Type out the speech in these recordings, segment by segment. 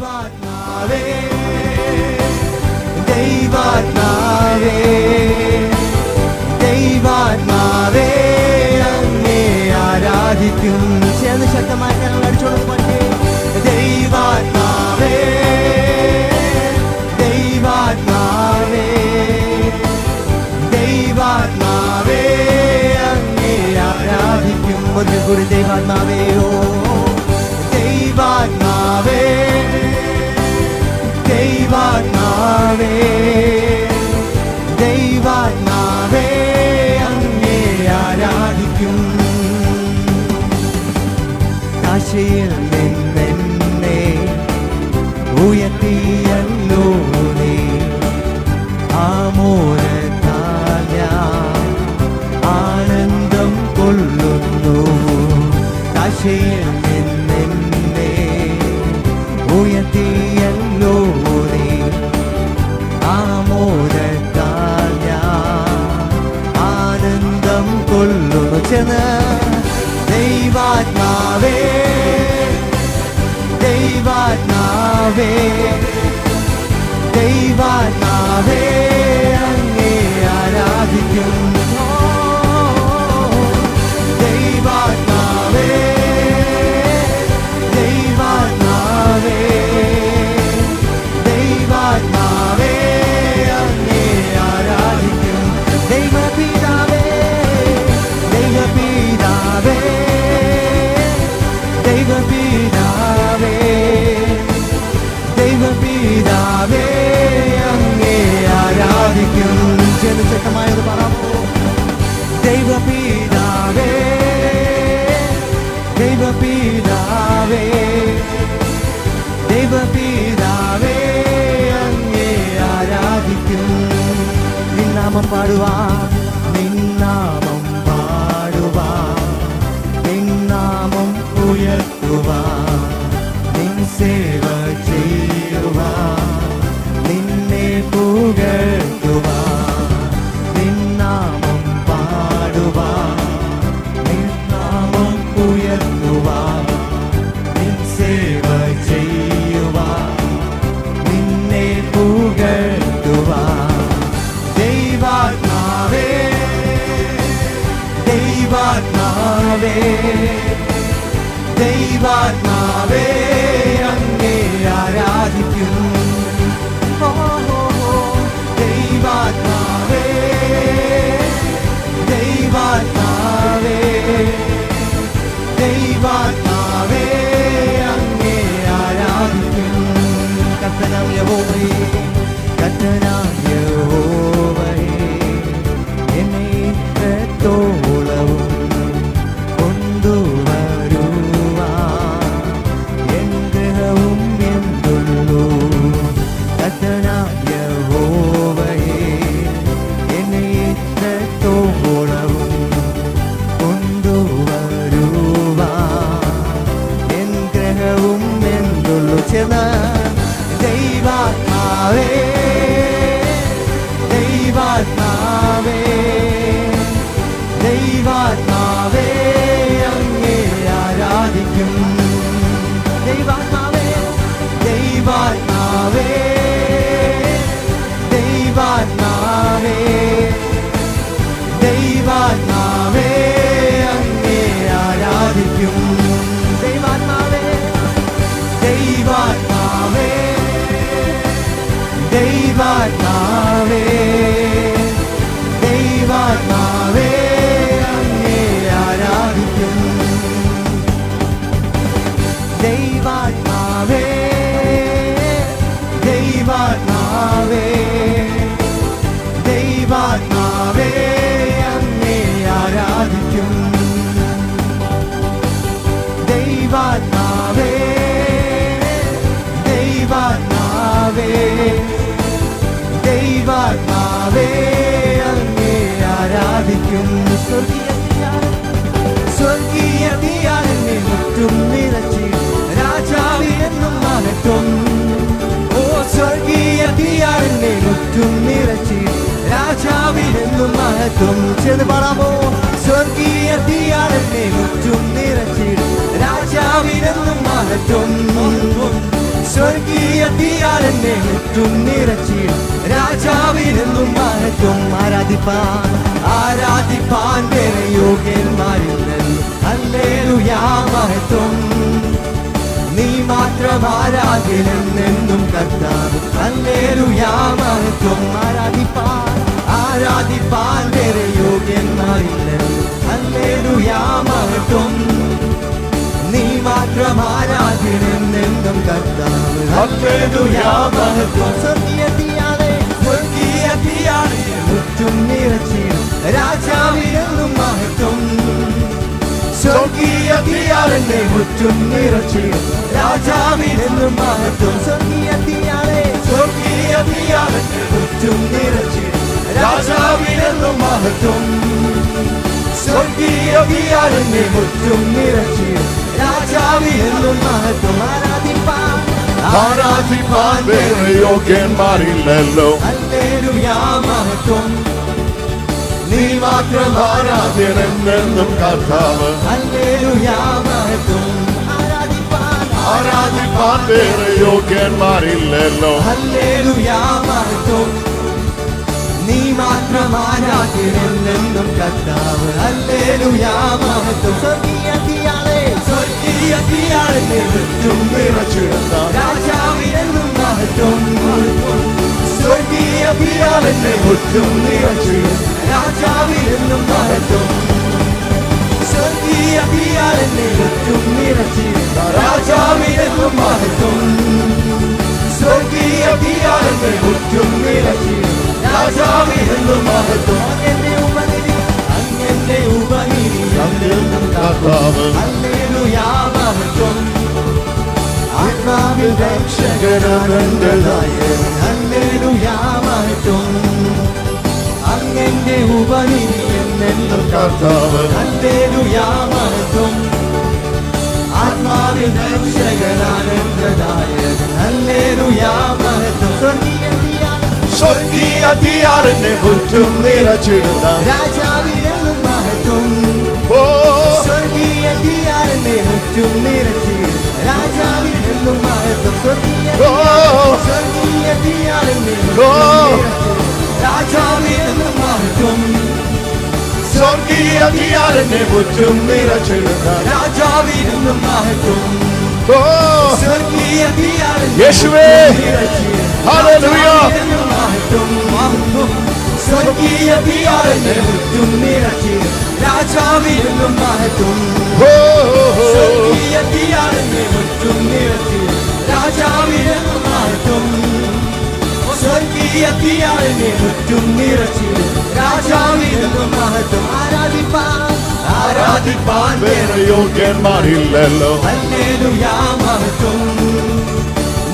ദൈവാത്മാവേ ദൈവാത്മാവേ ദൈവാത്മാവേ അങ്ങേ ആരാധിക്കും. ചേർന്ന് ശക്തമായി ഞങ്ങൾ അടിച്ചോണ്ട് പാടേ. ദൈവാത്മാവേ ദൈവാത്മാവേ ദൈവാത്മാവേ അങ്ങേ ആരാധിക്കും. ഒരു കൂടി ദൈവാത്മാവേയോ ദൈവാത്മാവേ ദൈവാത്മാവേ ദൈവാത്മാവേ അങ്ങേ ആരാധിക്കും. കാശിയിൽ നിന്നെന്നെ ഉയർത്തിയല്ലോ നീ ആമോദത്താൽ ഞാൻ ആനന്ദം കൊള്ളുന്നു. കാശിയിൽ നിന്നെന്നെ ഉയർത്തിയല്ലോ നീ ആമോദത്താൽ ഞാൻ ആനന്ദം കൊള്ളുന്നു. ചെന്ന് ദൈവാത്മാവേ ദൈവാത്മാവേ ദൈവാത്മാവേ അങ്ങേ ആരാധിക്കും. ദൈവാത്മാവേ ദൈവാത്മാവേ ദൈവാത്മാവേ അങ്ങേ ആരാധിക്കും. ദൈവപിതാവേ ദൈവപിതാവേ ദൈവപിതാവേ ദൈവപിതാവേ അങ്ങേ ആരാധിക്കും. ശക്തമായത് പറയാമോ? ദൈവപിതാവേ ദൈവപിതാവേ ദൈവപിതാവേ അങ്ങേ ആരാധിക്കും. നിന്നാമം പാടുവാൻ നിന്നാമം പാടുവാൻ നിന്നാമം ഉയർത്തുവാൻ നിൻ സേവ ചെയ്യുവാൻ നിന്നെ പുകഴ്ത്തുവാൻ നിന്നാമം പാടുവാൻ നിന്നാമം ഉയർത്തുവാൻ നിൻ സേവ ചെയ്യുവാൻ നിന്നെ പുകഴ്ത്തുവാൻ. ദൈവാത്മാവേ ദൈവാത്മാവേ ദൈവാത്മാവേ അങ്ങേ ആരാധിക്കും. ദൈവാത്മാവേ ദൈവാത്മാവേ ദൈവാത്മാവേ അങ്ങേ ആരാധിക്കും. കർത്തനാം യഹോവേ കർത്തനാം യഹോവേ എന്നെ ഇത്രത്തോളവും ദൈവാത്മാവേ ദൈവാത്മാവേ ദൈവാത്മാവേ അങ്ങേ ആരാധിക്കും. ദൈവാത്മാവേ ദൈവാത്മാവേ ദൈവാത്മാവേ ദൈവാത്മാവേ അങ്ങേ ആരാധിക്കും. ദൈവാത്മാവേ ദൈവാത്മാവേ ദൈവാത്മാവേ ദൈവാത്മാവേ അങ്ങേ ആരാധിക്കും. ദൈവാത്മാവേ ദൈവാത്മാവേ ദൈവാത്മാവേ അങ്ങേ ആരാധിക്കും. ദൈവാത്മാവേ ദൈവാത്മാവേ ദൈവാത്മാവേ അങ്ങേ ആരാധിക്കും. സ്വർഗീയ തീയാലെന്നെ മുറ്റും നിറച്ച് രാജാവിനെന്നും മഹത്വം. ഓ സ്വർഗീയ തീയാലെന്നെ മുറ്റും നിറച്ച് രാജാവിനെന്നും മഹത്വം. ചെന്ന് പറയാമോ? സ്വർഗീയ തീയാലെന്നെ മുറ്റും നിറച്ച് രാജാവിനെന്നും മഹത്വം. സ്വർഗീയ തീയാൽ എന്നെ മുറ്റും നിറച്ചിടും രാജാവിനെന്നും മഹത്വം ആരാധിപ്പാൻ ആരാധിപ്പാൻ വേറെ യോഗ്യന്മാരില്ലെന്നും ഹല്ലേലൂയാ മഹത്വം നീ മാത്രം ആരാധ്യനെന്നും കർത്താവ് ഹല്ലേലൂയാ മഹത്വം ആരാധിപ്പാൻ ആരാധിപ്പാൻ വേറെ യോഗ്യന്മാരില്ലെന്നും ഹല്ലേലൂയാ മഹത്വം നീ മാത്രം ആരാധ്യനെന്നും കർത്താവ് ഹല്ലേലൂയാ മഹത്വം സ്വർഗീയ തീയാലെ മുറ്റും നിറച്ചിടും രാജാവിനെന്നും മഹത്വം സ്വർഗീയ തീയാൽ എന്നെ മുറ്റും നിറച്ചിടും രാജാവിനെന്നും മഹത്വം സ്വർഗീയ തീയാൽ എന്നെ മുറ്റും നിറച്ചിടും രാജാവിനെന്നും മഹത്വം സ്വർഗീയ തീയാൽ എന്നെ മുറ്റും നിറച്ചിടും രാജാവിനെന്നും മഹത്വം ആരാധിപ്പാൻ വേറെ യോഗ്യന്മാരില്ലല്ലോ ഹല്ലേലൂയാ മഹത്വം നീ മാത്രം ആരാധ്യനെന്നും കർത്താവ് ഹല്ലേലൂയാ മഹത്വം ആരാധിപ്പാൻ വേറെ യോഗ്യന്മാരില്ലല്ലോ ഹല്ലേലൂയാ മഹത്വം നീ മാത്രം ആരാധ്യനെന്നും കർത്താവ് ഹല്ലേലൂയാ മഹത്വം സ്വർഗീയ തീയാലെ മുറ്റും നിറച്ചിടുന്ന രാജാവിനെന്നും മഹത്വം സ്വർഗീയ തീയാലെ മുറ്റും നിറച്ചിടും രാജാവിനെന്നും മഹത്വം സ്വർഗീയ തീയാലെ മുറ്റും നിറച്ചിടും രാജാവിനെന്നും മഹത്വം സ്വർഗീയ തീയാലെ മുറ്റും നിറച്ചിടും രാജാവിനെന്നും മഹത്വം അങ്ങന്റെ ഉപനിധി കർത്താവ് ഹല്ലേലൂയാ മഹത്വം ആത്മാവിൽ രക്ഷകനാനന്ദനായ ഹല്ലേലൂയാ മഹത്വം അങ്ങന്റെ ഉപനിധി എന്നെന്നും കർത്താവ് ഹല്ലേലൂയാ മഹത്വം ആത്മാവിൽ രക്ഷകനാനന്ദനായ ഹല്ലേലൂയാ മഹത്വം സ്വർഗീയ തീയാലിനെ മുറ്റും നിറച്ചിടുന്ന രാജാവിനെന്നും മഹത്വം ഓ സ്വർഗീയ തീയാലിനെ മുറ്റും നിറച്ചിടും രാജാവിനെന്നും മഹത്വം സ്വർഗീയ തീയാലിനെ രാജാവിനെന്നും മഹത്വം സ്വർഗീയ തീയാലിനെ മുറ്റും നിറച്ചിടുന്ന രാജാവിനെന്നും മഹത്വം ഓ സ്വർഗീയ തീയാലിനെ യേശുവേ ഹല്ലേലൂയ സ്വർഗീയ തീയാലിനെ മുറ്റും നിറച്ചിടും രാജാവിനെന്നും മഹത്വം സ്വർഗീയ തീയാലിനെ മുറ്റും നിറച്ചിടും രാജാവിനെന്നും മഹത്വം സ്വർഗീയ തീയാലിനെ മുറ്റും നിറച്ചിടും രാജാവിനെന്നും മഹത്വം ആരാധിപ്പാൻ വേറെ യോഗ്യന്മാരില്ലല്ലോ ഹല്ലേലൂയാ മഹത്വം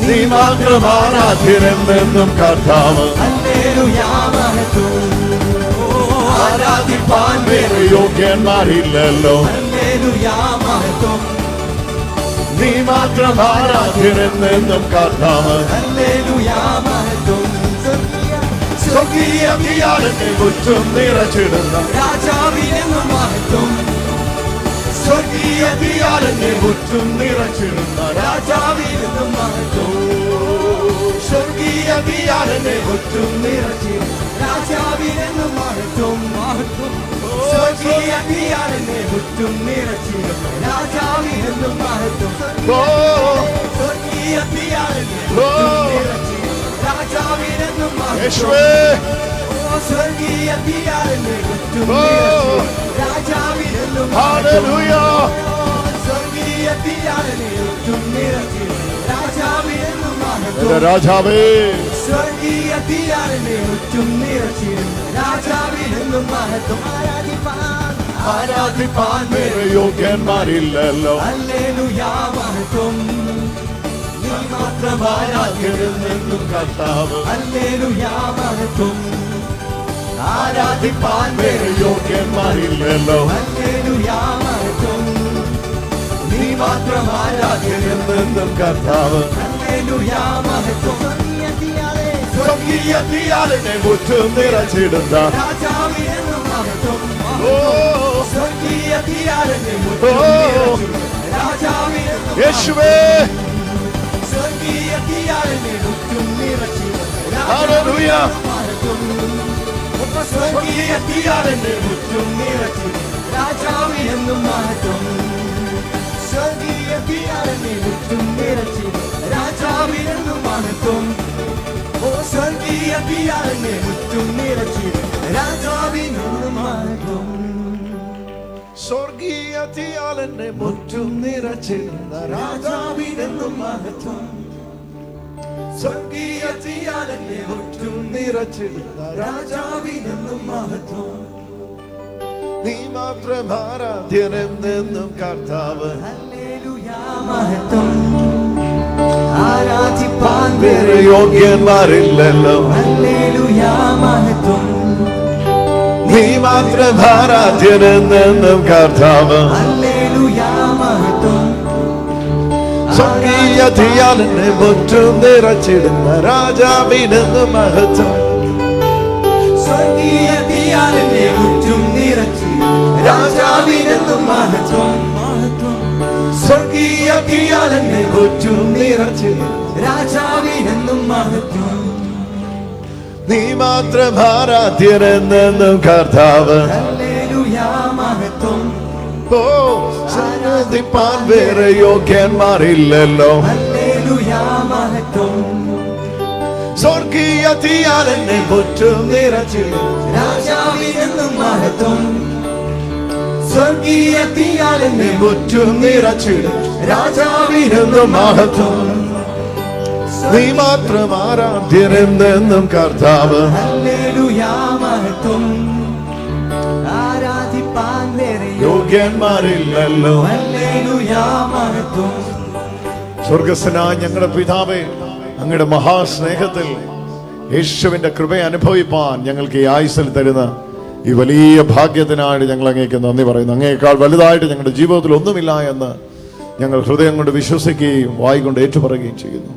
നീ മാത്രം ആരാധ്യനെന്നും കർത്താവ് ഹല്ലേലൂയാ മഹത്വം ആരാധിപ്പാൻ വേറെ യോഗ്യന്മാരില്ലല്ലോ ഹല്ലേലൂയാ മഹത്വം നീ മാത്രം ആരാധ്യനെന്നും കർത്താവ് ഹല്ലേലൂയാ മഹത്വം സ്വർഗീയ തീയാലിനെ മുറ്റും നിറച്ചിടുന്ന രാജാവിനെന്നും മഹത്വം സ്വർഗീയ തീയാലിനെ മുറ്റും നിറച്ചിടുന്ന രാജാവിനെന്നും മഹത്വം സ്വർഗീയ തീയാലിനെ മുറ്റും നിറച്ചിടും രാജാവിനെന്നും മഹത്വം സ്വർഗീയ തീയാലിനെ മുറ്റും നിറച്ചിടും രാജാവിനെന്നും മഹത്വം സ്വർഗീയ തീയാലിനെ മുറ്റും നിറച്ചിടും രാജാവിനെന്നും മഹത്വം യേശുവേ സ്വർഗീയ തീയാലിനെ മുറ്റും നിറച്ചിടും രാജാവിനെന്നും ഹല്ലേലൂയ സ്വർഗീയ തീയാലിനെ മുറ്റും നിറച്ചിടും രാജാവിനെന്നും മഹത്വം രാജാവേ സ്വർഗീയ തീയാലിനെ മുറ്റും നിറച്ചിടും രാജാവിനെന്നും മഹത്വം ആരാധിപ്പാൻ വേറെ യോഗ്യന്മാരില്ലല്ലോ ഹല്ലേലൂയാ മഹത്വം നീ മാത്രം ആരാധ്യനെന്നും കർത്താവ് ഹല്ലേലൂയാ മഹത്വം ആരാധിപ്പാൻ വേറെ യോഗ്യന്മാരില്ലല്ലോ ഹല്ലേലൂയാ മഹത്വം നീ മാത്രം ആരാധ്യനെന്നും കർത്താവ് ഹല്ലേലൂയാ മഹത്വം സ്വർഗീയ തീയാലിനെ മുറ്റും നിറച്ചിടുന്ന രാജാവിനെന്നും മഹത്വം ഓ സ്വർഗീയ തീയാലിനെ മുറ്റും നിറച്ചിടും രാജാവിനെന്നും യേശുവേ സ്വർഗീയ സ്വർഗീയതയാൽ എന്നെ മുറ്റും നിറച്ചിടും രാജാവിനെന്നും മഹത്വം. സ്വർഗീയതയാൽ എന്നെ മുറ്റും നിറച്ചിടുന്ന രാജാവിനെന്നും മഹത്വം. സ്വർഗീയതയാൽ എന്നെ മുറ്റും നിറച്ചിടുന്ന രാജാവിനെന്നും മഹത്വം. നീ മാത്രം ആരാധ്യനെന്നും കർത്താവ്. ഹല്ലേലൂയ മഹത്വം. ആരാധിപ്പാൻ വേറെ യോഗ്യന്മാരില്ലല്ലോ. ഹല്ലേലൂയ മഹത്വം. നീ മാത്രം ആരാധ്യനെന്നും കർത്താവ്. ഹല്ലേലൂയ മഹത്വം. സ്വർഗീയതയാൽ എന്നെ മുറ്റും നിറച്ചിടുന്ന രാജാവിനെന്നും മഹത്വം. സ്വർഗീയതയാൽ എന്നെ മുറ്റും നിറച്ചിടും രാജാവിനെന്നും മഹത്വം. സ്വർഗീയതയാൽ എന്നെ മുറ്റും നിറച്ചിടും രാജാവിനെന്നും മഹത്വം. നീ മാത്രം ആരാധ്യനെന്നും കർത്താവ്. ഹല്ലേലൂയ മഹത്വം. ഓ ആരാധിപ്പാൻ വേറെ യോഗ്യന്മാരില്ലല്ലോ. ഹല്ലേലൂയ മഹത്വം. സ്വർഗീയതയാൽ എന്നെ മുറ്റും നിറച്ചിടും രാജാവിനെന്നും മഹത്വം. സ്വർഗീയതയാൽ എന്നെ മുറ്റും നിറച്ചിടും രാജാവിനെന്നും മഹത്വം. നീ മാത്രം ആരാധ്യനെന്നും കർത്താവ്. ഹല്ലേലൂയ മഹത്വം. ആരാധിപ്പാൻ വേറെ യോഗ്യന്മാരില്ലല്ലോ. ഹല്ലേലൂയ മഹത്വം. സ്വർഗസ്വനായ ഞങ്ങളുടെ പിതാവേ, അങ്ങയുടെ മഹാസ്നേഹത്തിൽ യേശുവിന്റെ കൃപയെ അനുഭവിപ്പാൻ ഞങ്ങൾക്ക് ഈ ആയുസ്സിൽ തരുന്ന ഈ വലിയ ഭാഗ്യത്തിനായിട്ട് ഞങ്ങൾ അങ്ങേക്ക് നന്ദി പറയുന്നു. അങ്ങേക്കാൾ വലുതായിട്ട് ഞങ്ങളുടെ ജീവിതത്തിൽ ഒന്നുമില്ല എന്ന് ഞങ്ങൾ ഹൃദയം കൊണ്ട് വിശ്വസിക്കുകയും വായിക്കൊണ്ട് ഏറ്റുപറയുകയും ചെയ്യുന്നു.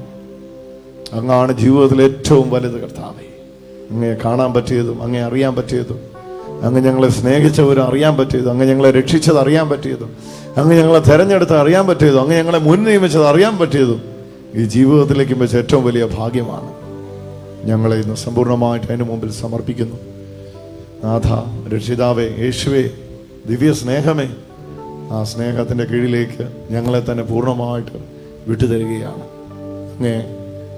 അങ്ങാണ് ജീവിതത്തിൽ ഏറ്റവും വലുത് കർത്താവേ. അങ്ങയെ കാണാൻ പറ്റിയതും അങ്ങയെ അറിയാൻ പറ്റിയതും അങ്ങ് ഞങ്ങളെ സ്നേഹിച്ചവരും അറിയാൻ പറ്റിയതും അങ്ങ് ഞങ്ങളെ രക്ഷിച്ചത് അറിയാൻ പറ്റിയതും അങ്ങ് ഞങ്ങളെ തെരഞ്ഞെടുത്ത് അറിയാൻ പറ്റിയതും അങ്ങ് ഞങ്ങളെ മുൻ നിയമിച്ചത് അറിയാൻ പറ്റിയതും ഈ ജീവിതത്തിലേക്ക് വെച്ച ഏറ്റവും വലിയ ഭാഗ്യമാണ്. ഞങ്ങളെ ഇന്ന് സമ്പൂർണ്ണമായിട്ട് അതിന് മുമ്പിൽ സമർപ്പിക്കുന്നു. നാഥ, രക്ഷിതാവേ, യേശുവേ, ദിവ്യ സ്നേഹമേ, ആ സ്നേഹത്തിൻ്റെ കീഴിലേക്ക് ഞങ്ങളെ തന്നെ പൂർണ്ണമായിട്ട് വിട്ടുതരികയാണ്. അങ്ങേ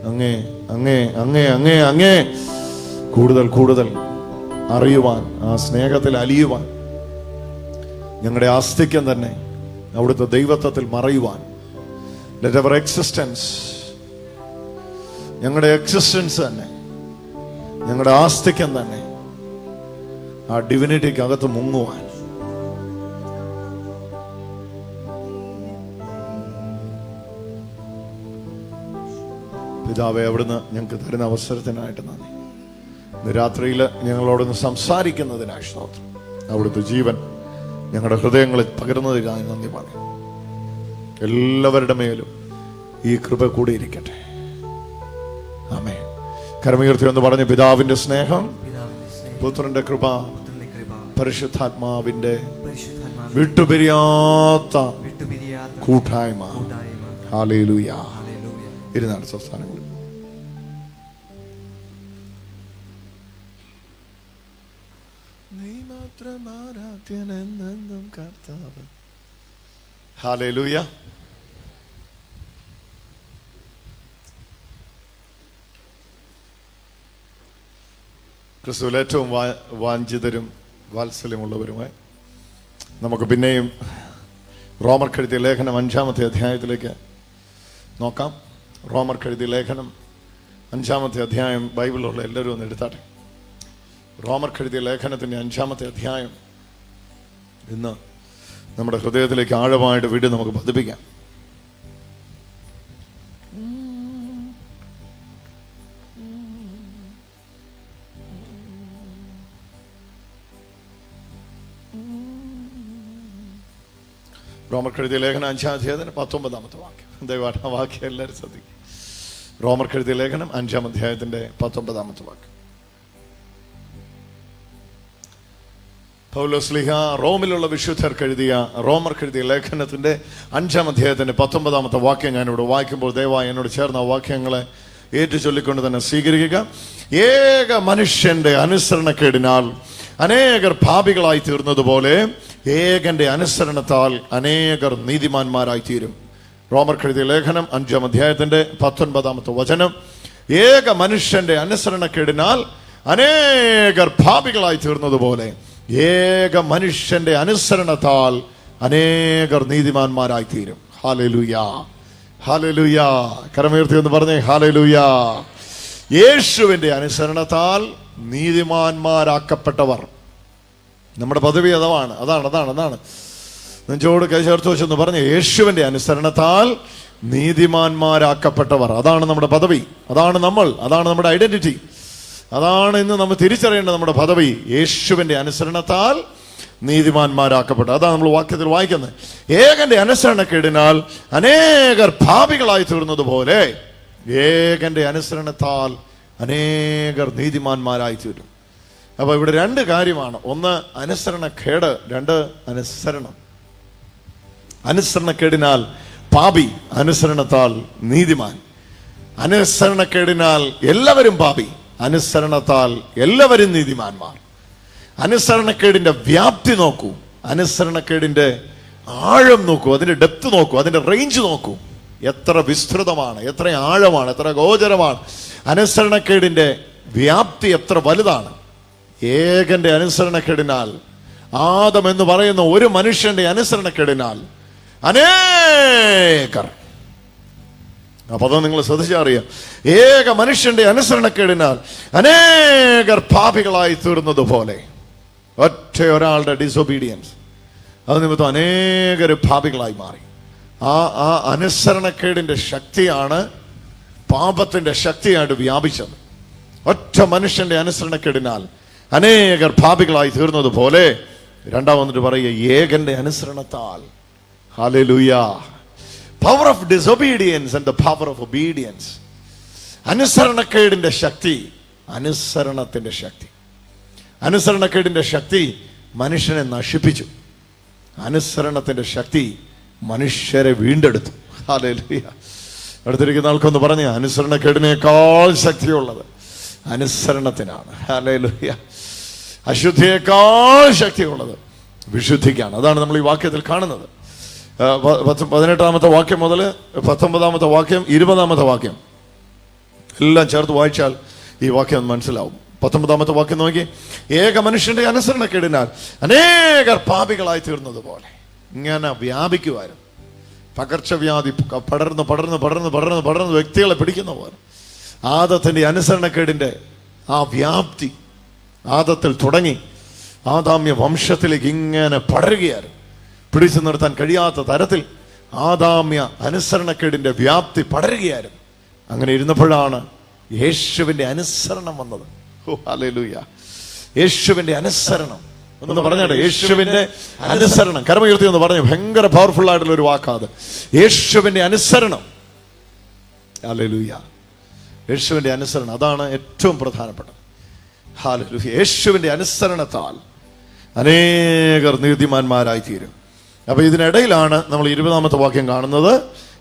അങ്ങേ അങ്ങേ അങ്ങേ അങ്ങേ അങ്ങേ കൂടുതൽ കൂടുതൽ അറിയുവാൻ, ആ സ്നേഹത്തിൽ അലിയുവാൻ, ഞങ്ങളുടെ ആസ്തിക്യം തന്നെ അവിടുത്തെ ദൈവത്വത്തിൽ മറയുവാൻ, ലെറ്റ് അവർ എക്സിസ്റ്റൻസ്, ഞങ്ങളുടെ എക്സിസ്റ്റൻസ് തന്നെ, ഞങ്ങളുടെ ആസ്തിക്യം തന്നെ ആ ഡിവിനിറ്റിക്ക് അകത്ത് മുങ്ങുവാൻ പിതാവേ, അവിടുന്ന് ഞങ്ങൾക്ക് തരുന്ന അവസരത്തിനായിട്ട് നന്ദി. ഇന്ന് രാത്രിയിൽ ഞങ്ങളോടൊന്ന് സംസാരിക്കുന്നതിനായി സ്തോത്രം. അവിടുത്തെ ജീവൻ ഞങ്ങളുടെ ഹൃദയങ്ങളിൽ പകരുന്നതിനായി നന്ദി പറയും. എല്ലാവരുടെ മേലും ഈ കൃപ കൂടിയിരിക്കട്ടെ. ആമേൻ. കരമുയർത്തി എന്ന് പറഞ്ഞ് പിതാവിന്റെ സ്നേഹം, പുത്രന്റെ കൃപ, പരിശുദ്ധാത്മാവിന്റെ വിട്ടുപിരിയാത്ത കൂട്ടായ്മ. ഹല്ലേലൂയ. ഇരുന്നാണ് സംസ്ഥാനങ്ങൾ. നീ മാത്രം ആരാധ്യനെന്നും കർത്താവ്. ഹല്ലേലൂയ. ക്രിസ്തുവിൽ ഏറ്റവും വാഞ്ചിതരും വാത്സല്യമുള്ളവരുമായി നമുക്ക് പിന്നെയും റോമർക്കെഴുതിയ ലേഖനം 5-ാമത്തെ അധ്യായത്തിലേക്ക് നോക്കാം. റോമർക്കെഴുതിയ ലേഖനം 5-ാമത്തെ അധ്യായം ബൈബിളിലുള്ള എല്ലാവരും ഒന്ന് എടുത്താട്ടെ. റോമർക്കെഴുതിയ ലേഖനത്തിൻ്റെ 5-ാമത്തെ അധ്യായം ഇന്ന് നമ്മുടെ ഹൃദയത്തിലേക്ക് ആഴമായിട്ട് വീണ്ടും നമുക്ക് പതിപ്പിക്കാം. റോമർക്കെഴുതിയ ലേഖനം 5-ാം അധ്യായത്തിന് 19-ാമത്തെ വാക്യം. ദയവായിട്ട് ആ വാക്യം എല്ലാവരും ശ്രദ്ധിക്കും. റോമർക്കെഴുതിയ ലേഖനം 5-ാം അധ്യായത്തിന്റെ 19-ാമത്തെ വാക്യം. പൗലോസ്ലീഹ റോമിലുള്ള വിശുദ്ധർക്കെഴുതിയ റോമർക്കെഴുതിയ ലേഖനത്തിന്റെ 5-ാം അധ്യായത്തിന്റെ 19-ാമത്തെ വാക്യം ഞാനിവിടെ വായിക്കുമ്പോൾ ദയവായി എന്നോട് ചേർന്ന വാക്യങ്ങളെ ഏറ്റുചൊല്ലിക്കൊണ്ട് തന്നെ സ്വീകരിക്കുക. ഏക മനുഷ്യന്റെ അനുസരണക്കേടിനാൽ അനേകർ പാപികളായി തീർന്നതുപോലെ ഏകന്റെ അനുസരണത്താൽ അനേകർ നീതിമാന്മാരായി തീരും. റോമർക്കെഴുതിയ ലേഖനം 5-ാം അധ്യായത്തിന്റെ 19-ാമത്തെ വചനം. ഏക മനുഷ്യന്റെ അനുസരണക്കേടിനാൽ അനേകർ പാപികളായി തീർന്നതുപോലെ ഏക മനുഷ്യന്റെ അനുസരണത്താൽ അനേകർ നീതിമാന്മാരായി തീരും. ഹല്ലേലൂയാ, ഹല്ലേലൂയാ. കരമുയർത്തി എന്ന് പറഞ്ഞേ ഹല്ലേലൂയാ. യേശുവിന്റെ അനുസരണത്താൽ നീതിമാന്മാരാക്കപ്പെട്ടവർ. നമ്മുടെ പദവി അതാണ്. നെഞ്ചോട് കൈ ചേർത്ത് വെച്ചെന്ന് പറഞ്ഞ് യേശുവിന്റെ അനുസരണത്താൽ നീതിമാന്മാരാക്കപ്പെട്ടവർ. അതാണ് നമ്മുടെ പദവി, അതാണ് നമ്മൾ, അതാണ് നമ്മുടെ ഐഡന്റിറ്റി, അതാണ് ഇന്ന് നമ്മൾ തിരിച്ചറിയേണ്ട നമ്മുടെ പദവി. യേശുവിന്റെ അനുസരണത്താൽ നീതിമാന്മാരാക്കപ്പെട്ടു. അതാണ് നമ്മൾ വാക്യത്തിൽ വായിക്കുന്നത്. ഏകന്റെ അനുസരണക്കേടിനാൽ അനേകർ പാപികളായി തീർന്നതുപോലെ ഏകന്റെ അനുസരണത്താൽ അനേകർ നീതിമാന്മാരായി തീരും. അപ്പൊ ഇവിടെ രണ്ട് കാര്യമാണ്. ഒന്ന് അനുസരണക്കേട്, രണ്ട് അനുസരണം. അനുസരണക്കേടിനാൽ പാപി, അനുസരണത്താൽ നീതിമാൻ. അനുസരണക്കേടിനാൽ എല്ലാവരും പാപി, അനുസരണത്താൽ എല്ലാവരും നീതിമാന്മാർ. അനുസരണക്കേടിന്റെ വ്യാപ്തി നോക്കൂ, അനുസരണക്കേടിന്റെ ആഴം നോക്കൂ, അതിന്റെ ഡെപ്ത് നോക്കൂ, അതിന്റെ റേഞ്ച് നോക്കൂ. എത്ര വിസ്തൃതമാണ്, എത്ര ആഴമാണ്, എത്ര ഗോചരമാണ്. അനുസരണക്കേടിന്റെ വ്യാപ്തി എത്ര വലുതാണ്. ഏകന്റെ അനുസരണക്കേടിനാൽ, ആദം എന്ന് പറയുന്ന ഒരു മനുഷ്യന്റെ അനുസരണക്കേടിനാൽ അനേകർ, അപ്പൊ അത് നിങ്ങൾ ശ്രദ്ധിച്ചറിയാം. ഏക മനുഷ്യന്റെ അനുസരണക്കേടിനാൽ അനേകർ പാപികളായി തീർന്നതുപോലെ ഒറ്റ ഒരാളുടെ ഡിസൊബീഡിയൻസ് അത് നിമിത്തം അനേകർ പാപികളായി മാറി. ആ അനുസരണക്കേടിന്റെ ശക്തിയാണ് പാപത്തിന്റെ ശക്തിയായിട്ട് വ്യാപിച്ചത്. ഒറ്റ മനുഷ്യന്റെ അനുസരണക്കേടിനാൽ അനേകർ പാപികളായി തീർന്നതുപോലെ രണ്ടാം വന്നിട്ട് പറയുക ഏകന്റെ അനുസരണത്താൽ. Hallelujah. Power of disobedience and the power of obedience. അനുസരണക്കേടിന്റെ ശക്തി, അനുസരണത്തിന്റെ ശക്തി. അനുസരണക്കേടിന്റെ ശക്തി മനുഷ്യനെ നശിപ്പിച്ചു, അനുസരണത്തിന്റെ ശക്തി മനുഷ്യരെ വീണ്ടെടുത്തു. ഹല്ലേലൂയാ. അടുത്തിരിക്കുന്ന ആൾക്കൊന്ന് പറഞ്ഞ അനുസരണക്കേടിനേക്കാൾ ശക്തിയുള്ളത് അനുസരണത്തിനാണ്. ഹല്ലേലൂയാ. അശുദ്ധിയേക്കാൾ ശക്തിയുള്ളത് വിശുദ്ധിക്കാണ്. അതാണ് നമ്മൾ ഈ വാക്യത്തിൽ കാണുന്നത്. 18-ാമത്തെ വാക്യം മുതൽ 19-ാമത്തെ വാക്യം 20-ാമത്തെ വാക്യം എല്ലാം ചേർത്ത് വായിച്ചാൽ ഈ വാക്യം മനസ്സിലാവും. 19-ാമത്തെ വാക്യം നോക്കി, ഏക മനുഷ്യന്റെ അനുസരണക്കേടിനാൽ അനേകർ പാപികളായി തീർന്നതുപോലെ. ഇങ്ങനെ വ്യാപിക്കുമായിരുന്നു. പകർച്ചവ്യാധി പടർന്ന് പടർന്ന് പടർന്ന് പടർന്ന് പടർന്ന് വ്യക്തികളെ പിടിക്കുന്ന പോലെ ആദത്തിന്റെ അനുസരണക്കേടിന്റെ ആ വ്യാപ്തി ആദത്തിൽ തുടങ്ങി ആദാമ്യ വംശത്തിലേക്ക് ഇങ്ങനെ പടരുകയായിരുന്നു. പിടിച്ചു നിർത്താൻ കഴിയാത്ത തരത്തിൽ ആദാമ്യ അനുസരണക്കേടിന്റെ വ്യാപ്തി പടരുകയായിരുന്നു. അങ്ങനെ ഇരുന്നപ്പോഴാണ് യേശുവിന്റെ അനുസരണം വന്നത്. ഓ ഹല്ലേലൂയ. യേശുവിന്റെ അനുസരണം ഒന്ന് പറഞ്ഞാട്ടെ. യേശുവിന്റെ അനുസരണം. കരമുയർത്തി എന്ന് പറഞ്ഞു. ഭയങ്കര പവർഫുൾ ആയിട്ടുള്ള ഒരു വാക്കാത്. യേശുവിന്റെ അനുസരണം. ഹല്ലേലൂയ. യേശുവിന്റെ അനുസരണം, അതാണ് ഏറ്റവും പ്രധാനപ്പെട്ടത്. ഹല്ലേലൂയ. യേശുവിന്റെ അനുസരണത്താൽ അനേകർ നീതിമാന്മാരായി തീരും. അപ്പൊ ഇതിനിടയിലാണ് നമ്മൾ 20-ാമത്തെ വാക്യം കാണുന്നത്.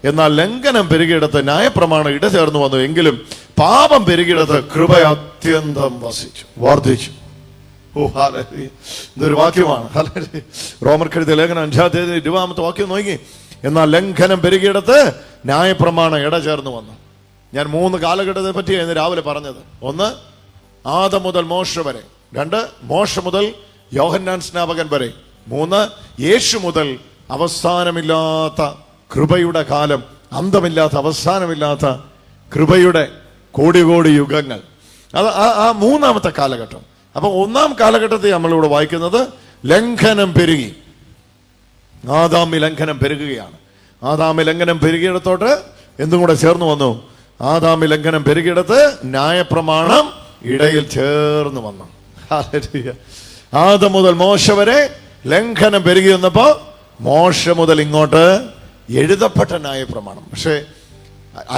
എന്നാൽ ലംഘനം പെരുകിയിടത്ത് ന്യായപ്രമാണം ഇടചേർന്നു വന്നു, എങ്കിലും പാപം പെരുകിയിടത്ത് കൃപ അത്യന്തം വർദ്ധിച്ചു. ഓ ഹല്ലേലൂയ. ഇതൊരു വാക്യമാണ്. ഹല്ലേലൂയ. റോമർക്കെഴുതിയ ലേഖനം 5-ാം 20-ാമത്തെ വാക്യം നോക്കി. എന്നാൽ ലംഘനം പെരുകിയിടത്ത് ന്യായപ്രമാണം ഇടചേർന്നു വന്നു. ഞാൻ 3 കാലഘട്ടത്തെ പറ്റിയാണ് ഇന്ന് രാവിലെ പറഞ്ഞത്. ഒന്ന്, ആദം മുതൽ മോശ വരെ. 2, മോശ മുതൽ യോഹന്നാൻ സ്നാപകൻ വരെ. 3, യേശു മുതൽ അവസാനമില്ലാത്ത കൃപയുടെ കാലം, അന്തമില്ലാത്ത അവസാനമില്ലാത്ത കൃപയുടെ കോടി കോടി യുഗങ്ങൾ. അത് ആ 3-ാമത്തെ കാലഘട്ടം. അപ്പൊ 1-ാം കാലഘട്ടത്തെ നമ്മളിവിടെ വായിക്കുന്നത് ലംഘനം പെരുകി. ആദാമി ലംഘനം പെരുകുകയാണ്. ആദാമി ലംഘനം പെരുകിയിടത്തോട്ട് എന്തും കൂടെ ചേർന്ന് വന്നു. ആദാമി ലംഘനം പെരുകിയിടത്ത് ന്യായപ്രമാണം ഇടയിൽ ചേർന്ന് വന്നു. ആദം മുതൽ മോശ വരെ ലംഘനം പെരുകി വന്നപ്പോ മോശ മുതൽ ഇങ്ങോട്ട് എഴുതപ്പെട്ട ന്യായപ്രമാണം. പക്ഷേ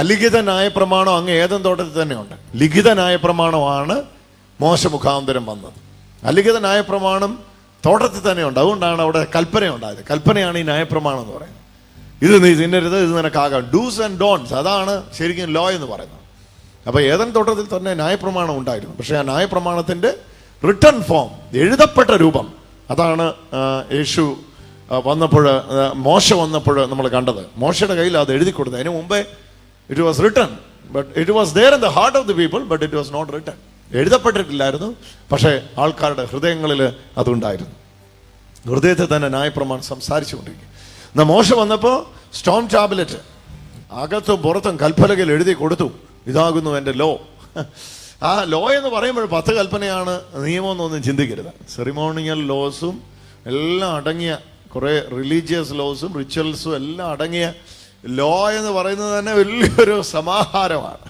അലിഖിത ന്യായപ്രമാണം അങ്ങ് ഏദൻ തോട്ടത്തിൽ തന്നെയുണ്ട്. ലിഖിത ന്യായപ്രമാണമാണ് മോശ മുഖാന്തരം വന്നത്. അലിഖിത ന്യായപ്രമാണം തോട്ടത്തിൽ തന്നെയുണ്ട്. അതുകൊണ്ടാണ് അവിടെ കൽപ്പന ഉണ്ടായത്. കൽപ്പനയാണ് ഈ ന്യായപ്രമാണം എന്ന് പറയുന്നത്. ഇത് നീ തിന്നരുത്, ഇത് നിനക്കാകാം. ഡൂസ് ആൻഡ് ഡോൺസ്, അതാണ് ശരിക്കും ലോ എന്ന് പറയുന്നത്. അപ്പൊ ഏദൻ തോട്ടത്തിൽ തന്നെ ന്യായപ്രമാണം ഉണ്ടായിരുന്നു. പക്ഷെ ആ ന്യായപ്രമാണത്തിന്റെ റിട്ടൺ ഫോം, എഴുതപ്പെട്ട രൂപം, അതാണ് യേശു വന്നപ്പോൾ, മോശ വന്നപ്പോൾ നമ്മൾ കണ്ടത്. മോശയുടെ കയ്യിൽ അത് എഴുതി കൊടുത്തത്. അതിന് മുമ്പേ it was written. But it was there in the heart of the people, but it was not written. എഴുതപ്പെട്ടിട്ടില്ലായിരുന്നു, പക്ഷേ ആൾക്കാരുടെ ഹൃദയങ്ങളിൽ അതുണ്ടായിരുന്നു. ഹൃദയത്തെ തന്നെ ന്യായപ്രമാണം സംസാരിച്ചുകൊണ്ടിരിക്കും. എന്നാൽ മോശ വന്നപ്പോൾ സ്റ്റോൺ ടാബ്ലറ്റ് അകത്തും പുറത്തും കൽപ്പലകയിൽ എഴുതി കൊടുത്തു, ഇതാകുന്നു എൻ്റെ ലോ. ആ ലോ എന്ന് പറയുമ്പോൾ 10 കൽപ്പനയാണ്, നിയമമൊന്നും ചിന്തിക്കരുത്. സെറിമോണിയൽ ലോസും എല്ലാം അടങ്ങിയ കുറേ റിലീജിയസ് ലോസും റിച്വൽസും എല്ലാം അടങ്ങിയ ലോ എന്ന് പറയുന്നത് തന്നെ വലിയൊരു സമാഹാരമാണ്.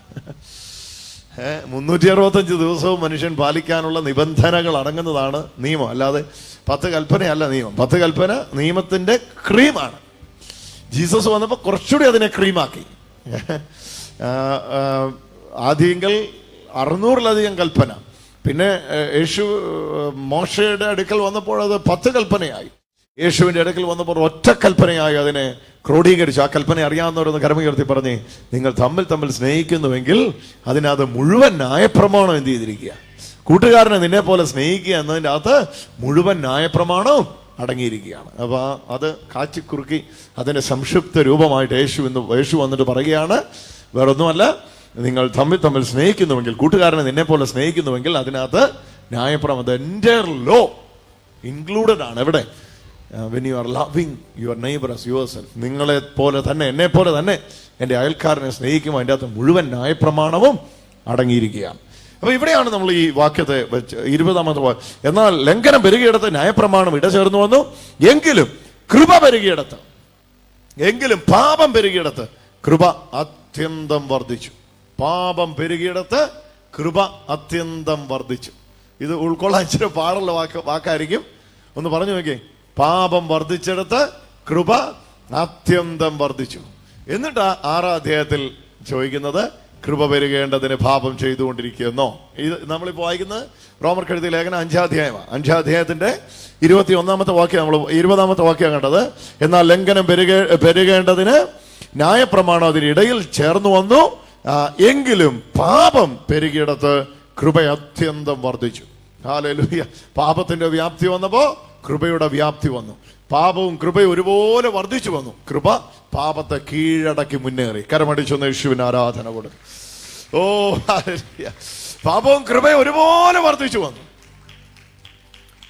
365 ദിവസവും മനുഷ്യൻ പാലിക്കാനുള്ള നിബന്ധനകൾ അടങ്ങുന്നതാണ് നിയമം, അല്ലാതെ 10 കൽപ്പനയല്ല നിയമം. 10 കൽപ്പന നിയമത്തിന്റെ ക്രീമാണ്. ജീസസ് വന്നപ്പോൾ കുറച്ചുകൂടി അതിനെ ക്രീമാക്കി. ആദ്യങ്ങൾ 600-ലധികം കൽപ്പന, പിന്നെ യേശു മോശയുടെ അടുക്കൽ വന്നപ്പോൾ അത് 10 കൽപ്പനയായി. യേശുവിന്റെ അടുക്കൽ വന്നപ്പോൾ ഒറ്റ കൽപ്പനയായി അതിനെ ക്രോഡീകരിച്ചു. ആ കൽപ്പന അറിയാവുന്നവരൊന്ന് കരമുയർത്തി പറഞ്ഞേ, നിങ്ങൾ തമ്മിൽ സ്നേഹിക്കുന്നുവെങ്കിൽ അതിനകത്ത് മുഴുവൻ ന്യായപ്രമാണം എന്ത് ചെയ്തിരിക്കുക. കൂട്ടുകാരനെ നിന്നെ പോലെ സ്നേഹിക്കുക എന്നതിൻ്റെ അകത്ത് മുഴുവൻ ന്യായപ്രമാണവും അടങ്ങിയിരിക്കുകയാണ്. അപ്പൊ അത് കാച്ചിക്കുറുക്കി അതിന്റെ സംക്ഷിപ്ത രൂപമായിട്ട് യേശു വന്നിട്ട് പറയുകയാണ്, വേറൊന്നുമല്ല, നിങ്ങൾ തമ്മിൽ സ്നേഹിക്കുന്നുവെങ്കിൽ, കൂട്ടുകാരനെ നിന്നെ പോലെ സ്നേഹിക്കുന്നുവെങ്കിൽ അതിനകത്ത് ന്യായപ്രമാണം, ദ എൻറ്റയർ ലോ ഇൻക്ലൂഡഡ് ആണ്. എവിടെ? when you are loving your neighbor as yourself, നിങ്ങളെ പോലെ തന്നെ, എന്നെ പോലെ തന്നെ എൻ്റെ അയൽക്കാരനെ സ്നേഹിക്കുമ്പോൾ അതിൻ്റെ അകത്ത് മുഴുവൻ ന്യായപ്രമാണവും അടങ്ങിയിരിക്കുകയാണ്. അപ്പൊ ഇവിടെയാണ് നമ്മൾ ഈ വാക്യത്തെ 20-ാമത്തെ വാക്യം. എന്നാൽ ലംഘനം പെരുകിയിടത്ത് ന്യായപ്രമാണം ഇടചേർന്നു വന്നു, എങ്കിലും കൃപ പെരുകിയിടത്ത്, എങ്കിലും പാപം പെരുകിയിടത്ത് കൃപ അത്യന്തം വർദ്ധിച്ചു. പാപം പെരുകിയിടത്ത് കൃപ അത്യന്തം വർദ്ധിച്ചു. ഇത് ഉൾക്കൊള്ളാൻ ഇച്ചിരി പാടുള്ള വാക്കായിരിക്കും. ഒന്ന് പറഞ്ഞു നോക്കിയേ. പാപം വർദ്ധിച്ചിടത്ത് കൃപ അത്യന്തം വർദ്ധിച്ചു. എന്നിട്ട് 6-ാം അധ്യായത്തിൽ ചോദിക്കുന്നത്, കൃപ പെരുകേണ്ടതിന് പാപം ചെയ്തുകൊണ്ടിരിക്കുന്നോ? ഇത് നമ്മളിപ്പോൾ വായിക്കുന്നത് റോമർക്ക് എഴുതിയ ലേഖനം 5-ാം അധ്യായമാണ്. 5-ാം അധ്യായത്തിന്റെ 21-ാമത്തെ വാക്യം, നമ്മൾ 20-ാമത്തെ വാക്യം കണ്ടത്. എന്നാൽ ലംഘനം പെരുകേണ്ടതിന് ന്യായപ്രമാണം അതിനിടയിൽ ചേർന്നു വന്നു, എങ്കിലും പാപം പെരുകിയിടത്ത് കൃപ അത്യന്തം വർദ്ധിച്ചു. ഹല്ലേലൂയ. പാപത്തിന്റെ വ്യാപ്തി വന്നപ്പോ കൃപയുടെ വ്യാപ്തി വന്നു. പാപവും കൃപയും ഒരുപോലെ വർദ്ധിച്ചു വന്നു. കൃപ പാപത്തെ കീഴടക്കി മുന്നേറി. കരമടിച്ചൊന്ന് യേശുവിന് ആരാധന കൊടുക്കും. ഓ ഹല്ലേലൂയ. പാപവും കൃപയും ഒരുപോലെ വർദ്ധിച്ചു വന്നു.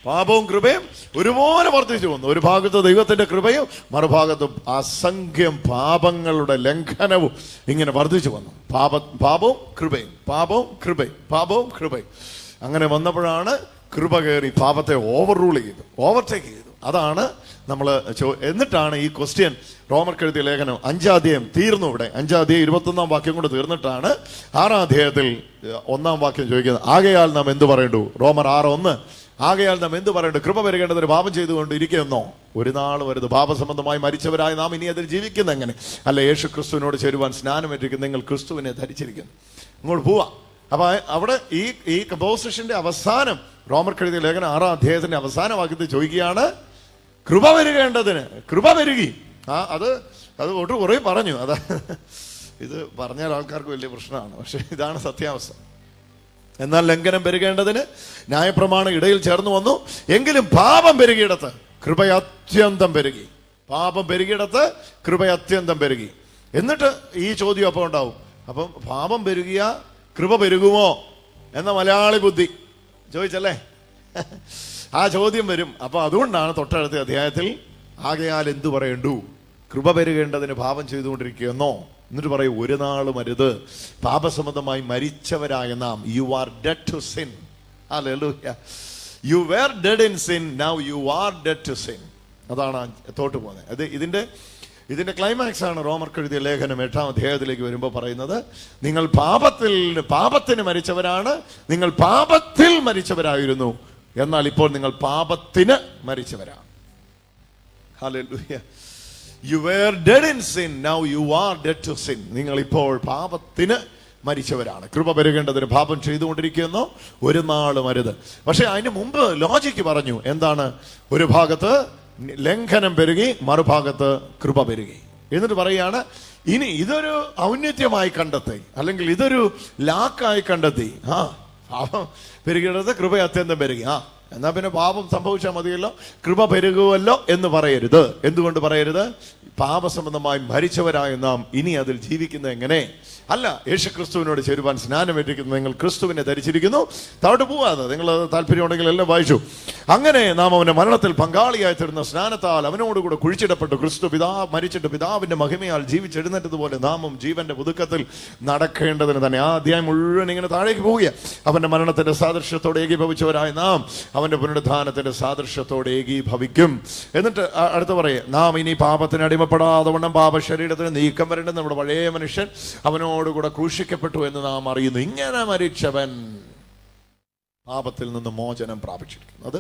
പാപവും കൃപയും ഒരുപോലെ വർദ്ധിച്ചു വന്നു. ഒരു ഭാഗത്ത് ദൈവത്തിന്റെ കൃപയും മറുഭാഗത്ത് അസംഖ്യം പാപങ്ങളുടെ ലംഘനവും ഇങ്ങനെ വർദ്ധിച്ചു വന്നു. പാപവും കൃപയും, പാപവും കൃപയും, പാപവും കൃപയും. അങ്ങനെ വന്നപ്പോഴാണ് കൃപ കയറി പാപത്തെ ഓവർടേക്ക് ചെയ്തു. അതാണ് നമ്മൾ എന്നിട്ടാണ് ഈ ക്വസ്റ്റ്യൻ റോമർക്ക് എഴുതിയ ലേഖനം 5-ാം അധ്യായം തീർന്നു. ഇവിടെ 5-ാം അധ്യായം 21-ാം വാക്യം കൊണ്ട് തീർന്നിട്ടാണ് 6-ാം അധ്യായത്തിൽ 1-ാം വാക്യം ചോദിക്കുന്നത്. ആകയാൽ നാം എന്ത് പറയണ്ടു? റോമർ 6:1. ആകയാൽ നാം എന്ത് പറയണ്ടു? കൃപ പെരുകേണ്ടതിന് പാപം ചെയ്തുകൊണ്ട് ഇരിക്കുന്നോ? ഒരു നാൾ വരുത് പാപസംബന്ധമായി മരിച്ചവരായി നാം ഇനി അതിൽ ജീവിക്കുന്ന എങ്ങനെ? അല്ല, യേശു ക്രിസ്തുവിനോട് ചേരുവാൻ സ്നാനമേറ്റിരിക്കുന്ന നിങ്ങൾ ക്രിസ്തുവിനെ ധരിച്ചിരിക്കുന്നു. അങ്ങോട്ട് പോവാം. അപ്പൊ അവിടെ ഈ കമ്പോസിഷന്റെ അവസാനം റോമർക്ക് എഴുതിയ ലേഖനം 6-ാം അധ്യായത്തിന്റെ അവസാന വാക്യത്തിൽ ചോദിക്കുകയാണ്, കൃപ പെരുകേണ്ടതിന്. കൃപ പെരുകി. അത് ഒട്ടു കുറേ പറഞ്ഞു. ഇത് പറഞ്ഞാൽ ആൾക്കാർക്ക് വലിയ പ്രശ്നമാണ്, പക്ഷെ ഇതാണ് സത്യാവസ്ഥ. എന്നാൽ ലംഘനം പെരുകേണ്ടതിന് ന്യായപ്രമാണം ഇടയിൽ ചേർന്ന് വന്നു, എങ്കിലും പാപം പെരുകിയിടത്ത് കൃപ അത്യന്തം പെരുകി. പാപം പെരുകിയിടത്ത് കൃപ അത്യന്തം പെരുകി. എന്നിട്ട് ഈ ചോദ്യം അപ്പം ഉണ്ടാവും, അപ്പം പാപം പെരുകിയ കൃപ പെരുകുമോ എന്ന മലയാളി ബുദ്ധി ചോദിച്ചല്ലേ? ആ ചോദ്യം വരും. അപ്പൊ അതുകൊണ്ടാണ് തൊട്ടടുത്ത അധ്യായത്തിൽ ആകയാൽ എന്തു പറയണ്ടു? കൃപ പെരുകേണ്ടതിന് പാപം ചെയ്തുകൊണ്ടിരിക്കുകയെന്നോ? എന്നിട്ട് പറയും, ഒരു നാളും അരുത് പാപസംബന്ധമായി മരിച്ചവരായ നാം. You are dead to sin. Hallelujah. You were dead in sin, now you are dead to sin. അതാണ് തോട്ട് പോകുന്നത്. അത് ഇതിന്റെ ക്ലൈമാക്സ് ആണ് റോമർക്ക് എഴുതിയ ലേഖനം 8-ാം അധ്യായത്തിലേക്ക് വരുമ്പോൾ പറയുന്നത്, നിങ്ങൾ പാപത്തിന് മരിച്ചവരാണ്. നിങ്ങൾ പാപത്തിൽ മരിച്ചവരായിരുന്നു, എന്നാൽ ഇപ്പോൾ നിങ്ങൾ പാപത്തിന് മരിച്ചവരാണ്. Hallelujah. You were dead in sin, now you are dead to sin. നിങ്ങൾ ഇപ്പോൾ പാപത്തിന് മരിച്ചവരാണ്. കൃപ പെരുകേണ്ടതിന് പാപം ചെയ്തുകൊണ്ടിരിക്കുന്നു, ഒരു നാളും അരുത്. പക്ഷെ അതിന് മുമ്പ് ലോജിക്ക് പറഞ്ഞു. എന്താണ്? ഒരു ഭാഗത്ത് ലംഘനം പെരുകി, മറുഭാഗത്ത് കൃപ പെരുകി. എന്നിട്ട് പറയുകയാണ്, ഇനി ഇതൊരു ഔന്നത്യമായി കണ്ടെത്തി, അല്ലെങ്കിൽ ഇതൊരു ലാക്കായി കണ്ടെത്തി. പാപം പെരുകിയിടത്ത് കൃപ അത്യന്തം പെരുകി. എന്നാ പിന്നെ പാപം സംഭവിച്ചാൽ മതിയല്ലോ, കൃപ പെരുകുമല്ലോ എന്ന് പറയരുത്. എന്തുകൊണ്ട് പറയരുത്? പാപസംബന്ധമായി മരിച്ചവരായ നാം ഇനി അതിൽ ജീവിക്കുന്നത് എങ്ങനെ? അല്ല, യേശു ക്രിസ്തുവിനോട് ചേരുവാൻ സ്നാനമേറ്റിരിക്കുന്നു, നിങ്ങൾ ക്രിസ്തുവിനെ ധരിച്ചിരിക്കുന്നു. താഴോട്ട് പോവാതെ, നിങ്ങൾ താല്പര്യമുണ്ടെങ്കിൽ എല്ലാം വായിച്ചു. അങ്ങനെ നാം അവന്റെ മരണത്തിൽ പങ്കാളിയായി തീർന്ന സ്നാനത്താൽ അവനോടുകൂടെ കുഴിച്ചിടപ്പെട്ടു. ക്രിസ്തു മരിച്ചിട്ട് പിതാവിന്റെ മഹിമയാൽ ജീവിച്ചെഴുന്നേറ്റതുപോലെ നാമും ജീവന്റെ പുതുക്കത്തിൽ നടക്കേണ്ടതിന് തന്നെ. ആ അധ്യായം മുഴുവൻ ഇങ്ങനെ താഴേക്ക് പോവുക. അവന്റെ മരണത്തിന്റെ സാദൃശ്യത്തോടെ ഏകീഭവിച്ചവരായ നാം അവന്റെ പുനരുദ്ധാനത്തിന്റെ സാദൃശ്യത്തോടെ ഏകീഭവിക്കും. എന്നിട്ട് അടുത്ത് പറയേ, നാം ഇനി പാപത്തിന് അടിമപ്പെടാതെ വണ്ണം പാപശരീരത്തിന് നീക്കം വരേണ്ടത് നമ്മുടെ പഴയ മനുഷ്യൻ അവനോടുകൂടെ ക്രൂശിക്കപ്പെട്ടു എന്ന് നാം അറിയുന്നു. ഇങ്ങനെ മരിച്ചവൻ പാപത്തിൽ നിന്ന് മോചനം പ്രാപിച്ചിരിക്കുന്നു. അത്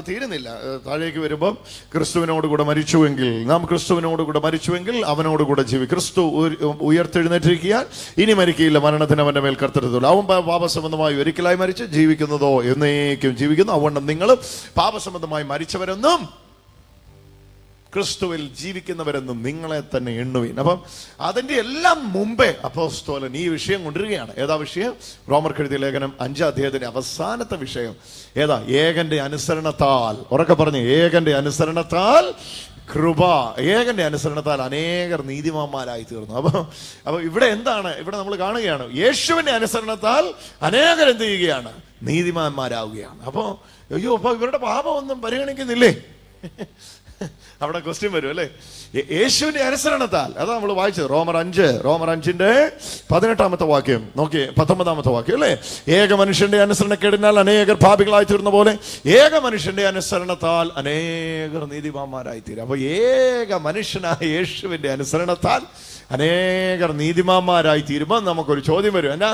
തീരുന്നില്ല. താഴേക്ക് വരുമ്പോൾ ക്രിസ്തുവിനോടുകൂടെ മരിച്ചുവെങ്കിൽ, നാം ക്രിസ്തുവിനോടുകൂടെ മരിച്ചുവെങ്കിൽ അവനോടുകൂടെ ജീവിക്കും. ക്രിസ്തു ഉയർത്തെഴുന്നേറ്റിരിക്കാൻ ഇനി മരിക്കില്ല, മരണത്തിന് അവന്റെ മേൽ കർത്തൃത്വം. അവൻ പാപസംബന്ധമായി ഒരിക്കലായി മരിച്ച് ജീവിക്കുന്നതോ എന്നേക്കും ജീവിക്കുന്നു. അതുകൊണ്ട് നിങ്ങൾ പാപസംബന്ധമായി മരിച്ചവരെന്നും ക്രിസ്തുവിൽ ജീവിക്കുന്നവരെന്നും നിങ്ങളെ തന്നെ എണ്ണുവീൻ. അപ്പം അതിന്റെ എല്ലാം മുമ്പേ അപ്പോസ്തലൻ ഈ വിഷയം കൊണ്ടുവരികയാണ്. ഏതാ വിഷയം? റോമർക്ക് എഴുതിയ ലേഖനം 5-ാം അധ്യായത്തിന്റെ അവസാനത്തെ വിഷയം ഏതാ? ഏകന്റെ അനുസരണത്താൽ. ഉറക്കെ പറഞ്ഞു, ഏകന്റെ അനുസരണത്താൽ കൃപ. ഏകന്റെ അനുസരണത്താൽ അനേകർ നീതിമാന്മാരായി തീർന്നു. അപ്പൊ ഇവിടെ എന്താണ്? ഇവിടെ നമ്മൾ കാണുകയാണ്, യേശുവിന്റെ അനുസരണത്താൽ അനേകർ എന്ത് ചെയ്യുകയാണ്? നീതിമാന്മാരാവുകയാണ്. അപ്പൊ ഇവരുടെ പാപമൊന്നും പരിഗണിക്കുന്നില്ലേ? അവിടെ ക്വസ്റ്റ്യൻ വരും അല്ലേ? യേശുവിന്റെ അനുസരണത്താൽ. അതാ നമ്മൾ വായിച്ചത് റോമർ 5-ന്റെ 18-ാമത്തെ വാക്യം നോക്കിയേ, 19-ാമത്തെ വാക്യം അല്ലേ? ഏക മനുഷ്യന്റെ അനുസരണക്കേടിനാൽ അനേകർ പാപികളായി തീർന്ന പോലെ ഏക മനുഷ്യന്റെ അനുസരണത്താൽ അനേകർ നീതിമാന്മാരായി തീരും. അപ്പൊ ഏക മനുഷ്യനായ യേശുവിന്റെ അനുസരണത്താൽ അനേകർ നീതിമാന്മാരായി തീരുമ്പോൾ നമുക്കൊരു ചോദ്യം വരും, എന്നാ?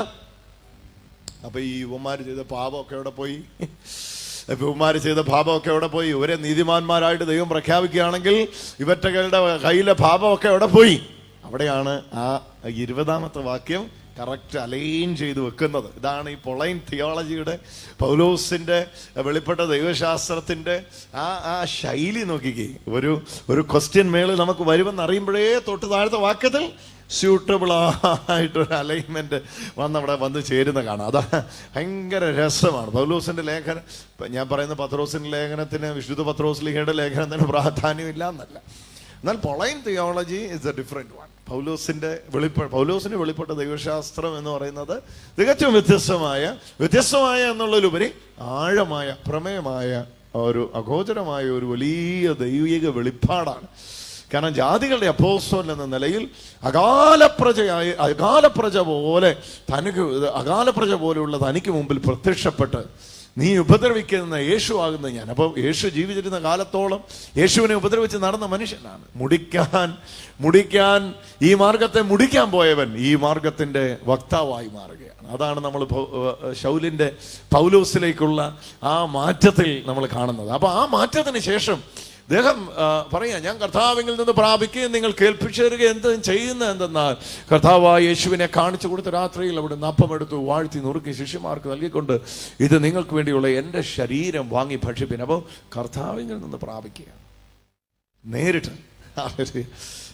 അപ്പൊ ഈ യുവന്മാര് ചെയ്ത പാപമൊക്കെ എവിടെ പോയി? ഇവന്മാര് ചെയ്ത പാപമൊക്കെ എവിടെ പോയി? ഇവരെ നീതിമാന്മാരായിട്ട് ദൈവം പ്രഖ്യാപിക്കുകയാണെങ്കിൽ ഇവറ്റകളുടെ കയ്യിലെ പാപമൊക്കെ എവിടെ പോയി? അവിടെയാണ് ആ 20-ാമത്തെ വാക്യം കറക്റ്റ് അലൈൻ ചെയ്ത് വെക്കുന്നത്. ഇതാണ് ഈ പൊളൈൻ തിയോളജിയുടെ, പൗലോസിന്റെ വെളിപ്പെട്ട ദൈവശാസ്ത്രത്തിന്റെ ആ ശൈലി നോക്കിക്കേ. ഒരു ക്വസ്റ്റ്യൻ മേളിൽ നമുക്ക് വരുമെന്ന് അറിയുമ്പോഴേ തൊട്ട് താഴത്തെ വാക്യത്തിൽ സ്യൂട്ടബിൾ ആയിട്ടൊരു അലൈൻമെന്റ് അവിടെ വന്ന് ചേരുന്ന കാണാം. അത് ഭയങ്കര രസമാണ്. പൗലോസിന്റെ ലേഖനം, ഞാൻ പറയുന്ന പത്രോസിന്റെ ലേഖനത്തിന് വിശുദ്ധ പത്രോസ്ലീഹയുടെ ലേഖനത്തിന് പ്രാധാന്യമില്ല എന്നല്ല. എന്നാൽ Pauline theology is A different one. പൗലോസിന് വെളിപ്പെട്ട ദൈവശാസ്ത്രം എന്ന് പറയുന്നത് തികച്ചും വ്യത്യസ്തമായ എന്നുള്ളതിലുപരി ആഴമായ, പ്രമേയമായ, ഒരു അഗോചരമായ ഒരു വലിയ ദൈവിക വെളിപ്പാടാണ്. കാരണം ജാതികളുടെ അപ്പോസ്തലൻ എന്ന നിലയിൽ അകാലപ്രജ പോലെയുള്ള തനിക്ക് മുമ്പിൽ പ്രത്യക്ഷപ്പെട്ട് നീ ഉപദ്രവിക്കുന്ന യേശു ആകുന്ന ഞാൻ. അപ്പോൾ യേശു ജീവിച്ചിരുന്ന കാലത്തോളം യേശുവിനെ ഉപദ്രവിച്ച് നടന്ന മനുഷ്യനാണ്. മുടിക്കാൻ ഈ മാർഗത്തെ മുടിക്കാൻ പോയവൻ ഈ മാർഗത്തിന്റെ വക്താവായി മാറുകയാണ്. അതാണ് നമ്മൾ ശൗലിന്റെ പൗലോസിലേക്കുള്ള ആ മാറ്റത്തിൽ നമ്മൾ കാണുന്നത്. അപ്പൊ ആ മാറ്റത്തിന് ശേഷം അദ്ദേഹം പറയാ, ഞാൻ കർത്താവിൽ നിന്ന് പ്രാപിക്കുകയും നിങ്ങൾ കേൾപ്പിച്ചേരുക ചെയ്യുന്ന എന്തെന്നാൽ കർത്താവായ യേശുവിനെ കാണിച്ചു കൊടുത്ത രാത്രിയിൽ അവിടെ അപ്പമെടുത്തു വാഴ്ത്തി നുറുക്കി ശിഷ്യന്മാർക്ക് നൽകിക്കൊണ്ട് ഇത് നിങ്ങൾക്ക് വേണ്ടിയുള്ള എൻ്റെ ശരീരം വാങ്ങി ഭക്ഷിപ്പിൻ. അപ്പോൾ കർത്താവിൽ നിന്ന് പ്രാപിക്കുക നേരിട്ട്.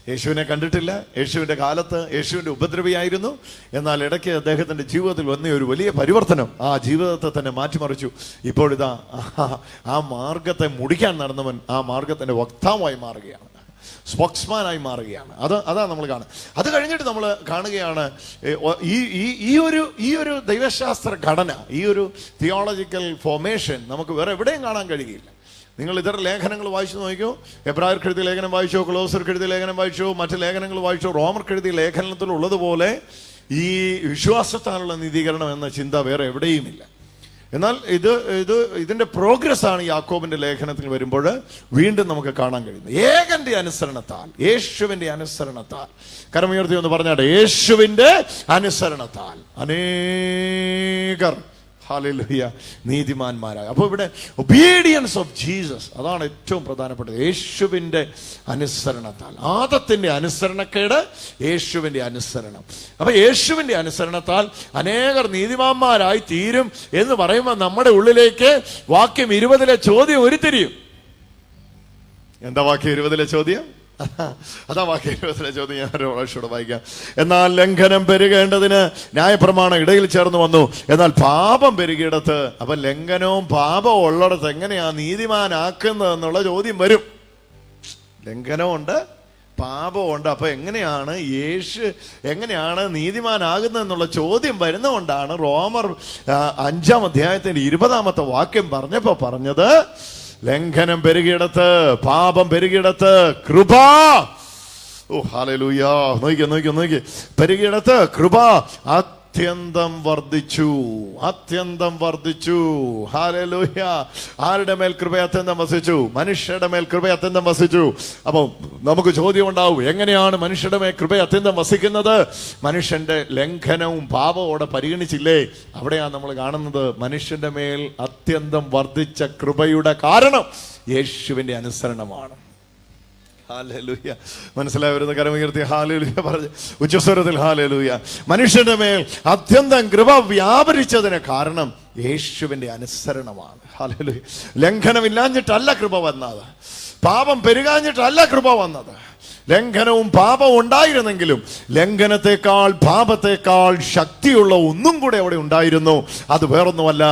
യേശുവിനെ കണ്ടിട്ടില്ല, യേശുവിൻ്റെ കാലത്ത് യേശുവിൻ്റെ ഉപദ്രവിയായിരുന്നു. എന്നാൽ ഇടയ്ക്ക് അദ്ദേഹത്തിൻ്റെ ജീവിതത്തിൽ വന്ന ഒരു വലിയ പരിവർത്തനം ആ ജീവിതത്തെ തന്നെ മാറ്റിമറിച്ചു. ഇപ്പോഴിതാ ആ മാർഗത്തെ മുടിക്കാൻ നടന്നവൻ ആ മാർഗത്തിൻ്റെ വക്താവായി മാറുകയാണ്, സ്പോക്സ്മാനായി മാറുകയാണ്. അതാ നമ്മൾ കാണുക. അത് കഴിഞ്ഞിട്ട് നമ്മൾ കാണുകയാണ് ഈ ഒരു ദൈവശാസ്ത്ര ഘടന, ഈ ഒരു തിയോളജിക്കൽ ഫോർമേഷൻ നമുക്ക് വേറെ എവിടെയും കാണാൻ കഴിയില്ല. നിങ്ങൾ ഇതര ലേഖനങ്ങൾ വായിച്ചു നോക്കിയോ, എബ്രായർക്ക് എഴുതിയ ലേഖനം വായിച്ചോ, കൊലോസ്യർക്ക് എഴുതിയ ലേഖനം വായിച്ചോ, മറ്റ് ലേഖനങ്ങൾ വായിച്ചോ, റോമർക്ക് എഴുതിയ ലേഖനത്തിലുള്ളതുപോലെ ഈ വിശ്വാസത്താലുള്ള നീതീകരണം എന്ന ചിന്ത വേറെ എവിടെയുമില്ല. എന്നാൽ ഇതിന്റെ പ്രോഗ്രസ് ആണ് യാക്കോബിന്റെ ലേഖനത്തിൽ വരുമ്പോൾ വീണ്ടും നമുക്ക് കാണാൻ കഴിയുന്നത്. ഏകന്റെ അനുസരണത്താൽ, യേശുവിന്റെ അനുസരണത്താൽ, കരമുയർത്തി എന്ന് പറഞ്ഞാൽ യേശുവിന്റെ അനുസരണത്താൽ അനേകർ ഹല്ലേലൂയ നീതിമാന്മാരായി. അപ്പോൾ ഇവിടെ ഒബീഡിയൻസ് ഓഫ് ജീസസ്, അതാണ് ഏറ്റവും പ്രധാനപ്പെട്ടത്. യേശുവിൻ്റെ അനുസരണത്താൽ. ആദത്തിന്റെ അനുസരണക്കേട്, യേശുവിൻ്റെ അനുസരണം. അപ്പൊ യേശുവിൻ്റെ അനുസരണത്താൽ അനേകർ നീതിമാന്മാരായി തീരും എന്ന് പറയുമ്പോൾ നമ്മുടെ ഉള്ളിലേക്ക് വാക്യം 20-ലെ ചോദ്യം ഉരുത്തിരിയും. എന്താ വാക്യം 20-ലെ ചോദ്യം? അതാ വാക്യം 20-ലെ ചോദ്യം. ഞാൻ ഒരു പ്രാവശ്യം വായിക്കാം. എന്നാൽ ലംഘനം പെരുകേണ്ടതിന് ന്യായപ്രമാണം ഇടയിൽ ചേർന്ന് വന്നു, എന്നാൽ പാപം പെരുകിയിടത്ത്. അപ്പൊ ലംഘനവും പാപവും ഉള്ളിടത്ത് എങ്ങനെയാ നീതിമാനാക്കുന്നത് എന്നുള്ള ചോദ്യം വരും. ലംഘനമുണ്ട്, പാപമുണ്ട്. അപ്പൊ എങ്ങനെയാണ് എങ്ങനെയാണ് നീതിമാനാകുന്നത് എന്നുള്ള ചോദ്യം വരുന്നതുകൊണ്ടാണ് റോമർ 5-ാം അധ്യായത്തിന്റെ 20-ാമത്തെ വാക്യം പറഞ്ഞത്, ലംഘനം പെരുകിയിടത്ത്, പാപം പെരുകിയിടത്ത് കൃപ, ഓ ഹല്ലേലൂയ, നോക്കി പെരുകിയിടത്ത് കൃപ അത്യന്തം വർദ്ധിച്ചു. ഹല്ലേലൂയ. ആരുടെ മേൽ കൃപ അത്യന്തം വസിച്ചു? മനുഷ്യരുടെ മേൽ കൃപ അത്യന്തം വസിച്ചു. അപ്പൊ നമുക്ക് ചോദ്യം ഉണ്ടാവും, എങ്ങനെയാണ് മനുഷ്യരുടെ മേൽ കൃപ അത്യന്തം വസിക്കുന്നത്? മനുഷ്യന്റെ ലംഘനവും പാപമോടെ പരിഗണിച്ചില്ലേ? അവിടെയാണ് നമ്മൾ കാണുന്നത് മനുഷ്യന്റെ മേൽ അത്യന്തം വർദ്ധിച്ച കൃപയുടെ കാരണം യേശുവിന്റെ അനുസരണമാണ്. ഹല്ലേലൂയ. മനസ്സിലാവരുന്ന കരമുയർത്തി ഹല്ലേലൂയ പറഞ്ഞ് ഉച്ചസ്വരത്തിൽ ഹല്ലേലൂയ. മനുഷ്യന്റെ മേൽ അത്യന്തം കൃപ വ്യാപരിച്ചതിന് കാരണം യേശുവിന്റെ അനുസരണമാണ്. ഹല്ലേലൂയ. ലംഘനമില്ലാഞ്ഞിട്ടല്ല കൃപ വന്നത്, പാപം പെരുകാഞ്ഞിട്ടല്ല കൃപ വന്നത്. ലംഘനവും പാപവും ഉണ്ടായിരുന്നെങ്കിലും ലംഘനത്തെക്കാൾ പാപത്തെക്കാൾ ശക്തിയുള്ള ഒന്നും കൂടെ അവിടെ ഉണ്ടായിരുന്നു. അത് വേറൊന്നുമല്ല,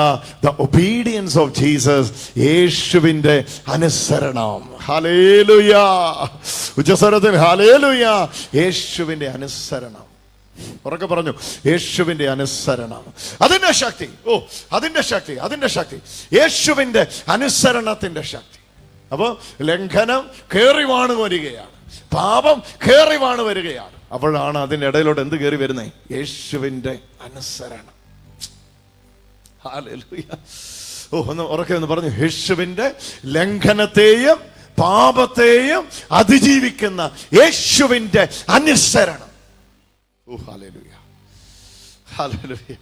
ദ ഒബീഡിയൻസ് ഓഫ് ജീസസ്, യേശുവിന്റെ അനുസരണം. ഹല്ലേലൂയ. ഉച്ചസ്വരത്തിൽ ഹല്ലേലൂയ. യേശുവിന്റെ അനുസരണം. ഉറക്കെ പറഞ്ഞു, യേശുവിന്റെ അനുസരണം. അതിന്റെ ശക്തി, അതിന്റെ ശക്തി യേശുവിന്റെ അനുസരണത്തിന്റെ ശക്തി. അപ്പോ ലംഘനം കേറി വാണ് വരികയാണ്, പാപം കേറി വാണ് വരികയാണ്. അപ്പോഴാണ് അതിന്റെ ഇടയിലോട്ട് എന്ത് കയറി വരുന്നേ? യേശുവിന്റെ അനുസരണം. ഹല്ലേലൂയ. ഒന്ന് ഉറക്കെ ഒന്ന് പറഞ്ഞു, യേശുവിന്റെ ലംഘനത്തെയും പാപത്തെയും അതിജീവിക്കുന്ന യേശുവിന്റെ അനുസരണം. ഹല്ലേലൂയ. ഹല്ലേലൂയ.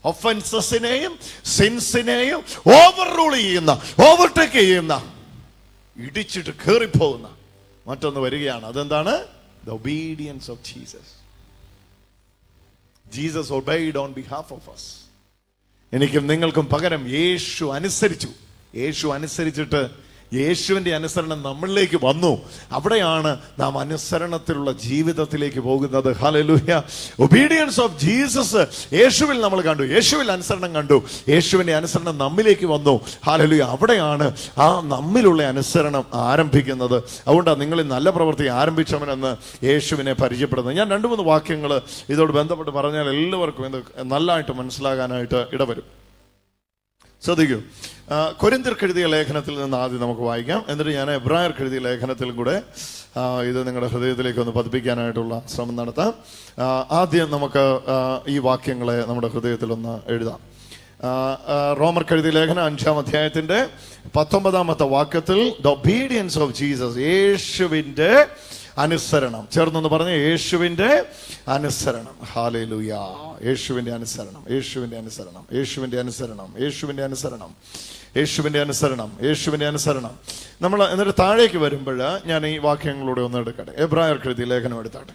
ഒഫൻസസിനെയും സിൻസിനെയും ഓവർടേക്ക് ചെയ്യുന്ന, ഇടിച്ചിട്ട് കേറിപ്പോകുന്ന മറ്റൊന്ന് വരികയാണ്. അതെന്താണ്? The obedience of Jesus. Jesus obeyed on behalf of us. എനിക്കും നിങ്ങൾക്കും പകരം യേശു അനുസരിച്ചിട്ട് യേശുവിന്റെ അനുസരണം നമ്മളിലേക്ക് വന്നു. അവിടെയാണ് നാം അനുസരണത്തിലുള്ള ജീവിതത്തിലേക്ക് പോകുന്നത്. ഹല്ലേലൂയ. ഒബീഡിയൻസ് ഓഫ് ജീസസ് യേശുവിൽ നമ്മൾ കണ്ടു, യേശുവിൽ അനുസരണം കണ്ടു, യേശുവിന്റെ അനുസരണം നമ്മിലേക്ക് വന്നു. ഹല്ലേലൂയ. അവിടെയാണ് ആ നമ്മിലുള്ള അനുസരണം ആരംഭിക്കുന്നത്. അതുകൊണ്ടാണ് നിങ്ങളിൽ നല്ല പ്രവൃത്തി ആരംഭിച്ചവനെന്ന് യേശുവിനെ പരിചയപ്പെടുന്നത്. ഞാൻ 2-3 വാക്യങ്ങൾ ഇതോട് ബന്ധപ്പെട്ട് പറഞ്ഞാൽ എല്ലാവർക്കും ഇത് നല്ലതായിട്ട് മനസ്സിലാകാനായിട്ട് ഇടവരും. ശ്രദ്ധിക്കൂ. കൊരിന്ത്യർക്ക് എഴുതിയ ലേഖനത്തിൽ നിന്ന് ആദ്യം നമുക്ക് വായിക്കാം. എന്നിട്ട് ഞാൻ എബ്രായർക്ക് എഴുതിയ ലേഖനത്തിലും കൂടെ ഇത് നിങ്ങളുടെ ഹൃദയത്തിലേക്ക് ഒന്ന് പതിപ്പിക്കാനായിട്ടുള്ള ശ്രമം നടത്താം. ആദ്യം നമുക്ക് ഈ വാക്യങ്ങളെ നമ്മുടെ ഹൃദയത്തിൽ ഒന്ന് എഴുതാം. റോമർക്ക് എഴുതിയ ലേഖനം 5-ാം അധ്യായത്തിന്റെ 19-ാമത്തെ വാക്യത്തിൽ ദ ഒബീഡിയൻസ് ഓഫ് ജീസസ്, യേശുവിന്റെ അനുസരണം. ചേർന്നൊന്ന് പറഞ്ഞ്, യേശുവിന്റെ അനുസരണം. ഹല്ലേലൂയ. യേശുവിന്റെ അനുസരണം, യേശുവിന്റെ അനുസരണം, യേശുവിന്റെ അനുസരണം, യേശുവിന്റെ അനുസരണം, യേശുവിന്റെ അനുസരണം, യേശുവിന്റെ അനുസരണം. നമ്മൾ എന്നിട്ട് താഴേക്ക് വരുമ്പോൾ ഞാൻ ഈ വാക്യങ്ങളൂടെ ഒന്ന് എടുക്കട്ടെ. എബ്രായർക്ക് എഴുതിയ ലേഖനം എടുത്താട്ടെ.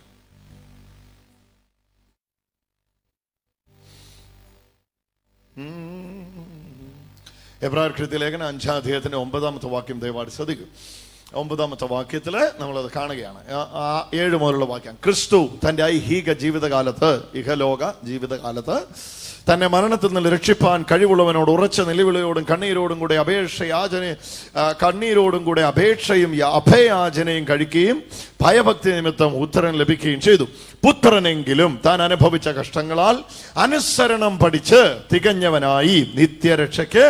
എബ്രായർക്ക് എഴുതിയ ലേഖനം 5-ാം അധ്യായത്തിന്റെ 9-ാമത്തെ വാക്യം ദയവായി ശ്രദ്ധിക്കും. 9-ാമത്തെ വാക്യത്തില് നമ്മളത് കാണുകയാണ്. 7 മുതലുള്ള വാക്യം. ക്രിസ്തു തന്റെ ഐഹിക ജീവിതകാലത്ത്, ഇഹലോക ജീവിതകാലത്ത് തന്നെ മരണത്തിൽ നിന്ന് രക്ഷിപ്പാൻ കഴിവുള്ളവനോട് ഉറച്ച നിലവിളിയോടും കണ്ണീരോടും കൂടെ അപേക്ഷയും അഭയാചനയും കഴിക്കുകയും ഭയഭക്തി നിമിത്തം ഉത്തരം ലഭിക്കുകയും ചെയ്തു. പുത്രനെങ്കിലും താൻ അനുഭവിച്ച കഷ്ടങ്ങളാൽ അനുസരണം പഠിച്ച് തികഞ്ഞവനായി നിത്യരക്ഷയ്ക്ക്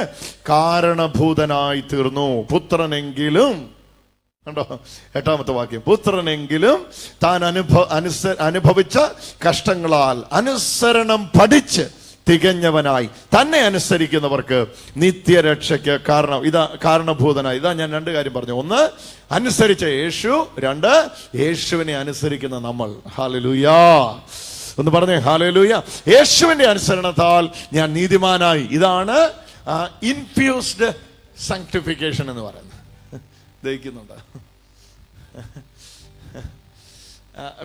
കാരണഭൂതനായി തീർന്നു. പുത്രനെങ്കിലും, കണ്ടോ 8-ാമത്തെ വാക്യം, പുത്രനെങ്കിലും താൻ അനുഭവിച്ച കഷ്ടങ്ങളാൽ അനുസരണം പഠിച്ച് തികഞ്ഞവനായി തന്നെ അനുസരിക്കുന്നവർക്ക് നിത്യരക്ഷയ്ക്ക് കാരണഭൂതനായി. ഇതാ ഞാൻ 2 കാര്യം പറഞ്ഞു. 1, അനുസരിച്ച യേശു. 2, യേശുവിനെ അനുസരിക്കുന്ന നമ്മൾ. ഹല്ലേലൂയ. ഒന്ന് പറഞ്ഞേ ഹല്ലേലൂയ. യേശുവിന്റെ അനുസരണത്താൽ ഞാൻ നീതിമാനായി. ഇതാണ് ഇൻഫ്യൂസ്ഡ് സാങ്ക്ടിഫിക്കേഷൻ എന്ന് പറയുന്നത്. ദഹിക്കുന്നുണ്ട്.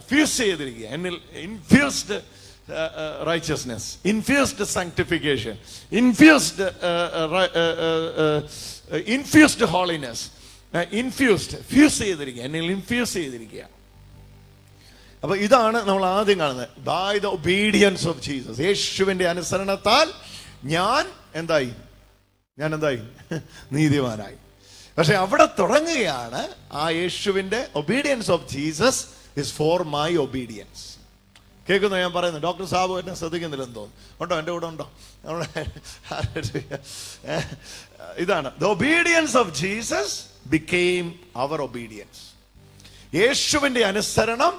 ഫ്യൂസ് ചെയ്തിരിക്കുക എന്നിൽ. Infused righteousness, infused sanctification, infused holiness, fuse ചെയ്തിരിക്കുക, എന്നിൽ ഇൻഫ്യൂസ് ചെയ്തിരിക്കുക. അപ്പൊ ഇതാണ് നമ്മൾ ആദ്യം കാണുന്നത്. By the obedience of Jesus, യേശുവിന്റെ അനുസരണത്താൽ ഞാൻ എന്തായി നീതിമാനായി. പക്ഷെ അവിടെ തുടങ്ങുകയാണ് ആ യേശുവിന്റെ obedience of Jesus is for my obedience. കേൾക്കുന്നു ഞാൻ പറയുന്നത്? ഡോക്ടർ സാബു എന്നെ ശ്രദ്ധിക്കുന്നില്ലെന്ന് തോന്നുന്നു. ഉണ്ടോ? എൻ്റെ കൂടെ ഉണ്ടോ? ഇതാണ് the obedience of Jesus became our obedience. യേശുവിന്റെ അനുസരണം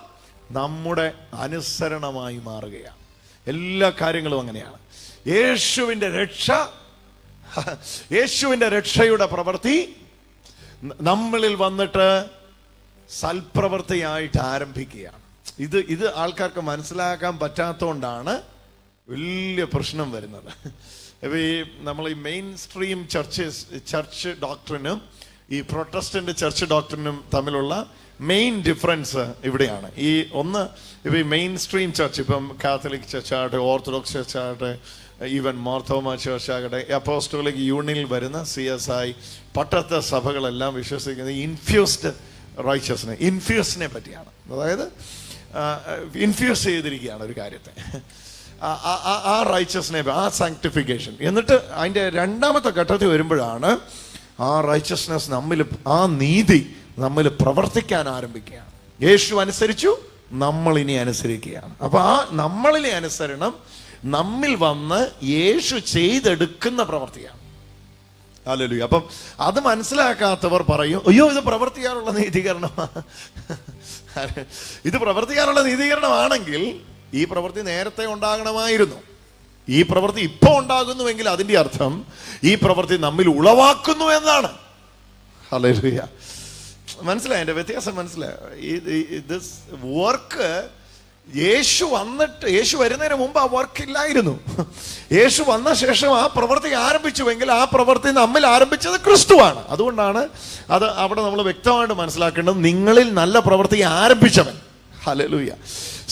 നമ്മുടെ അനുസരണമായി മാറുകയാണ്. എല്ലാ കാര്യങ്ങളും അങ്ങനെയാണ്. യേശുവിന്റെ രക്ഷ, യേശുവിന്റെ രക്ഷയുടെ പ്രവൃത്തി നമ്മളിൽ വന്നിട്ട് സൽപ്രവൃത്തിയായിട്ട് ആരംഭിക്കുകയാണ്. ഇത് ആൾക്കാർക്ക് മനസ്സിലാക്കാൻ പറ്റാത്തതുകൊണ്ടാണ് വലിയ പ്രശ്നം വരുന്നത്. ഇപ്പൊ നമ്മൾ ഈ മെയിൻ സ്ട്രീം ചർച്ച് ഡോക്ടറിനും ഈ പ്രൊട്ടസ്റ്റന്റ് ചർച്ച് ഡോക്ടറിനും തമ്മിലുള്ള മെയിൻ ഡിഫറൻസ് ഇവിടെയാണ്. ഈ ഒന്ന്, ഇപ്പൊ ഈ മെയിൻ സ്ട്രീം ചർച്ച്, ഇപ്പം കാത്തലിക് ചർച്ചാകട്ടെ, ഓർത്തഡോക്സ് ചർച്ചാകട്ടെ, ഈവൻ മോർത്തോമ ചർച്ചാകട്ടെ, അപ്പോസ്റ്റോളിക് യൂണിയനിൽ വരുന്ന CSI പട്ടത്തെ സഭകളെല്ലാം വിശ്വസിക്കുന്നത് ഇൻഫ്യൂസ്ഡ് റൈച്ചസ്നെസ്, ഇൻഫ്യൂസിനെ പറ്റിയാണ്. അതായത് ഇൻഫ്യൂസ് ചെയ്തിരിക്കുകയാണ് ഒരു കാര്യത്തെ, ആ റൈച്ചസ്നെ, ആ സാങ്ക്ടിഫിക്കേഷൻ. എന്നിട്ട് അതിൻ്റെ രണ്ടാമത്തെ ഘട്ടത്തിൽ വരുമ്പോഴാണ് ആ റൈച്ചസ്നെസ് നമ്മിൽ, ആ നീതി നമ്മിൽ പ്രവർത്തിക്കാൻ ആരംഭിക്കുകയാണ്. യേശു അനുസരിച്ചു, നമ്മൾ ഇനി അനുസരിക്കുകയാണ്. അപ്പൊ ആ നമ്മളിലെ അനുസരണം നമ്മിൽ വന്ന് യേശു ചെയ്തെടുക്കുന്ന പ്രവൃത്തിയാണ്. ഹല്ലേലൂയ. അപ്പം അത് മനസ്സിലാക്കാത്തവർ പറയും, അയ്യോ ഇത് പ്രവർത്തിക്കാനുള്ള നീതീകരണമാണ്. ഇത് പ്രവർത്തിക്കാനുള്ള നീതീകരണമാണെങ്കിൽ ഈ പ്രവൃത്തി നേരത്തെ ഉണ്ടാകണമായിരുന്നു. ഈ പ്രവൃത്തി ഇപ്പൊ ഉണ്ടാകുന്നുവെങ്കിൽ അതിന്റെ അർത്ഥം ഈ പ്രവൃത്തി നമ്മിൽ ഉളവാക്കുന്നു എന്നാണ്. ഹല്ലേലൂയ. മനസ്സിലായി എൻ്റെ വ്യത്യാസം? മനസ്സിലായി? ദിസ് വർക്ക് യേശു വന്നിട്ട്, യേശു വരുന്നതിന് മുമ്പ് ആ വർക്ക് ഇല്ലായിരുന്നു. യേശു വന്ന ശേഷം ആ പ്രവൃത്തി ആരംഭിച്ചുവെങ്കിൽ ആ പ്രവൃത്തി നമ്മിൽ ആരംഭിച്ചത് ക്രിസ്തുവാണ്. അതുകൊണ്ടാണ് അത് അവിടെ നമ്മൾ വ്യക്തമായിട്ട് മനസ്സിലാക്കേണ്ടത്, നിങ്ങളിൽ നല്ല പ്രവൃത്തി ആരംഭിച്ചവൻ. ഹല്ലേലൂയ.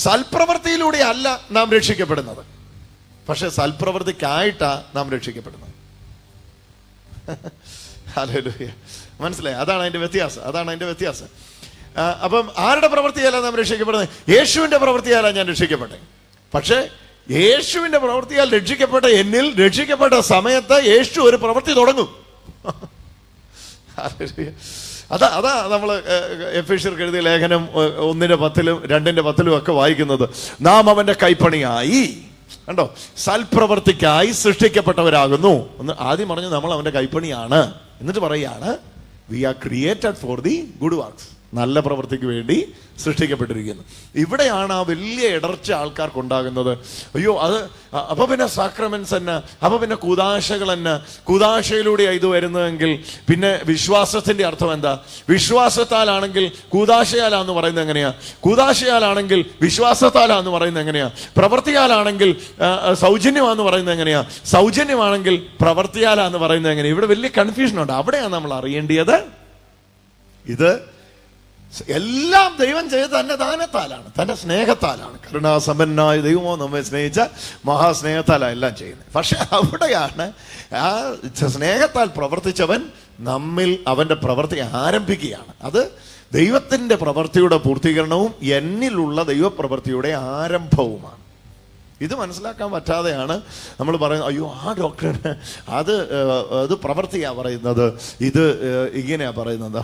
സൽപ്രവൃത്തിയിലൂടെ അല്ല നാം രക്ഷിക്കപ്പെടുന്നത്, പക്ഷെ സൽപ്രവൃത്തിക്കായിട്ടാ നാം രക്ഷിക്കപ്പെടുന്നത്. ഹല്ലേലൂയ. മനസ്സിലായി? അതാണ് അതിന്റെ വ്യത്യാസം. അപ്പം ആരുടെ പ്രവൃത്തിയല്ല നാം രക്ഷിക്കപ്പെടുന്നത്? യേശുവിന്റെ പ്രവൃത്തിയാല ഞാൻ രക്ഷിക്കപ്പെട്ടെ. പക്ഷെ യേശുവിന്റെ പ്രവൃത്തിയാൽ രക്ഷിക്കപ്പെട്ട എന്നിൽ, രക്ഷിക്കപ്പെട്ട സമയത്ത് യേശു ഒരു പ്രവൃത്തി തുടങ്ങും. അതാ നമ്മൾ എഫേസ്യർക്ക് എഴുതിയ ലേഖനം 1:10 2:10 ഒക്കെ വായിക്കുന്നത്. നാം അവന്റെ കൈപ്പണിയായി, കണ്ടോ, സൽപ്രവൃത്തിക്കായി സൃഷ്ടിക്കപ്പെട്ടവരാകുന്നു എന്ന് ആദ്യം പറഞ്ഞു. നമ്മൾ അവന്റെ കൈപ്പണിയാണ്. എന്നിട്ട് പറയുകയാണ്, we are created for the good works, നല്ല പ്രവൃത്തിക്ക് വേണ്ടി സൃഷ്ടിക്കപ്പെട്ടിരിക്കുന്നു. ഇവിടെയാണ് ആ വലിയ ഇടർച്ച ആൾക്കാർക്ക് ഉണ്ടാകുന്നത്. അയ്യോ അത് അപ്പൊ പിന്നെ സാക്രമെന്റ്സ് തന്നെ, അപ്പൊ പിന്നെ കൂദാശകൾ തന്നെ, കൂദാശയിലൂടെ ഇത് വരുന്നതെങ്കിൽ പിന്നെ വിശ്വാസത്തിന്റെ അർത്ഥം എന്താ? വിശ്വാസത്താലാണെങ്കിൽ കൂദാശയാലാന്ന് പറയുന്നത് എങ്ങനെയാ? കൂദാശയാലാണെങ്കിൽ വിശ്വാസത്താലാന്ന് പറയുന്നത് എങ്ങനെയാ? പ്രവൃത്തിയാലാണെങ്കിൽ സൗജന്യമാന്ന് പറയുന്നത് എങ്ങനെയാ? സൗജന്യമാണെങ്കിൽ പ്രവൃത്തിയാലാന്ന് പറയുന്നത് എങ്ങനെയാ? ഇവിടെ വലിയ കൺഫ്യൂഷൻ ഉണ്ട്. അവിടെയാണ് നമ്മൾ അറിയേണ്ടത്, ഇത് എല്ലാം ദൈവം ചെയ്ത് തന്നെ ദാനത്താലാണ്, തന്റെ സ്നേഹത്താലാണ്. കരുണാസമ്പന്നായ ദൈവമോ നമ്മെ സ്നേഹിച്ച മഹാസ്നേഹത്താലാണ് എല്ലാം ചെയ്യുന്നത്. പക്ഷെ അവിടെയാണ് ആ സ്നേഹത്താൽ പ്രവർത്തിച്ചവൻ നമ്മിൽ അവന്റെ പ്രവൃത്തി ആരംഭിക്കുകയാണ്. അത് ദൈവത്തിന്റെ പ്രവൃത്തിയുടെ പൂർത്തീകരണവും എന്നിലുള്ള ദൈവപ്രവൃത്തിയുടെ ആരംഭവുമാണ്. ഇത് മനസ്സിലാക്കാൻ പറ്റാതെയാണ് നമ്മൾ പറയുന്നത്, അയ്യോ ആ ഡോക്ടറിന് അത് പ്രവൃത്തിയാ പറയുന്നത്, ഇത് ഇങ്ങനെയാ പറയുന്നത്.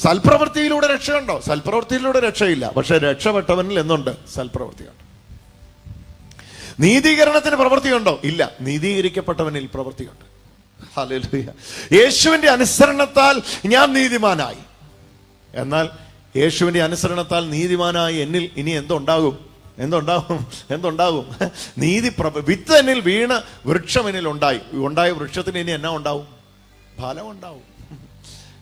സൽപ്രവൃത്തിയിലൂടെ രക്ഷയുണ്ടോ? സൽപ്രവൃത്തിയിലൂടെ രക്ഷയില്ല. പക്ഷെ രക്ഷപ്പെട്ടവനിൽ എന്നുണ്ട്? സൽപ്രവൃത്തിയുണ്ട്. നീതീകരണത്തിന് പ്രവൃത്തിയുണ്ടോ? ഇല്ല. നീതീകരിക്കപ്പെട്ടവനിൽ പ്രവൃത്തിയുണ്ട്. ഹല്ലേലൂയ. യേശുവിന്റെ അനുസരണത്താൽ ഞാൻ നീതിമാനായി. എന്നാൽ യേശുവിന്റെ അനുസരണത്താൽ നീതിമാനായി എന്നിൽ ഇനി എന്തുണ്ടാകും? നീതി വിത്ത് എന്നിൽ വീണ് വൃക്ഷം എന്നിൽ ഉണ്ടായ വൃക്ഷത്തിന് ഇനി എന്നാ ഉണ്ടാവും? ഫലം ഉണ്ടാവും.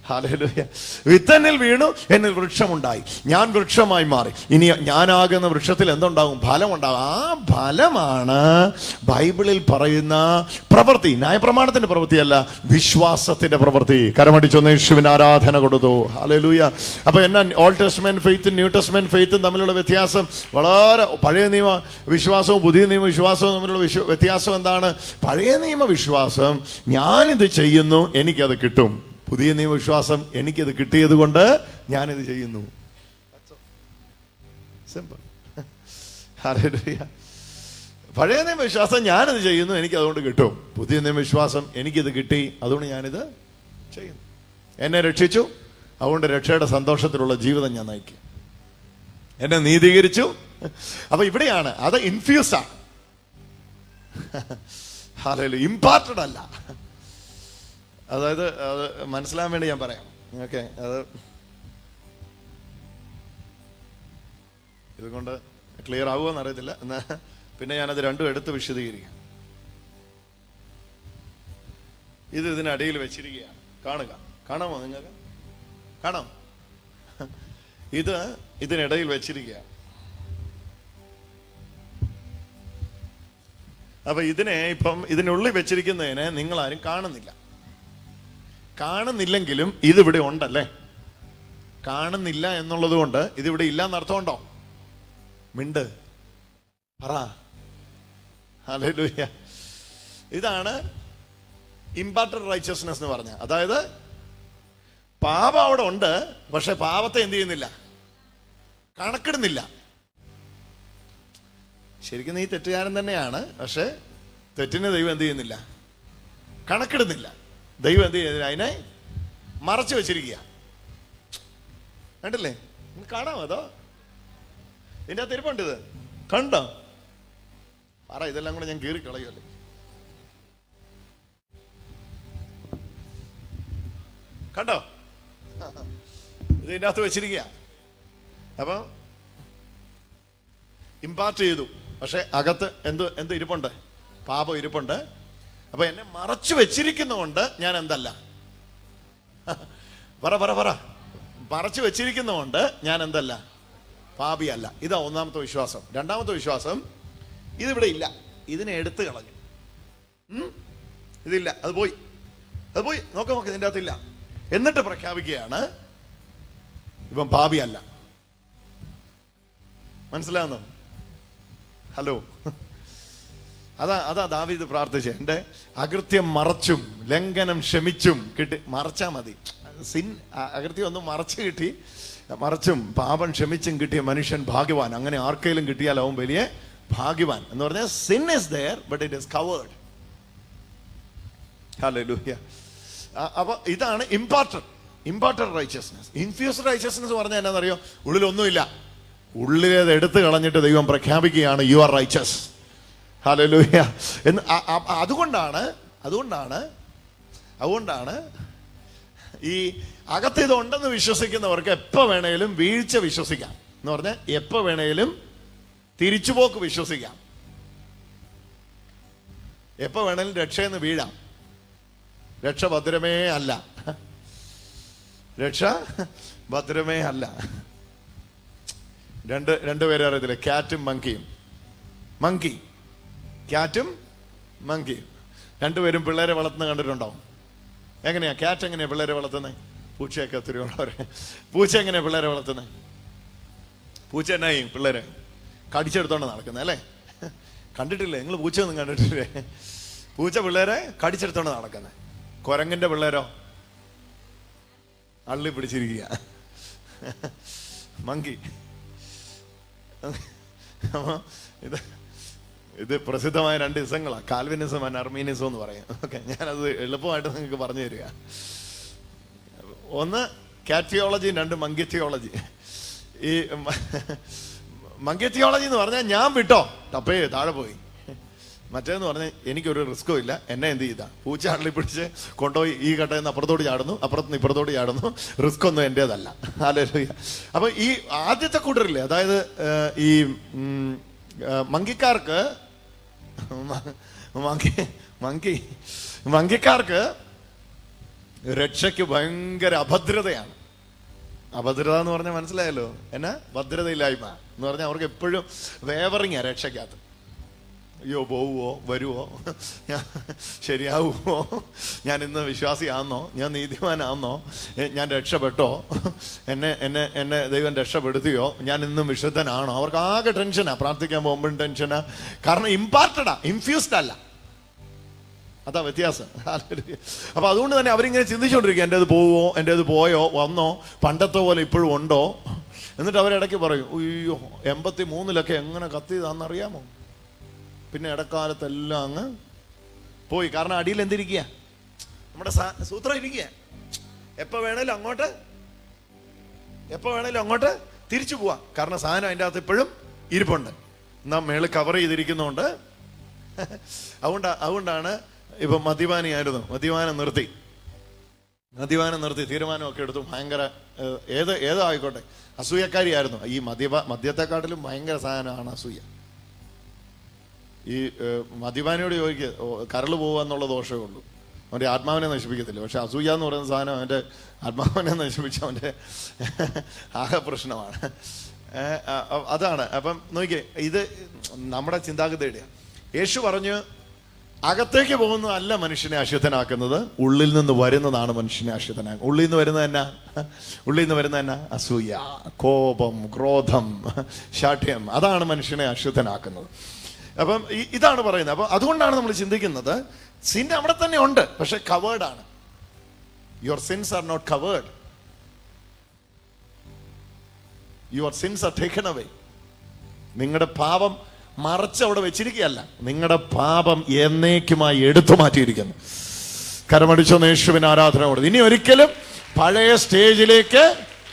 ഹല്ലേലൂയ. വിത്തന്നിൽ വീണു, എന്നിൽ വൃക്ഷമുണ്ടായി, ഞാൻ വൃക്ഷമായി മാറി. ഇനി ഞാനാകുന്ന വൃക്ഷത്തിൽ എന്തുണ്ടാകും? ഫലം ഉണ്ടാകും. ആ ഫലമാണ് ബൈബിളിൽ പറയുന്ന പ്രവൃത്തി. ന്യായപ്രമാണത്തിന്റെ പ്രവൃത്തിയല്ല, വിശ്വാസത്തിന്റെ പ്രവൃത്തി. കരമടിച്ചൊന്ന് യേശുവിന് ആരാധന കൊടുത്തു. ഹല്ലേലൂയ. അപ്പൊ എന്നാ ഓൾഡ് ടെസ്റ്റ്മെന്റ് ഫെയ്ത്തും ന്യൂ ടെസ്റ്റ്മെന്റ് ഫെയ്ത്തും തമ്മിലുള്ള വ്യത്യാസം വളരെ, പഴയ നിയമ വിശ്വാസവും പുതിയ നിയമ വിശ്വാസവും തമ്മിലുള്ള വ്യത്യാസം എന്താണ്? പഴയ നിയമ വിശ്വാസം, ഞാനിത് ചെയ്യുന്നു എനിക്കത് കിട്ടും. പുതിയ നിയമവിശ്വാസം, എനിക്കത് കിട്ടിയത് കൊണ്ട് ഞാനിത് ചെയ്യുന്നു. സിമ്പിൾ. ഹല്ലേലൂയ. പഴയ നിയമവിശ്വാസം, ഞാനിത് ചെയ്യുന്നു എനിക്കതുകൊണ്ട് കിട്ടും. പുതിയ നിയമവിശ്വാസം, എനിക്കിത് കിട്ടി അതുകൊണ്ട് ഞാനിത് ചെയ്യുന്നു. എന്നെ രക്ഷിച്ചു, അതുകൊണ്ട് രക്ഷയുടെ സന്തോഷത്തിലുള്ള ജീവിതം ഞാൻ നയിക്കും. എന്നെ നീതീകരിച്ചു. അപ്പൊ ഇവിടെയാണ് അത് ഇൻഫ്യൂസാണ്, ഇമ്പാർട്ടഡ് അല്ല. അതായത് അത് മനസ്സിലാൻ വേണ്ടി ഞാൻ പറയാം. ഓക്കെ, അത് ഇതുകൊണ്ട് ക്ലിയർ ആവുമെന്ന് അറിയത്തില്ല. എന്നാ പിന്നെ ഞാനത് രണ്ടും എടുത്ത് വിശദീകരിക്കാം. ഇത് ഇതിനടിയിൽ വെച്ചിരിക്കുകയാണ്, കാണുക. കാണാമോ നിങ്ങൾക്ക്? കാണാം. ഇത് ഇതിനിടയിൽ വെച്ചിരിക്കുകയാണ്. അപ്പൊ ഇതിനെ ഇപ്പം ഇതിനുള്ളിൽ വെച്ചിരിക്കുന്നതിനെ നിങ്ങളാരും കാണുന്നില്ല. കാണുന്നില്ലെങ്കിലും ഇതിവിടെ ഉണ്ടല്ലേ. കാണുന്നില്ല എന്നുള്ളത് കൊണ്ട് ഇതിവിടെ ഇല്ല എന്നർത്ഥമുണ്ടോ? മിണ്ട്, പറ. ഹല്ലേലൂയ. ഇതാണ് ഇംപാർട്ടഡ് റൈച്ചസ്നെസ് എന്ന് പറഞ്ഞ. അതായത് പാപം അവിടെ ഉണ്ട്, പക്ഷെ പാപത്തെ എന്ത് ചെയ്യുന്നില്ല? കണക്കിടുന്നില്ല. ശരിക്കും നീ തെറ്റുകാരൻ തന്നെയാണ്, പക്ഷെ തെറ്റിനെ ദൈവം എന്ത് ചെയ്യുന്നില്ല? കണക്കിടുന്നില്ല. ദൈവം എന്ത് ചെയ്യുന്നില്ല? അതിനെ മറച്ചു വെച്ചിരിക്കുക. കണ്ടില്ലേ? കാണാമോ? അതോ ഇതിൻ്റെ അകത്ത് ഇരിപ്പുണ്ട്. ഇത് കണ്ടോ? പറ, ഇതെല്ലാം കൂടെ ഞാൻ കീറിക്കളയുമല്ലേ. കണ്ടോ? ഇതിൻ്റെ അകത്ത് വെച്ചിരിക്കുക. അപ്പൊ ഇമ്പാർട്ട് ചെയ്തു, പക്ഷെ അകത്ത് എന്ത് ഇരിപ്പുണ്ട്? പാപം ഇരിപ്പുണ്ട്. അപ്പൊ എന്നെ മറച്ചു വെച്ചിരിക്കുന്നതുകൊണ്ട് ഞാൻ എന്തല്ല? പറ പറ പറ. മറച്ചു വെച്ചിരിക്കുന്നതുകൊണ്ട് ഞാൻ എന്തല്ല? പാപിയല്ല. ഇതാ ഒന്നാമത്തെ വിശ്വാസം. രണ്ടാമത്തെ വിശ്വാസം, ഇതിവിടെ ഇല്ല, ഇതിനെ എടുത്തു കളഞ്ഞു. ഇതില്ല, അത് പോയി, അത് പോയി. നോക്ക്, ഇതിൻ്റെ അകത്തില്ല. എന്നിട്ട് പ്രഖ്യാപിക്കുകയാണ് ഇവൻ പാപിയല്ല. മനസ്സിലാവുന്നോ? ഹലോ, അതാ ദാവീദ് പ്രാർത്ഥിച്ച, എൻ്റെ അകൃത്യം മറച്ചും ലംഘനം ക്ഷമിച്ചും കിട്ടി. മറച്ചാ മതി. അകൃത്യം ഒന്നും മറച്ചു കിട്ടി, മറച്ചും പാപം ക്ഷമിച്ചും കിട്ടിയ മനുഷ്യൻ ഭാഗ്യവാൻ. അങ്ങനെ ആർക്കെങ്കിലും കിട്ടിയാൽ അവൻ വലിയ ഭാഗ്യവാൻ എന്ന് പറഞ്ഞാൽ sin is there but it is covered. Hallelujah. അപ്പൊ ഇതാണ് ഇമ്പാർട്ടഡ് റൈച്ചസ്നെസ്. ഇൻഫ്യൂസ്ഡ് റൈച്ചസ്നെസ് പറഞ്ഞാൽ എന്നാന്നറിയോ? ഉള്ളിലൊന്നുമില്ല, ഉള്ളിലേത് എടുത്തു കളഞ്ഞിട്ട് ദൈവം പ്രഖ്യാപിക്കുകയാണ് യു ആർ റൈച്ചസ്. ഹല്ലേലൂയ. എന്ന് അതുകൊണ്ടാണ് ഈ അകത്ത് ഇതുണ്ടെന്ന് വിശ്വസിക്കുന്നവർക്ക് എപ്പോൾ വേണേലും വീഴ്ച വിശ്വസിക്കാം. എന്ന് പറഞ്ഞാൽ എപ്പോൾ വേണേലും തിരിച്ചുപോക്ക് വിശ്വസിക്കാം. എപ്പോൾ വേണേലും രക്ഷയെന്ന് വീഴാം. രക്ഷ ഭദ്രമേ അല്ല. രക്ഷ ഭദ്രമേ അല്ല. രണ്ടുപേരെ അറിയത്തില്ല, ക്യാറ്റും മങ്കിയും. ക്യാറ്റും മങ്കിയും രണ്ടുപേരും പിള്ളേരെ വളർത്തുന്ന കണ്ടിട്ടുണ്ടാവും. എങ്ങനെയാ ക്യാറ്റ് എങ്ങനെയാ പിള്ളേരെ വളർത്തുന്നത്? പൂച്ചയൊക്കെ ഒത്തിരി ഉള്ളവരെ. പൂച്ച എങ്ങനെയാ പിള്ളേരെ വളർത്തുന്നത്? പൂച്ച എന്നായി പിള്ളേരെ കടിച്ചെടുത്തോണ്ട് നടക്കുന്നത് അല്ലേ? കണ്ടിട്ടില്ലേ നിങ്ങൾ? പൂച്ചയൊന്നും കണ്ടിട്ടില്ലേ? പൂച്ച പിള്ളേരെ കടിച്ചെടുത്തോണ്ട് നടക്കുന്നത്. കുരങ്ങിന്റെ പിള്ളേരോ അള്ളി പിടിച്ചിരിക്കുക. മങ്കി. ഇത് പ്രസിദ്ധമായ രണ്ട് ഇസങ്ങളാണ്, കാൽവിനിസം ആൻഡ് അർമീനിസം എന്ന് പറയും. ഓക്കെ, ഞാനത് എളുപ്പമായിട്ട് നിങ്ങൾക്ക് പറഞ്ഞു തരിക. ഒന്ന് കാറ്റ് തിയോളജി, രണ്ട് മങ്കി തിയോളജി. ഈ മങ്കി തിയോളജി എന്ന് പറഞ്ഞാൽ ഞാൻ വിട്ടോ ടപ്പേ താഴെ പോയി. മറ്റേന്ന് പറഞ്ഞാൽ എനിക്കൊരു റിസ്ക്കും ഇല്ല, എന്നെ എന്ത് ചെയ്താ പൂച്ച അള്ളി പിടിച്ച് കൊണ്ടുപോയി ഈ കട്ടയിൽ നിന്ന് അപ്പുറത്തോട്ട് ചാടുന്നു, അപ്പുറത്തുനിന്ന് ഇപ്പുറത്തോട്ട് ചാടുന്നു. റിസ്ക് ഒന്നും എൻ്റേതല്ല. ഹല്ലേലൂയ. അപ്പൊ ഈ ആദ്യത്തെ കൂട്ടരില്ലേ, അതായത് ഈ മങ്കിക്കാർക്ക് രക്ഷയ്ക്ക് ഭയങ്കര അഭദ്രതയാണ്. അഭദ്രത എന്ന് പറഞ്ഞാൽ മനസ്സിലായല്ലോ എന്നാ? ഭദ്രതയില്ലായ്മ എന്ന് പറഞ്ഞാൽ അവർക്ക് എപ്പോഴും വേവറിങ്ങാ രക്ഷയ്ക്കകത്ത്. അയ്യോ, പോവുമോ വരുമോ, ശരിയാവുമോ, ഞാൻ ഇന്ന് വിശ്വാസിയാണെന്നോ, ഞാൻ നീതിമാനാണെന്നോ, ഞാൻ രക്ഷപ്പെട്ടോ, എന്നെ ദൈവം രക്ഷപ്പെടുത്തിയോ, ഞാൻ ഇന്നും വിശുദ്ധനാണോ? അവർക്ക് ആകെ ടെൻഷനാ. പ്രാർത്ഥിക്കാൻ പോകുമ്പോഴും ടെൻഷനാ. കാരണം ഇമ്പാർട്ടഡാ, ഇൻഫ്യൂസ്ഡ് അല്ല. അതാ വ്യത്യാസം. അപ്പൊ അതുകൊണ്ട് തന്നെ അവരിങ്ങനെ ചിന്തിച്ചുകൊണ്ടിരിക്കുക, എൻ്റേത് പോവോ, എൻ്റേത് പോയോ, വന്നോ, പണ്ടത്തെ പോലെ ഇപ്പോഴും ഉണ്ടോ. എന്നിട്ട് അവരിടയ്ക്ക് പറയും, അയ്യോ 83 എങ്ങനെ കത്തിയതാണെന്നറിയാമോ? പിന്നെ ഇടക്കാലത്തെല്ലാം അങ്ങ് പോയി. കാരണം അടിയിൽ എന്തിരിക്കുക? നമ്മുടെ സൂത്രം ഇരിക്കുക. എപ്പോ വേണേലും അങ്ങോട്ട് തിരിച്ചു പോവാം. കാരണം സാധനം അതിൻ്റെ അകത്ത് ഇപ്പോഴും ഇരിപ്പുണ്ട്. നാം മേളിൽ കവർ ചെയ്തിരിക്കുന്നതുകൊണ്ട്. അതുകൊണ്ടാണ് ഇപ്പൊ മദ്യപാനം നിർത്തി തീരുമാനമൊക്കെ എടുത്തു. ഭയങ്കര ഏതോ ആയിക്കോട്ടെ, അസൂയക്കാരിയായിരുന്നു. ഈ മദ്യത്തെക്കാട്ടിലും ഭയങ്കര സാധനമാണ് അസൂയ. ഈ മദ്യപാനിയോട് ചോദിക്കുക, കരള് പോവുക എന്നുള്ള ദോഷമേ ഉള്ളൂ, അവൻ്റെ ആത്മാവിനെ നശിപ്പിക്കത്തില്ല. പക്ഷെ അസൂയ എന്ന് പറയുന്ന സാധനം അവൻ്റെ ആത്മാവിനെ നശിപ്പിച്ച അവൻ്റെ ആകെ പ്രശ്നമാണ്. അതാണ്. അപ്പം നോക്കിയേ, ഇത് നമ്മുടെ ചിന്താഗതിയുടെ. യേശു പറഞ്ഞു, അകത്തേക്ക് പോകുന്നതല്ല മനുഷ്യനെ അശുദ്ധനാക്കുന്നത്, ഉള്ളിൽ നിന്ന് വരുന്നതാണ് മനുഷ്യനെ അശുദ്ധനാക്കുന്നത്. ഉള്ളിൽ നിന്ന് വരുന്നത് തന്നെ അസൂയ, കോപം, ക്രോധം, ശാഠ്യം. അതാണ് മനുഷ്യനെ അശുദ്ധനാക്കുന്നത്. അപ്പം ഇതാണ് പറയുന്നത്. അപ്പം അതുകൊണ്ടാണ് നമ്മൾ ചിന്തിക്കുന്നത്, സിൻ അവിടെ തന്നെ ഉണ്ട്, പക്ഷെ കവേർഡ് ആണ്. Your sins are not covered. Your sins are taken away. നിങ്ങളുടെ പാപം മറച്ചവിടെ വെച്ചിരിക്കുകയല്ല, നിങ്ങളുടെ പാപം എന്നേക്കുമായി എടുത്തു മാറ്റിയിരിക്കുന്നു. കരമടിച്ചോ യേശുവിന് ആരാധന കൊടുത്തു. ഇനി ഒരിക്കലും പഴയ സ്റ്റേജിലേക്ക്,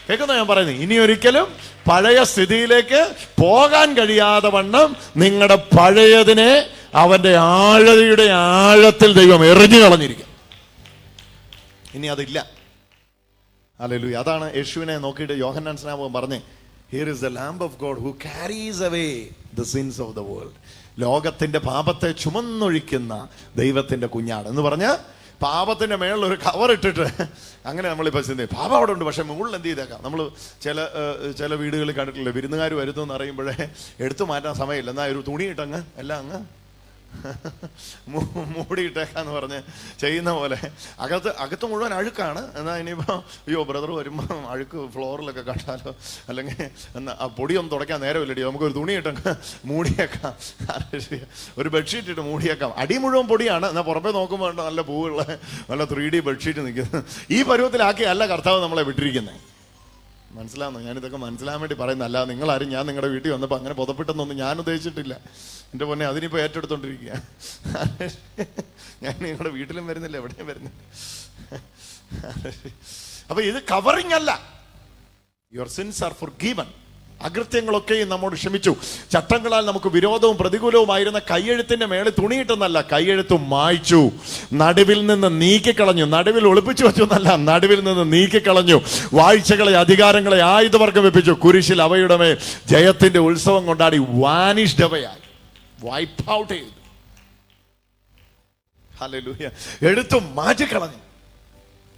കേൾക്കുന്നോ ഞാൻ പറയുന്നത്, ഇനി ഒരിക്കലും പഴയ സ്ഥിതിയിലേക്ക് പോകാൻ കഴിയാതെ വണ്ണം നിങ്ങളുടെ പഴയതിനെ അവന്റെ ആഴയുടെ ആഴത്തിൽ ദൈവം എറിഞ്ഞു കളഞ്ഞിരിക്കും. ഇനി അതില്ല. ഹല്ലേലൂയ. അതാണ് യേശുവിനെ നോക്കിയിട്ട് യോഹന്നാൻ സ്നാപകൻ പറഞ്ഞേ, Here is the Lamb of God who carries away the sins of the world. ലോകത്തിന്റെ പാപത്തെ ചുമന്നൊഴിക്കുന്ന ദൈവത്തിന്റെ കുഞ്ഞാണ് എന്ന് പറഞ്ഞ് പാപത്തിന്റെ മേളിൽ ഒരു കവർ ഇട്ടിട്ട് അങ്ങനെ നമ്മളിപ്പോൾ ചിന്തിക്കും, പാപം അവിടെ ഉണ്ട്, പക്ഷെ മുകളിൽ എന്ത് ചെയ്തേക്കാം. നമ്മൾ ചില വീടുകളിൽ കണ്ടിട്ടില്ല, വിരുന്നുകാർ വരുന്നു എന്ന് അറിയുമ്പോഴേ എടുത്തു മാറ്റാൻ സമയമില്ല, എന്നാൽ ഒരു തുണി ഇട്ടങ്ങ് എല്ലാം അങ്ങ് മൂടിയിട്ടേക്കാന്ന് പറഞ്ഞ് ചെയ്യുന്ന പോലെ. അകത്ത് മുഴുവൻ അഴുക്കാണ്. എന്നാൽ ഇനിയിപ്പോൾ അയ്യോ ബ്രദർ വരുമ്പോൾ അഴുക്ക് ഫ്ലോറിലൊക്കെ കണ്ടാലോ, അല്ലെങ്കിൽ എന്നാൽ ആ പൊടിയൊന്നും തുടയ്ക്കാൻ നേരമില്ലടി, നമുക്കൊരു തുണി ഇട്ടങ്ങ് മൂടിയേക്കാം, ഒരു ബെഡ്ഷീറ്റ് ഇട്ട് മൂടിയേക്കാം. അടി മുഴുവൻ പൊടിയാണ്, എന്നാൽ പുറമേ നോക്കുമ്പോൾ നല്ല പൂവുള്ള നല്ല 3D ബെഡ്ഷീറ്റ് നിൽക്കുന്നത്. ഈ പരുവത്തിലാക്കിയല്ല കർത്താവ് നമ്മളെ വിട്ടിരിക്കുന്നത്. മനസ്സിലാവുന്നു? ഞാനിതൊക്കെ മനസ്സിലാൻ വേണ്ടി പറയുന്ന, അല്ല നിങ്ങളാരും ഞാൻ നിങ്ങളുടെ വീട്ടിൽ വന്നപ്പോൾ അങ്ങനെ പുതപ്പെട്ടെന്നൊന്നും ഞാൻ ഉദ്ദേശിച്ചിട്ടില്ല. എൻ്റെ പൊന്നെ, അതിനിപ്പോൾ ഏറ്റെടുത്തോണ്ടിരിക്കുക. ഞാൻ നിങ്ങളുടെ വീട്ടിലും വരുന്നില്ല, എവിടെയും വരുന്നില്ല. അപ്പൊ ഇത് കവറിങ് അല്ല. Your sins are forgiven. അകൃത്യങ്ങളൊക്കെയും നമ്മോട് ക്ഷമിച്ചു. ചട്ടങ്ങളാൽ നമുക്ക് വിരോധവും പ്രതികൂലവുമായിരുന്ന കയ്യെഴുത്തിന്റെ മേളിൽ തുണിയിട്ടെന്നല്ല, കയ്യെഴുത്തും മായ്ച്ചു, നടുവിൽ നിന്ന് നീക്കിക്കളഞ്ഞു. നടുവിൽ ഒളിപ്പിച്ചു വെച്ചു എന്നല്ല, നടുവിൽ നിന്ന് നീക്കിക്കളഞ്ഞു. വാഴ്ചകളെ അധികാരങ്ങളെ ആയുധവർഗം വെപ്പിച്ചു. കുരിശിൽ അവയുടെ മേൽ ജയത്തിന്റെ ഉത്സവം കൊണ്ടാടി വാനിഷ്ഡ് അവയായി, വൈപ്പ് ഔട്ട് ചെയ്തു. ഹല്ലേലൂയ. എടുത്തു മാറ്റിക്കളഞ്ഞു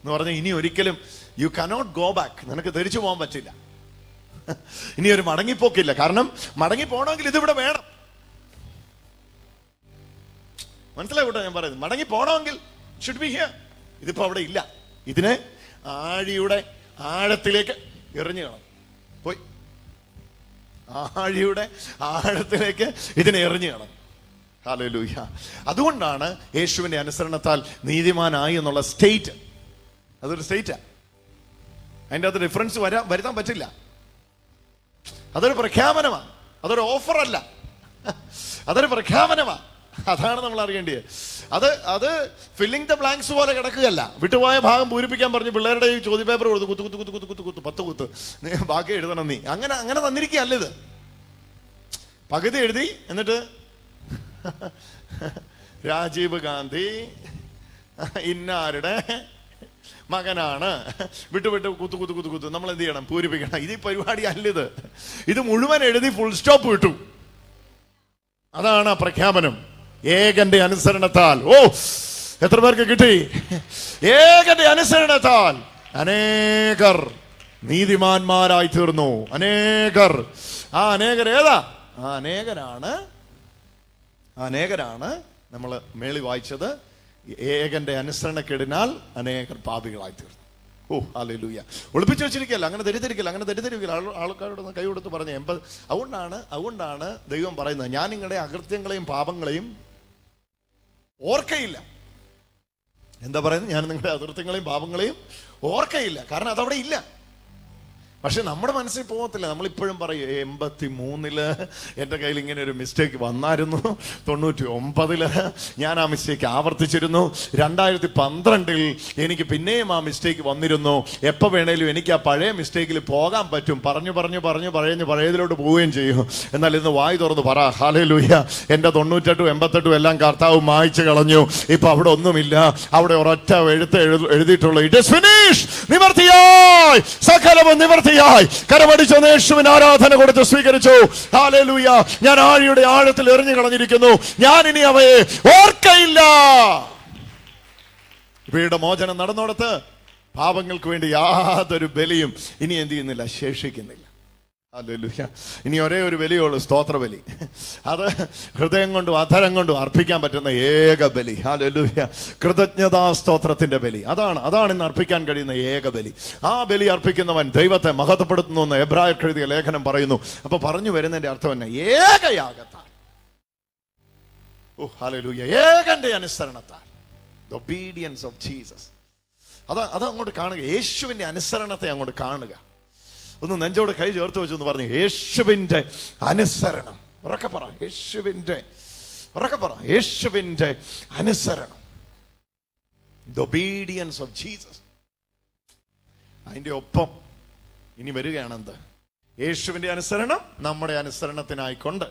എന്ന് പറഞ്ഞാൽ ഇനി ഒരിക്കലും യു കനോട്ട് ഗോ ബാക്ക്. നിനക്ക് തിരിച്ചു പോകാൻ പറ്റില്ല. ഇനി ഒരു മടങ്ങിപ്പോക്കില്ല. കാരണം മടങ്ങി പോകണമെങ്കിൽ ഇതിവിടെ വേണം. മനസ്സിലായി കൂട്ടോ ഞാൻ പറയുന്നത്? മടങ്ങി പോകണമെങ്കിൽ ഷുഡ് ബി ഹിയർ. ഇതിപ്പോ അവിടെ ഇല്ല. ഇതിനെ ആഴിയുടെ ആഴത്തിലേക്ക് എറിഞ്ഞു കളഞ്ഞു പോയി. ആഴിയുടെ ആഴത്തിലേക്ക് ഇതിനെ എറിഞ്ഞു കളഞ്ഞു. ഹല്ലേലൂയ. അതുകൊണ്ടാണ് യേശുവിന്റെ അനുസരണത്താൽ നീതിമാനായി എന്നുള്ള സ്റ്റേറ്റ്, അതൊരു സ്റ്റേറ്റാ. അതിൻ്റെ അകത്ത് ഡിഫറൻസ് വരുത്താൻ പറ്റില്ല. അതൊരു പ്രഖ്യാപനമാണ്, അതൊരു ഓഫറല്ല, അതൊരു പ്രഖ്യാപനമാണ്. അതാണ് നമ്മൾ അറിയേണ്ടത്. അത് ഫില്ലിംഗ് ദ ബ്ലാങ്ക്സ് പോലെ കിടക്കുകയല്ല. വിട്ടുപോയ ഭാഗം പൂരിപ്പിക്കാൻ പറഞ്ഞു പിള്ളേരുടെ ഈ ചോദ്യ പേപ്പർ കൊടുത്ത് കുത്തു കുത്തു കുത്തു കുത്തു കുത്തു 10 കുത്ത് നീ ബാക്കി എഴുതണം. നീ അങ്ങനെ തന്നിരിക്കുകയല്ല. ഇത് പകുതി എഴുതി എന്നിട്ട് രാജീവ് ഗാന്ധി ഇന്നാരുടെ മകനാണ്, വിട്ടു കുത്തു കുത്തു കുത്തു കുത്തു. നമ്മൾ എന്ത് ചെയ്യണം? പൂരിപ്പിക്കണം. ഇത് പരിപാടി അല്ലിത്. ഇത് മുഴുവൻ എഴുതി ഫുൾ സ്റ്റോപ്പ് വിട്ടു. അതാണ് പ്രഖ്യാപനം. ഏകന്റെ അനുസരണത്താൽ. ഓ, എത്ര പേർക്ക് കിട്ടി? ഏകന്റെ അനുസരണത്താൽ അനേകർ നീതിമാന്മാരായി തീർന്നു. അനേകർ. ആ അനേകർ ഏതാ? ആ അനേകരാണ് നമ്മൾ മേളി വായിച്ചത്. ഏകന്റെ അനുസരണക്കേടിനാൽ അനേകർ പാപികളായി തീർന്നു. ഓ ഹല്ലേലൂയ. ഒളിപ്പിച്ചു വെച്ചിരിക്കല്ല, അങ്ങനെ തെറ്റിദ്ധരിക്കില്ല. ആൾക്കാരോട് കൈ കൊടുത്ത് പറഞ്ഞ അതുകൊണ്ടാണ് ദൈവം പറയുന്നത്, ഞാൻ നിങ്ങളുടെ അകൃത്യങ്ങളെയും പാപങ്ങളെയും ഓർക്കയില്ല. എന്താ പറയുന്നത്? ഞാൻ നിങ്ങളുടെ അകൃത്യങ്ങളെയും പാപങ്ങളെയും ഓർക്കയില്ല. കാരണം അതവിടെ ഇല്ല. പക്ഷെ നമ്മുടെ മനസ്സിൽ പോകത്തില്ല. നമ്മളിപ്പോഴും പറയും 83-ല് എൻ്റെ കയ്യിൽ ഇങ്ങനെ ഒരു മിസ്റ്റേക്ക് വന്നായിരുന്നു, 99-ല് ഞാൻ ആ മിസ്റ്റേക്ക് ആവർത്തിച്ചിരുന്നു, 2012-ൽ എനിക്ക് പിന്നെയും ആ മിസ്റ്റേക്ക് വന്നിരുന്നു. എപ്പോൾ വേണേലും എനിക്ക് ആ പഴയ മിസ്റ്റേക്കിൽ പോകാൻ പറ്റും. പറഞ്ഞു പഴയതിലോട്ട് പോവുകയും ചെയ്യും. എന്നാൽ ഇന്ന് വായി തുറന്ന് പറ, ഹല്ലേലൂയ, എൻ്റെ 98, 88 എല്ലാം കർത്താവ് മായ്ച്ചു കളഞ്ഞു. ഇപ്പൊ അവിടെ ഒന്നുമില്ല. അവിടെ ഒരൊറ്റ എഴുതിയിട്ടുള്ളൂ, ഇറ്റ് ഈസ് ഫിനിഷ്ഡ്. നിവർത്തിയായി, സകലവും നിവർത്തിയായി. കരമടിച്ച് യേശുവിന് ആരാധന കൊടുത്ത് സ്വീകരിച്ചു. ഹല്ലേലൂയ. ഞാൻ ആഴിയുടെ ആഴത്തിൽ എറിഞ്ഞു കളഞ്ഞിരിക്കുന്നു, ഞാൻ ഇനി അവയെ ഓർക്കയില്ല. ഇവയുടെ മോചനം നടന്നോടത്ത് പാപങ്ങൾക്ക് വേണ്ടി യാതൊരു ബലിയും ഇനി എന്ത് ചെയ്യുന്നില്ല, ശേഷിക്കുന്നില്ല. ഹല്ലേലൂയ. ഇനി ഒരേ ഒരു ബലിയുള്ളൂ, സ്തോത്രബലി. അത് ഹൃദയം കൊണ്ടും അധരം കൊണ്ടും അർപ്പിക്കാൻ പറ്റുന്ന ഏക ബലി. ഹല്ലേലൂയ. കൃതജ്ഞതാ സ്തോത്രത്തിന്റെ ബലി, അതാണ് ഇന്ന് അർപ്പിക്കാൻ കഴിയുന്ന ഏക ബലി. ആ ബലി അർപ്പിക്കുന്നവൻ ദൈവത്തെ മഹത്വപ്പെടുത്തുന്നു എന്ന് എബ്രായർക്ക് എഴുതിയ ലേഖനം പറയുന്നു. അപ്പൊ പറഞ്ഞു വരുന്നതിന്റെ അർത്ഥം തന്നെ ഏകയാഗത്താൽ, hallelujah, ഏകന്റെ അനുസരണത്താൽ, the obedience of Jesus. അത് അങ്ങോട്ട് കാണുക, യേശുവിന്റെ അനുസരണത്തെ അങ്ങോട്ട് കാണുക. ഒന്ന് നെഞ്ചോട് കൈ ചേർത്ത് വെച്ചെന്ന് പറഞ്ഞു, യേശുവിന്റെ അനുസരണം. ഉറക്കെ പറ, യേശുവിന്റെ അനുസരണം. The obedience of Jesus. അതിന്റെ ഒപ്പം ഇനി വരികയാണ് എന്ത്? യേശുവിന്റെ അനുസരണം നമ്മുടെ അനുസരണത്തിനായിക്കൊണ്ട്,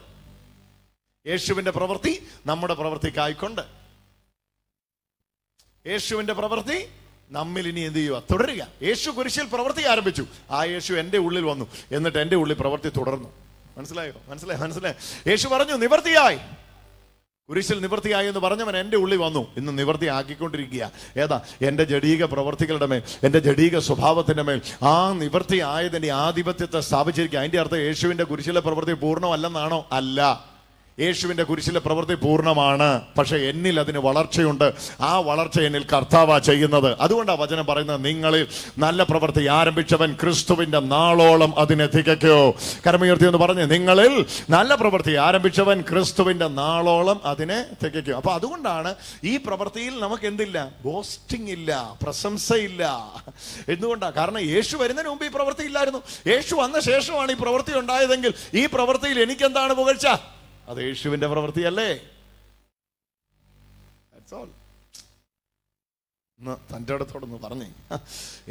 യേശുവിന്റെ പ്രവൃത്തി നമ്മുടെ പ്രവൃത്തിക്കായിക്കൊണ്ട്, യേശുവിന്റെ പ്രവൃത്തി നമ്മിൽ ഇനി എന്ത് ചെയ്യുക? തുടരുക. യേശു കുരിശിൽ പ്രവൃത്തി ആരംഭിച്ചു, ആ യേശു എൻ്റെ ഉള്ളിൽ വന്നു, എന്നിട്ട് എൻ്റെ ഉള്ളിൽ പ്രവൃത്തി തുടർന്നു. മനസ്സിലായോ? യേശു പറഞ്ഞു നിവൃത്തിയായി. കുരിശിൽ നിവൃത്തിയായി എന്ന് പറഞ്ഞവൻ എൻ്റെ ഉള്ളിൽ വന്നു, ഇന്ന് നിവൃത്തി ആക്കിക്കൊണ്ടിരിക്കുക. ഏതാ? എൻ്റെ ജഡീക പ്രവൃത്തികളുടെ മേൽ, എൻ്റെ ജഡീക സ്വഭാവത്തിന്റെ മേൽ ആ നിവൃത്തി ആയതിന്റെ ആധിപത്യത്തെ സ്ഥാപിച്ചിരിക്കുക. അതിന്റെ അർത്ഥം യേശുവിന്റെ കുരിശിലെ പ്രവൃത്തി പൂർണ്ണമല്ലെന്നാണോ? അല്ല. യേശുവിന്റെ കുരിശിലെ പ്രവൃത്തി പൂർണ്ണമാണ്, പക്ഷെ എന്നിൽ അതിന് വളർച്ചയുണ്ട്. ആ വളർച്ച എന്നിൽ കർത്താവാ ചെയ്യുന്നത്. അതുകൊണ്ടാണ് വചനം പറയുന്നത്, നിങ്ങളിൽ നല്ല പ്രവൃത്തി ആരംഭിച്ചവൻ ക്രിസ്തുവിന്റെ നാളോളം അതിനെ തികയ്ക്കോ. കരമുയർത്തി എന്ന് പറഞ്ഞ്, നിങ്ങളിൽ നല്ല പ്രവൃത്തി ആരംഭിച്ചവൻ ക്രിസ്തുവിന്റെ നാളോളം അതിനെ തികയ്ക്കോ. അപ്പൊ അതുകൊണ്ടാണ് ഈ പ്രവൃത്തിയിൽ നമുക്ക് എന്തില്ല? ബോസ്റ്റിംഗ് ഇല്ല, പ്രശംസയില്ല. എന്തുകൊണ്ടാണ്? കാരണം യേശു വരുന്നതിന് മുമ്പ് ഈ പ്രവൃത്തി ഇല്ലായിരുന്നു. യേശു വന്ന ശേഷമാണ് ഈ പ്രവൃത്തി ഉണ്ടായതെങ്കിൽ ഈ പ്രവൃത്തിയിൽ എനിക്കെന്താണ് പുകഴ്ച? അത് യേശുവിന്റെ പ്രവൃത്തിയല്ലേ? തൻ്റെ അടുത്തോടൊന്ന് പറഞ്ഞേ,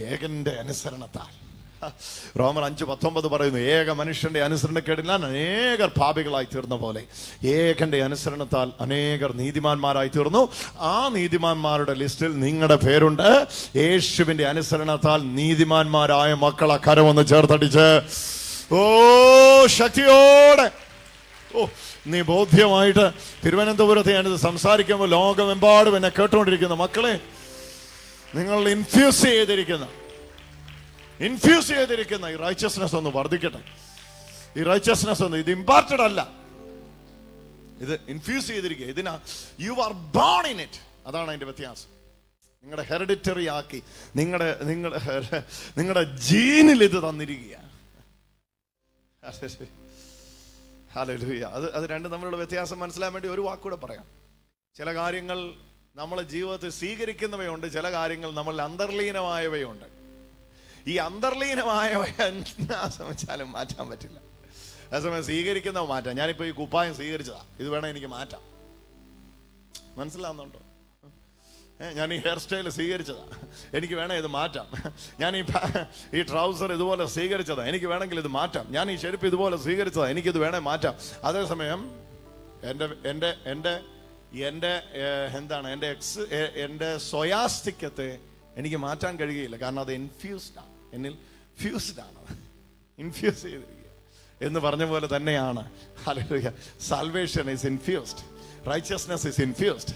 ഏകന്റെ അനുസരണത്താൽ. റോമർ 5:19 പറയുന്നു, ഏക മനുഷ്യന്റെ അനുസരണക്കേടിനാൽ അനേകർ പാപികളായി തീർന്ന പോലെ ഏകന്റെ അനുസരണത്താൽ അനേകർ നീതിമാന്മാരായി തീർന്നു. ആ നീതിമാന്മാരുടെ ലിസ്റ്റിൽ നിങ്ങളുടെ പേരുണ്ട്. യേശുവിന്റെ അനുസരണത്താൽ നീതിമാന്മാരായ മക്കളെ കരമൊന്ന് ചേർത്തടിച്ച് ഓ ശക്തിയോടെ, നീ ബോധ്യമായിട്ട് തിരുവനന്തപുരത്ത് ഞാനിത് സംസാരിക്കുമ്പോൾ ലോകമെമ്പാടും എന്നെ കേട്ടുകൊണ്ടിരിക്കുന്ന മക്കളെ, നിങ്ങൾ ഇൻഫ്യൂസ് ചെയ്തിരിക്കുന്ന ഈ റൈച്ചസ്നെസ് ഒന്ന് വർദ്ധിക്കട്ടെ. ഈ റൈച്ചസ്നെസ് ഒന്ന്, ഇത് ഇമ്പാർട്ടഡ് അല്ല, ഇത് ഇൻഫ്യൂസ് ചെയ്തിരിക്കുക. ഇതിനാ you are born in it. അതാണ് അതിന്റെ വ്യത്യാസം. നിങ്ങളുടെ ഹെറിഡിറ്ററി ആക്കി, നിങ്ങളുടെ ജീനിൽ ഇത് തന്നിരിക്കുക. ഹല്ലേലൂയ. അത് രണ്ടും തമ്മിലുള്ള വ്യത്യാസം മനസ്സിലാൻ വേണ്ടി ഒരു വാക്കൂടെ പറയാം. ചില കാര്യങ്ങൾ നമ്മളെ ജീവിതത്തിൽ സ്വീകരിക്കുന്നവയുണ്ട്, ചില കാര്യങ്ങൾ നമ്മൾ അന്തർലീനമായവയുണ്ട്. ഈ അന്തർലീനമായവ എന്നാ ശ്രമിച്ചാലും മാറ്റാൻ പറ്റില്ല. അതേസമയം സ്വീകരിക്കുന്നവ മാറ്റാം. ഞാനിപ്പോ ഈ കുപ്പായം സ്വീകരിച്ചതാ, ഇത് വേണം എനിക്ക് മാറ്റാം. മനസ്സിലാവുന്നുണ്ടോ? ഞാൻ ഈ ഹെയർ സ്റ്റൈൽ സ്വീകരിച്ചതാ, എനിക്ക് വേണേ ഇത് മാറ്റാം. ഞാൻ ഈ ട്രൗസർ ഇതുപോലെ സ്വീകരിച്ചതാ, എനിക്ക് വേണമെങ്കിൽ ഇത് മാറ്റാം. ഞാൻ ഈ ചെരുപ്പ് ഇതുപോലെ സ്വീകരിച്ചതാ, എനിക്കിത് വേണേ മാറ്റാം. അതേസമയം എൻ്റെ സ്വയാസ്തിക്യത്തെ എനിക്ക് മാറ്റാൻ കഴിയുകയില്ല. കാരണം അത് ഇൻഫ്യൂസ്ഡ് ആണ്, എന്നിൽ ഫ്യൂസ്ഡ് ആണ്, ഇൻഫ്യൂസ് ചെയ്തിരിക്കുക എന്ന് പറഞ്ഞ പോലെ തന്നെയാണ്. Hallelujah. Salvation is infused, righteousness is infused,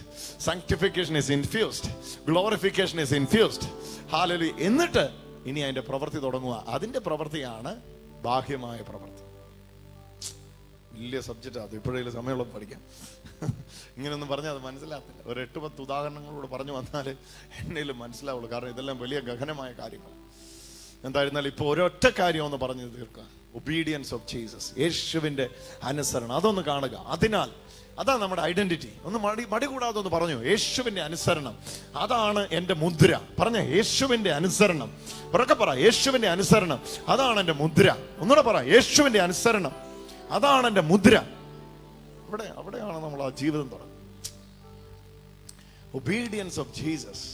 sanctification is infused, glorification is infused. Hallelujah. എന്നിട്ട് ഇനി അതിന്റെ പ്രവൃത്തി തുടങ്ങുക. അതിന്റെ പ്രവൃത്തിയാണ് ബാഹ്യമായ പ്രവൃത്തി. വലിയ സബ്ജക്റ്റ് അത്, ഇപ്പോഴേലും സമയമുള്ള പഠിക്കാം. ഇങ്ങനെയൊന്നും പറഞ്ഞാൽ അത് മനസ്സിലാത്തില്ല. ഒരു 8-10 ഉദാഹരണങ്ങളോട് പറഞ്ഞു വന്നാൽ എന്നേലും മനസ്സിലാവുള്ളൂ. കാരണം ഇതെല്ലാം വലിയ ഗഹനമായ കാര്യങ്ങൾ. എന്തായിരുന്നാലും ഇപ്പോൾ ഒരൊറ്റ കാര്യം ഒന്ന് പറഞ്ഞു തീർക്കുക. ഒബീഡിയൻസ് ഓഫ് ജീസസ്, യേശുവിന്റെ അനുസരണം, അതൊന്ന് കാണുക. അതിനാൽ അതാണ് നമ്മുടെ ഐഡന്റിറ്റി. ഒന്ന് മടി കൂടാതെ ഒന്ന് പറഞ്ഞു, യേശുവിന്റെ അനുസരണം അതാണ് എൻ്റെ മുദ്ര. പറഞ്ഞ യേശുവിന്റെ അനുസരണം, ഉറക്കെ പറ, യേശുവിന്റെ അനുസരണം അതാണ് എൻ്റെ മുദ്ര. ഒന്നുകൂടെ പറ, യേശുവിന്റെ അനുസരണം അതാണ് എൻ്റെ മുദ്ര. അവിടെയാണ് നമ്മൾ ആ ജീവിതം തുടങ്ങുന്നത്. ഒബീഡിയൻസ് ഓഫ് ജീസസ്,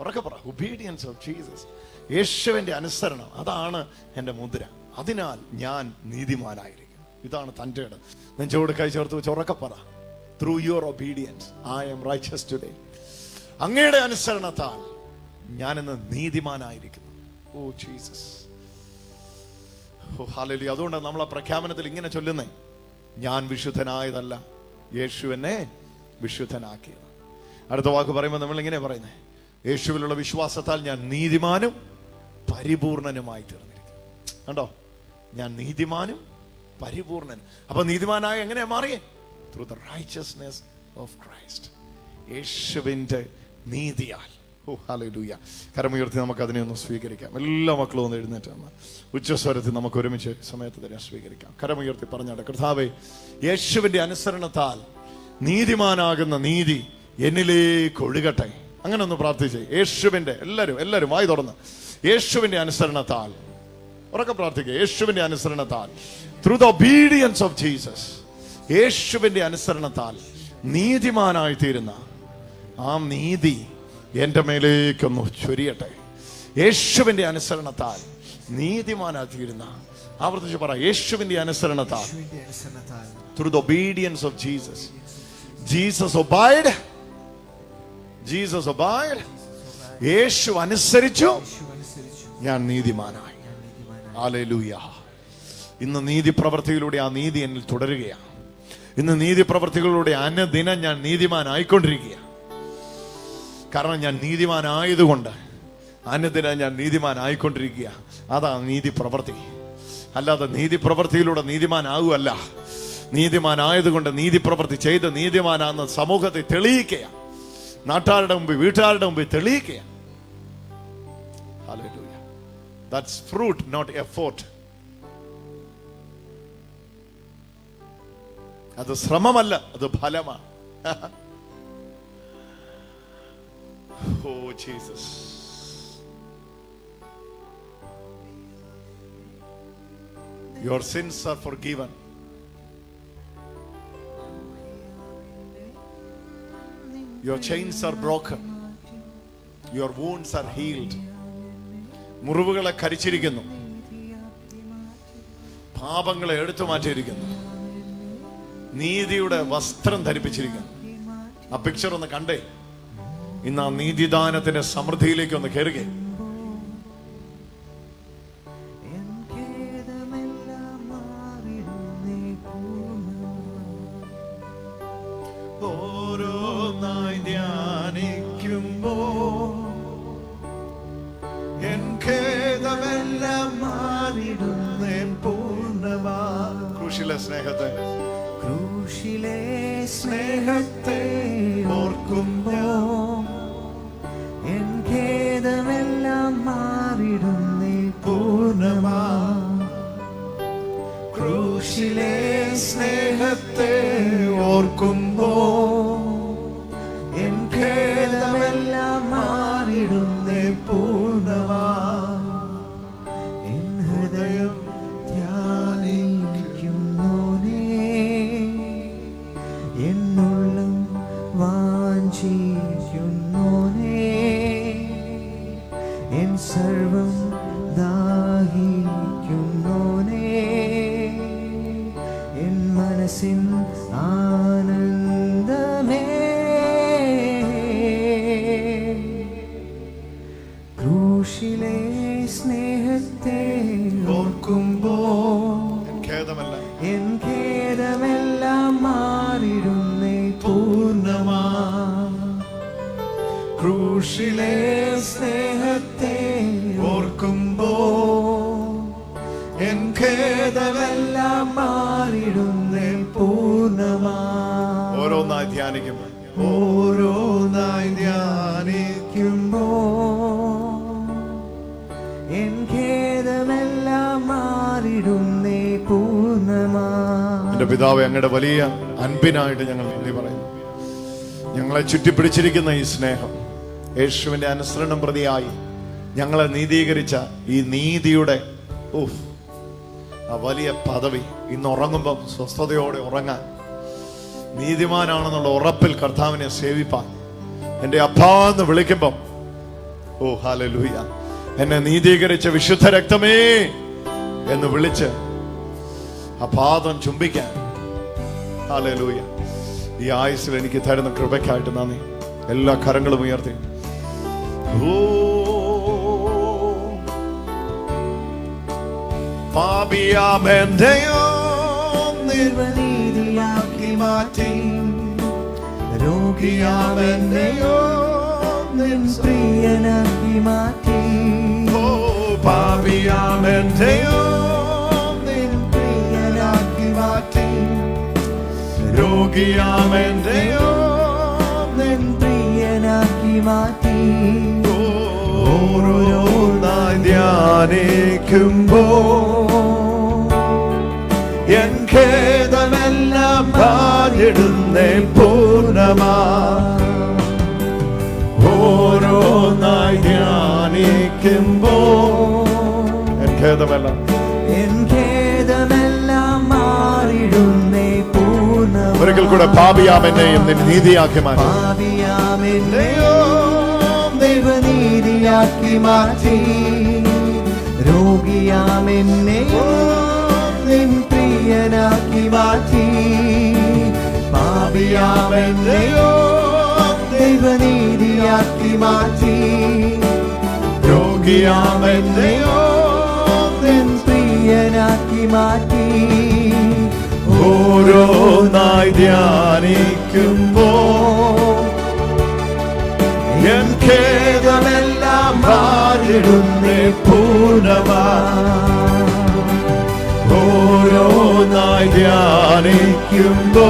ഉറക്കെ പറ, ഒബീഡിയൻസ് ഓഫ് ജീസസ്. യേശുവിന്റെ അനുസരണം അതാണ് എൻ്റെ മുദ്ര. അതിനാൽ ഞാൻ നീതിമാനായിരിക്കും. ഇതാണ് തൻ്റെ ഇടം. നെഞ്ചോട് കൈ ചേർത്ത് വെച്ച് ഉറക്കെ പറ, through your obedience I am righteous today. അങ്ങയുടെ അനുസരണത്താൽ ഞാൻ ഇന്ന് നീതിമാനായിരിക്കുന്നു. ഓ ജീസസ്, ഓ ഹല്ലേലൂയ. അതുകൊണ്ടാണ് നമ്മൾ ആ പ്രഖ്യാപനത്തിൽ ഇങ്ങനെ ചൊല്ലുന്നേ, ഞാൻ വിശുദ്ധനായതല്ല, യേശു എന്നെ വിശുദ്ധനാക്കിയത്. അടുത്ത വാക്ക് പറയുമ്പോൾ നമ്മൾ ഇങ്ങനെ പറയുന്നേ, യേശുവിലുള്ള വിശ്വാസത്താൽ ഞാൻ നീതിമാനും പരിപൂർണനുമായി തീർന്നിരിക്കുന്നു. കണ്ടോ, ഞാൻ നീതിമാനും പരിപൂർണനും. അപ്പൊ നീതിമാനായ എങ്ങനെയാ മാറിയേ? Through the righteousness of Christ, യേശുവിന്റെ നീതിയാൽ. ഓ ഹല്ലേലൂയ. കരമുയർത്തി നമുക്ക് അതിനെ ഒന്ന് സ്വീകരിക്കാം. എല്ലാ മക്കളും ഒന്ന് എഴുന്നേറ്റ് വന്ന് ഉച്ചസ്വരത്തിൽ നമുക്ക് ഒരുമിച്ച് സമയത്ത് തന്നെ സ്വീകരിക്കാം. കരമുയർത്തി പറഞ്ഞാട്ടെ, കർത്താവേ, യേശുവിന്റെ അനുസരണത്താൽ നീതിമാനാകുന്ന നീതി എന്നിലേക്ക് ഒഴുകട്ടെ. അങ്ങനെ ഒന്ന് പ്രാർത്ഥിച്ചേ. യേശുവിന്റെ, എല്ലാവരും വായി തുറന്ന്, യേശുവിന്റെ അനുസരണത്താൽ, ഉറക്കെ പ്രാർത്ഥിക്കുക, യേശുവിന്റെ അനുസരണത്താൽ, through the obedience of Jesus, യേശുവിന്റെ അനുസരണത്താൽ നീതിമാനായി തീരുന്ന ആ നീതി എൻ്റെ മേലേക്കൊന്ന് ചൊരിയട്ടെ. യേശുവിന്റെ അനുസരണത്താൽ നീതിമാനായി തീരുന്ന, ആവർത്തിച്ച് പറ, യേശുവിന്റെ അനുസരണത്താൽ, through the obedience of Jesus. Jesus obeyed, Jesus obeyed, യേശു അനുസരിച്ചു, ഞാൻ നീതിമാനായി. ഹല്ലേലൂയ. ഇന്ന് നീതി പ്രവൃത്തിയിലൂടെ ആ നീതി എന്നിൽ തുടരുകയാണ്. ഇന്ന് നീതി പ്രവൃത്തികളിലൂടെ അനുദിനം ഞാൻ നീതിമാനായിക്കൊണ്ടിരിക്കുകയാണ്. കാരണം ഞാൻ നീതിമാനായതുകൊണ്ട് അനുദിനം ഞാൻ നീതിമാനായിക്കൊണ്ടിരിക്കുക. അതാണ് നീതി പ്രവൃത്തി. അല്ലാതെ നീതി പ്രവൃത്തിയിലൂടെ നീതിമാനാകുമല്ല. നീതിമാനായതുകൊണ്ട് നീതി പ്രവൃത്തി ചെയ്ത് നീതിമാനാകുന്ന സമൂഹത്തെ തെളിയിക്കുക, നാട്ടുകാരുടെ മുമ്പിൽ, വീട്ടുകാരുടെ മുമ്പിൽ തെളിയിക്കുക. Hallelujah. That's fruit, not effort. അത് ശ്രമമല്ല, അത് ഫലമാണ്. Oh Jesus. Your sins are forgiven. Your chains are broken. Your wounds are healed. മുറിവുകളെ കരിച്ചിരിക്കുന്നു, പാപങ്ങളെ എടുത്തു മാറ്റിയിരിക്കുന്നു, നീതിയുടെ വസ്ത്രം ധരിപ്പിച്ചിരിക്കുന്നു. ആ പിക്ചർ ഒന്ന് കണ്ടേ. ഇന്ന് ആ നീതിദാനത്തിന്റെ സമൃദ്ധിയിലേക്ക് ഒന്ന് കയറുകയെ. ഓരോന്നായി ധ്യാനിക്കുമ്പോ എൻ ഖേദമെല്ലാം മാറിടുന്നേ പൂർണ്ണമാ. ക്രൂശിലെ സ്നേഹത്തെ ഓർക്കുമ്പോ എൻ ഖേദമെല്ലാം മാറിടുന്നേ പൂർണ്ണമാ. ക്രൂശിലെ സ്നേഹത്തെ ഓർക്കുമ്പോ എൻ ഖേദമെല്ലാം മാറിടുന്നേ പൂർണ്ണമാ. എൻ ഹൃദയം ധ്യാനിക്കുന്നോനേ, എന്നുള്ളം വാഞ്ചിക്കുന്നോനേ, എൻ സർവം ദാഹിക്കുന്നോനേ, എൻ മനസ്സിൻ ആനന്ദമേ. ക്രൂശിലെ സ്നേഹത്തെ ഓർക്കുമ്പോ എൻ ഖേദമെല്ലാം മാറിടുന്നേ പൂർണ്ണമാ. ക്രൂശിലെ സ്നേഹത്തെ ഓർക്കുമ്പോ എൻ ഖേദമെല്ലാം മാറിടുന്നേ പൂർണ്ണമാ. ഓരോന്നായി ധ്യാനിക്കുമ്പോ എൻ ഖേദമെല്ലാം മാറിടുന്നേ പൂർണ്ണമാ. എന്റെ പിതാവേ, അങ്ങയുടെ വലിയ അൻപിനായിട്ട് ഞങ്ങൾ നന്ദി പറയുന്നു. ഞങ്ങളെ ചുറ്റിപ്പിടിച്ചിരിക്കുന്ന ഈ സ്നേഹം, യേശുവിന്റെ അനുസരണം പ്രതിയായി ഞങ്ങളെ നീതീകരിച്ച ഈ നീതിയുടെ ആ വലിയ പദവി, ഇന്ന് ഉറങ്ങുമ്പം സ്വസ്ഥതയോടെ ഉറങ്ങാൻ, നീതിമാനാണെന്നുള്ള ഉറപ്പിൽ കർത്താവിനെ സേവിപ്പാൻ, എൻ്റെ അപ്പാന്ന് വിളിക്കുമ്പം ഹല്ലേലൂയ, എന്നെ നീതീകരിച്ച വിശുദ്ധ രക്തമേ എന്ന് വിളിച്ച് ആ പാദം ചുംബിക്കാൻ, ഹല്ലേലൂയ, ഈ ആയുസ്സിൽ എനിക്ക് തരുന്ന കൃപയ്ക്കായിട്ട് നന്ദി. എല്ലാ കരങ്ങളും ഉയർത്തി പാപിയാമെന്നെയോ നിർവനീതിയാക്കി മാറ്റി, രോഗിയാമെന്നെയോ നിൻ പ്രിയനാക്കി മാറ്റി. പാപിയാമെന്നെയോ നിൻ പ്രിയനാക്കി മാറ്റി, രോഗിയാമെന്നെയോ നിൻ പ്രിയനാക്കി മാറ്റി. ഓരോന്നായി ധ്യാനിക്കുമ്പോ എൻ ഖേദമെല്ലാം പാടിടുന്നേ പൂർണ്ണമാ. ഓരോന്നായി ധ്യാനിക്കുമ്പോ എൻ ഖേദമെല്ലാം മാറിടുന്നേ പൂർണ്ണമാ. ഒരിക്കൽ കൂടെ പാപിയാമെന്നെയും നിൻ നീതിയാക്കി മാറ്റി. പാപിയാമെന്നെയോ ദൈവനീതിയാക്കി മാറ്റി, രോഗിയാമെന്നെയോ നിൻ പ്രിയനാക്കി മാറ്റി. പാപിയാമെന്നെയോ ദൈവനീതിയാക്കി മാറ്റി, രോഗിയാമെന്നെയോ നിൻ പ്രിയനാക്കി മാറ്റി. ഓരോന്നായി ധ്യാനിക്കുമ്പോ എൻ ഖേദമെല്ലാം മാറിടുന്നേ പൂർണ്ണമാ. ഓരോന്നായി ധ്യാനിക്കുമ്പോ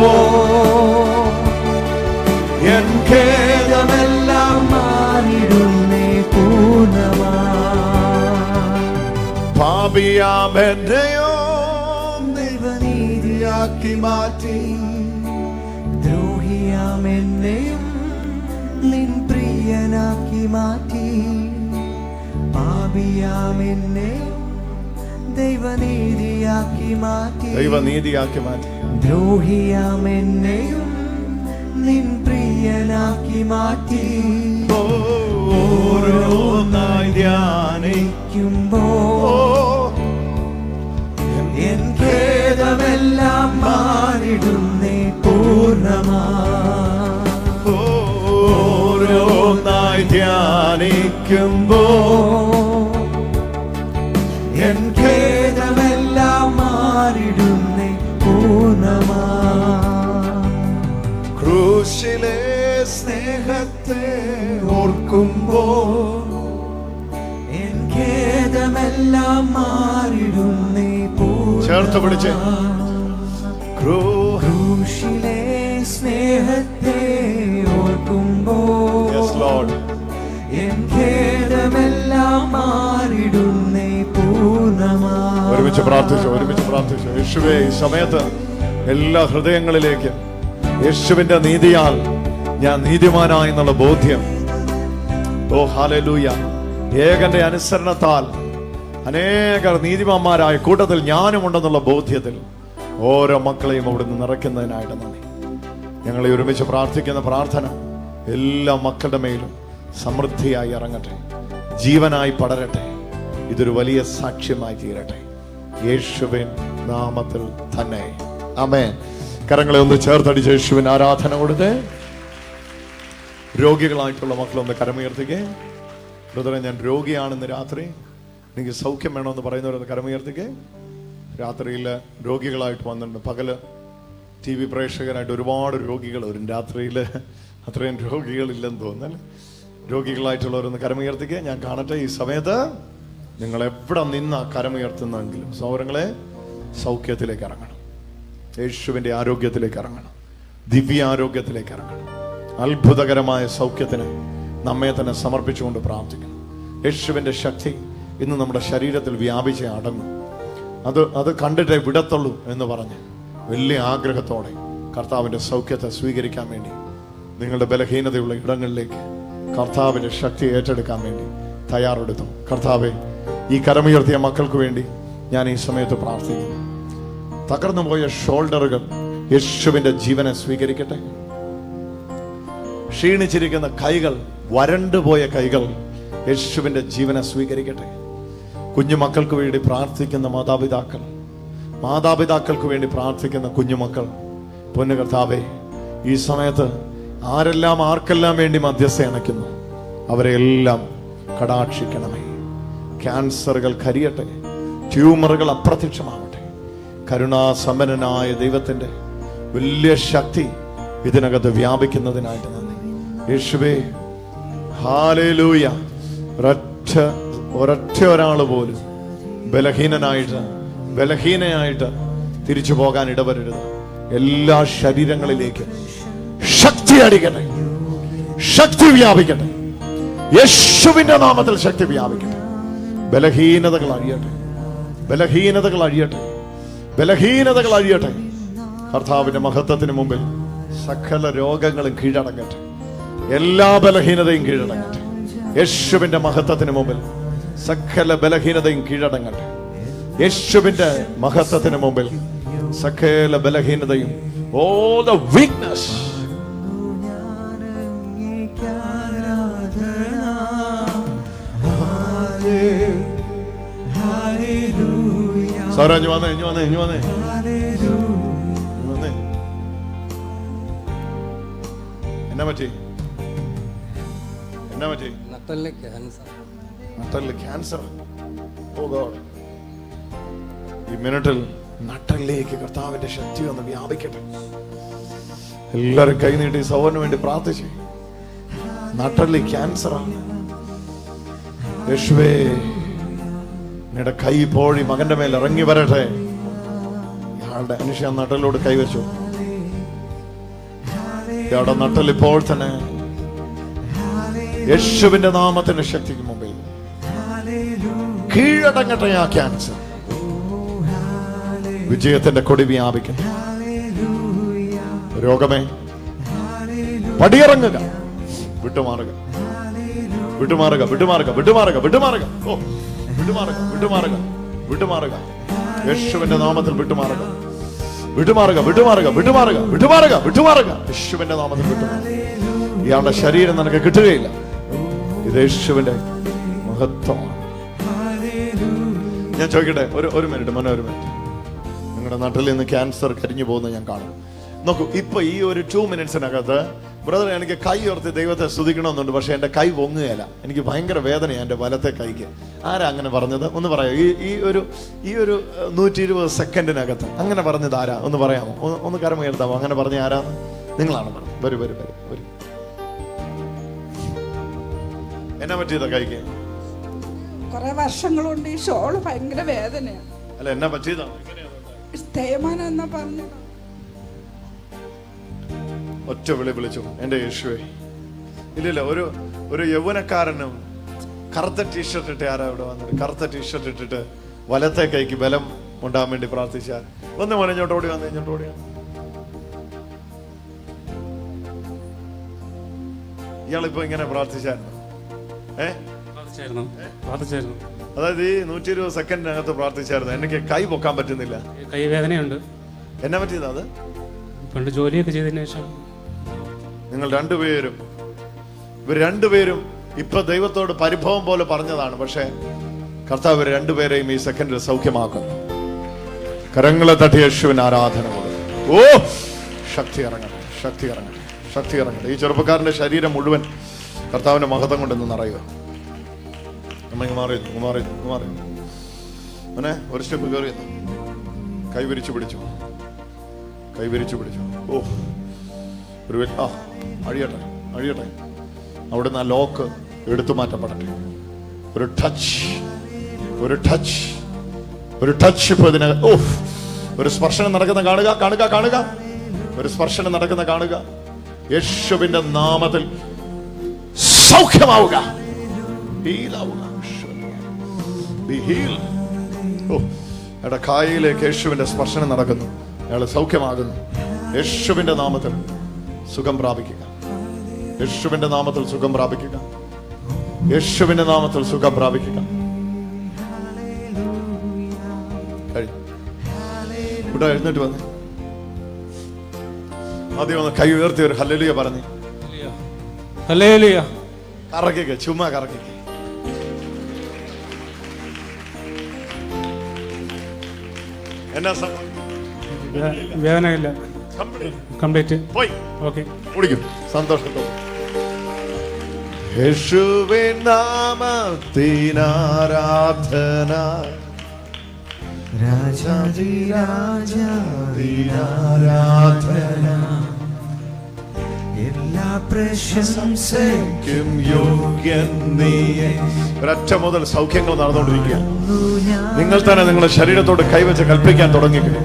എൻ ഖേദമെല്ലാം മാറിടുന്നേ പൂർണ്ണമാ. പാപിയാമെന്നെയോ ദൈവനീതിയാക്കി മാറ്റി, ദ്രോഹിയാമെന്നെയും നിൻ പ്രിയനാക്കി മാറ്റി. പാപിയാമെന്നെയും ദൈവനീതിയാക്കി മാറ്റി, ദൈവനീതിയാക്കി മാറ്റി. ദ്രോഹിയാമെന്നെയും നിൻ പ്രിയനാക്കി മാറ്റി. ഓരോന്നായി ധ്യാനിക്കുമ്പോ എൻ ഖേദമെല്ലാം മാറിടുന്നേ പൂർണ്ണമാ. ഓരോന്നായി ധ്യാനിക്കുമ്പോ എൻ ഖേദമെല്ലാം മാറിടുന്നേ പൂർണ്ണമാ. ക്രൂശിലെ സ്നേഹത്തെ ഓർക്കുമ്പോ എൻ ഖേദമെല്ലാം മാറിടുന്നേ പൂർണ്ണമാ. ചേർത്ത് പിടിച്ച് ക്രൂശിലെ സ്നേഹത്തെ ഓർക്കുമ്പോ എൻ ഖേദമെല്ലാം മാറിടുന്നേ പൂർണ്ണമാ. ഒരുമിച്ച് പ്രാർത്ഥിച്ചു. യേശുവേ, ഈ സമയത്ത് എല്ലാ ഹൃദയങ്ങളിലേക്ക് യേശുവിന്റെ നീതിയാൽ ഞാൻ നീതിമാനായി എന്നുള്ള ബോധ്യം, ഹല്ലേലൂയ, ഏകന്റെ അനുസരണത്താൽ അനേകർ നീതിമാന്മാരായ കൂട്ടത്തിൽ ഞാനും ഉണ്ടെന്നുള്ള ബോധ്യത്തിൽ ഓരോ മക്കളെയും അവിടുന്ന് നിറയ്ക്കുന്നതിനായിട്ട് നന്ദി. ഞങ്ങളെ ഒരുമിച്ച് പ്രാർത്ഥിക്കുന്ന പ്രാർത്ഥന എല്ലാ മക്കളുടെ മേലും സമൃദ്ധിയായി ഇറങ്ങട്ടെ, ജീവനായി പടരട്ടെ, ഇതൊരു വലിയ സാക്ഷ്യമായി തീരട്ടെ, യേശുവിൻ നാമത്തിൽ തന്നെ ആമേൻ. കരങ്ങളെ ഒന്ന് ചേർത്തടിച്ച് യേശുവിന് ആരാധന കൊടുത്തേ. രോഗികളായിട്ടുള്ള മക്കളൊന്ന് കരമുയർത്തിക്കേ. ബ്രദറെ, ഞാൻ രോഗിയാണെന്ന് രാത്രി, എനിക്ക് സൗഖ്യം വേണമെന്ന് പറയുന്നവരൊന്ന് കരമുയർത്തിക്കേ. രാത്രിയിൽ രോഗികളായിട്ട് വന്നിട്ടുണ്ട്. പകല് TV പ്രേക്ഷകരായിട്ട് ഒരുപാട് രോഗികൾ വരും. രാത്രിയിൽ അത്രയും രോഗികളില്ലെന്ന് തോന്നുന്നല്ലേ. രോഗികളായിട്ടുള്ളവരൊന്ന് കരമുയർത്തിക്കേ, ഞാൻ കാണട്ടെ. ഈ സമയത്ത് നിങ്ങൾ എവിടെ നിന്നാ കരമുയർത്തുന്നെങ്കിലും സൗരങ്ങളെ സൗഖ്യത്തിലേക്ക് ഇറങ്ങണം, യേശുവിൻ്റെ ആരോഗ്യത്തിലേക്ക് ഇറങ്ങണം, ദിവ്യ ആരോഗ്യത്തിലേക്ക് ഇറങ്ങണം. അത്ഭുതകരമായ സൗഖ്യത്തിന് നമ്മെ തന്നെ സമർപ്പിച്ചുകൊണ്ട് പ്രാർത്ഥിക്കണം. യേശുവിൻ്റെ ശക്തി ഇന്ന് നമ്മുടെ ശരീരത്തിൽ വ്യാപിച്ച് അടങ്ങും. അത് കണ്ടിട്ടേ വിടത്തുള്ളൂ എന്ന് പറഞ്ഞ് വലിയ ആഗ്രഹത്തോടെ കർത്താവിൻ്റെ സൗഖ്യത്തെ സ്വീകരിക്കാൻ വേണ്ടി നിങ്ങളുടെ ബലഹീനതയുള്ള ഇടങ്ങളിലേക്ക് കർത്താവിൻ്റെ ശക്തി ഏറ്റെടുക്കാൻ വേണ്ടി തയ്യാറെടുത്തു. കർത്താവെ, ഈ കരമുയർത്തിയ മക്കൾക്ക് വേണ്ടി ഞാൻ ഈ സമയത്ത് പ്രാർത്ഥിക്കുന്നു. തകർന്നു പോയ ഷോൾഡറുകൾ യേശുവിൻ്റെ ജീവനെ സ്വീകരിക്കട്ടെ. ക്ഷീണിച്ചിരിക്കുന്ന കൈകൾ, വരണ്ടുപോയ കൈകൾ യേശുവിൻ്റെ ജീവനെ സ്വീകരിക്കട്ടെ. കുഞ്ഞുമക്കൾക്ക് വേണ്ടി പ്രാർത്ഥിക്കുന്ന മാതാപിതാക്കൾക്ക് വേണ്ടി പ്രാർത്ഥിക്കുന്ന കുഞ്ഞുമക്കൾ, പൊന്നു കർത്താവേ, ഈ സമയത്ത് ആർക്കെല്ലാം വേണ്ടി മധ്യസ്ഥ അണയ്ക്കുന്നു അവരെ എല്ലാം കടാക്ഷിക്കണമേ. ക്യാൻസറുകൾ കരിയട്ടെ, ട്യൂമറുകൾ അപ്രത്യക്ഷമാവട്ടെ. കരുണാസമ്പന്നനായ ദൈവത്തിൻ്റെ വലിയ ശക്തി ഇതിനകത്ത് വ്യാപിക്കുന്നതിനായിട്ട് നന്ദി യേശുവേ. ഹല്ലേലൂയ. ഒരൊറ്റ ഒരാൾ പോലും ബലഹീനയായിട്ട് തിരിച്ചു പോകാൻ ഇടവരരുത്. എല്ലാ ശരീരങ്ങളിലേക്കും ശക്തി അടിക്കട്ടെ, ശക്തി വ്യാപിക്കട്ടെ. യേശുവിന്റെ നാമത്തിൽ ശക്തി വ്യാപിക്കട്ടെ. ബലഹീനതകൾ അഴിയട്ടെ. കർത്താവിന്റെ മഹത്വത്തിന് മുമ്പിൽ സകല രോഗങ്ങളും കീഴടങ്ങട്ടെ. എല്ലാ ബലഹീനതയും കീഴടങ്ങട്ടെ. യേശുവിന്റെ മഹത്വത്തിന് മുമ്പിൽ സകല ബലഹീനതയും കീഴടങ്ങട്ടെ. യേശുവിന്റെ മഹത്വത്തിന് മുമ്പിൽ സകല ബലഹീനതയും, all the weakness, സാറാ ഇഞ്ഞു വന്നേ. എന്നാ പറ്റി? നട്ടലില് ക്യാൻസർ. ഓ ഗോഡ്, ഈ മിനിറ്റിൽ നട്ടലിലേക്ക് കർത്താവിന്റെ ശക്തി ഒന്ന് വ്യാപിക്കട്ടെ. എല്ലാവരും കൈനീട്ടി സൗറിന് വേണ്ടി പ്രാർത്ഥിച്ചു. നട്ടലിൽ ക്യാൻസറാണ്. യേശുവേ, നിങ്ങളുടെ കൈ പോഴി മകന്റെ മേൽ ഇറങ്ങി വരട്ടെ. ഇയാളുടെ അനുഷ്യ നട്ടലിലോട് കൈവച്ചു. ഇയാളുടെ നട്ടൽ ഇപ്പോൾ തന്നെ യേശുവിന്റെ നാമത്തിന്റെ ശക്തിക്ക് മുമ്പിൽ കീഴടങ്ങട്ടെ. ആ ക്യാൻസർ വിജയത്തിന്റെ കൊടി വ്യാപിക്കട്ടെ. രോഗമേ പടിയിറങ്ങുക, വിട്ടുമാറുക. യേശുവിന്റെ നാമത്തിൽ വിട്ടുമാറുക. യേശുവിന്റെ നാമത്തിൽ വിട്ടുമാറുക. ഇയാളുടെ ശരീരം നിനക്ക് കിട്ടുകയില്ല. ഇത് യേശുവിന്റെ മഹത്വമാണ്. ഞാൻ ചോദിക്കട്ടെ, ഒരു മിനിറ്റ്, ഒരു മിനിറ്റ്. നിങ്ങളുടെ നാട്ടിൽ നിന്ന് ക്യാൻസർ കരിഞ്ഞു പോകുന്നത് ഞാൻ കാണും. നോക്കൂ, ഇപ്പൊ ഈ ഒരു 2 മിനിറ്റ്സിനകത്ത് ബ്രദർ, എനിക്ക് കൈ ഉയർത്തി ദൈവത്തെ സ്തുതിക്കണമെന്നുണ്ട്, പക്ഷെ എന്റെ കൈ പൊങ്ങുകയില്ല. എനിക്ക് ഭയങ്കര വേദനയാണ് എന്റെ വലത്തെ കൈക്ക്. ആരാ അങ്ങനെ പറഞ്ഞത്? ഒന്ന് പറയാം. ഈ ഒരു 120 സെക്കൻഡിനകത്ത് അങ്ങനെ പറഞ്ഞത് ആരാ? ഒന്ന് പറയാമോ? ഒന്ന് കരം ഉയർത്താമോ? അങ്ങനെ പറഞ്ഞ ആരാ? നിങ്ങളാണ് പറഞ്ഞത്. വരൂ. എന്നാ പറ്റിയതാ കൈക്ക്? കുറെ വർഷങ്ങളുണ്ട് ഈ ഷോള് ഭയങ്കര വേദനയാണ്. അല്ല, എന്നാ പറ്റിയതാ? തേയ്മാനം എന്നാ പറഞ്ഞു. ഒറ്റ വിളിച്ചു, എന്റെ യേശുവേ. ഇല്ല, ഒരു യൗവനക്കാരനും കറുത്ത ടീഷർട്ട് ഇട്ട് ആരാ ഇവിടെ വന്നിട്ട്? കറുത്ത ടീഷർട്ട് ഇട്ടിട്ട് വലത്തെ കൈക്ക് ബലം ഉണ്ടാകാൻ വേണ്ടി പ്രാർത്ഥിച്ചാൽ ഒന്ന് മോനെ ഇങ്ങോട്ട് ഓടി വന്നേ. ഇയാളിപ്പോ ഇങ്ങനെ പ്രാർത്ഥിച്ചായിരുന്നു? പ്രാർത്ഥിച്ചായിരുന്നു. അതായത് ഈ 120 സെക്കൻഡിനകത്ത് പ്രാർത്ഥിച്ചായിരുന്നു. എനിക്ക് കൈ പൊക്കാൻ പറ്റുന്നില്ല, കൈ വേദനയുണ്ട്. എന്നാ പറ്റിയത്? അത് പണ്ട് ജോലിയൊക്കെ ചെയ്തതിനു ശേഷം. നിങ്ങൾ ഇവർ രണ്ടുപേരും ഇപ്പൊ ദൈവത്തോട് പരിഭവം പോലെ പറഞ്ഞതാണ്. പക്ഷെ കർത്താവ് രണ്ടുപേരെയും ഈ സെക്കൻഡിൽ സൗഖ്യമാക്കും. കരങ്ങളെ തട്ടി യേശുവിന് ആരാധന കൊടുക്കും. ഓ, ശക്തി ഇറങ്ങട്ടെ. ഈ ചെറുപ്പക്കാരന്റെ ശരീരം മുഴുവൻ കർത്താവിന്റെ മഹത്വം കൊണ്ടെന്ന് നിറയുക. മാറി അങ്ങനെ ഒരു സ്റ്റെപ്പ് കയറി കൈവിരിച്ചു പിടിച്ചു. ഓ, ഒരു അഴിയട്ടെ. അവിടുന്ന് ആ ലോക്ക് എടുത്തു മാറ്റപ്പെടട്ടെ. ഒരു ടച്ച് ഇപ്പൊ ഇതിനകത്ത്. ഓ, ഒരു സ്പർശനം നടക്കുന്ന കാണുക. ഒരു സ്പർശനം നടക്കുന്ന കാണുക. യേശുവിന്റെ നാമത്തിൽ സൗഖ്യമാവുക. കായയിലേക്ക് യേശുവിന്റെ സ്പർശനം നടക്കുന്നു. അയാൾ സൗഖ്യമാകുന്നു. യേശുവിന്റെ നാമത്തിൽ സുഖം പ്രാപിക്കുക. യേശുവിന്റെ നാമത്തിൽ സുഖം പ്രാപിക്കുക. യേശുവിന്റെ നാമത്തിൽ സുഖം പ്രാപിക്കുക. ഇവിടെ എഴുന്നേറ്റ് വന്ന് ആദ്യം ഒന്ന് കൈ ഉയർത്തി ഒരു ഹല്ലേലൂയ പറഞ്ഞു. ഹല്ലേലൂയ. കറക്കിക്ക, ചുമ്മാ കറക്കിക്ക. എന്നാ വേദനയില്ല, കംപ്ലീറ്റ് പോയി. ഓക്കെ, കുടിക്കും സന്തോഷത്തോടെ. യേശുവിൻ നാമത്തിനാരാധന, രാജാതിരാജാതിരാധന, എല്ലാ പ്രശംസയ്ക്കും യോഗ്യൻ നീയേ. ഒരൊറ്റ മുതൽ സൗഖ്യങ്ങൾ നടന്നുകൊണ്ടിരിക്കുക. നിങ്ങൾ തന്നെ നിങ്ങളുടെ ശരീരത്തോട് കൈവച്ച് കൽപ്പിക്കാൻ തുടങ്ങിക്കുക.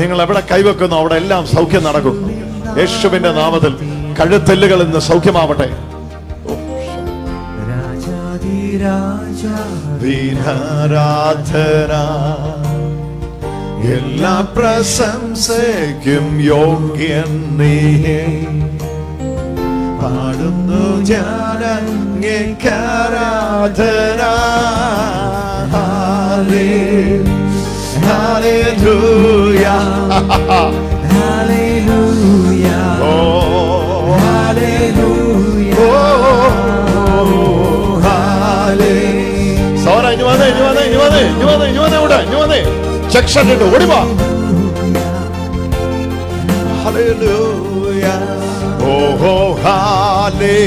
നിങ്ങൾ എവിടെ കൈവെക്കുന്നു അവിടെ എല്ലാം സൗഖ്യം നടക്കും. യേശുവിന്റെ നാമത്തിൽ കഴുത്തെല്ലുകൾ ഇന്ന് സൗഖ്യമാവട്ടെ. രാജാതിരാജാതിരാധന, എല്ലാ പ്രശംസയ്ക്കും യോഗ്യൻ നീയേ. പാടുന്നു ഞാനങ്ങേക്കാരാധന. Hallelujah, hallelujah, hallelujah, hallelujah. സോറ ഇനി വന്നേ, ഇനി വന്നേ, ഇനി വന്നേ, ഇനി വന്നേ, ഇനി വന്നേ, ഇവിടെ ഇനി വന്നേ. സെക്ഷൻ ഇട്ട് ഓടിവാ. ഹല്ലേലൂയ, ഓഹോ ഹാലേ.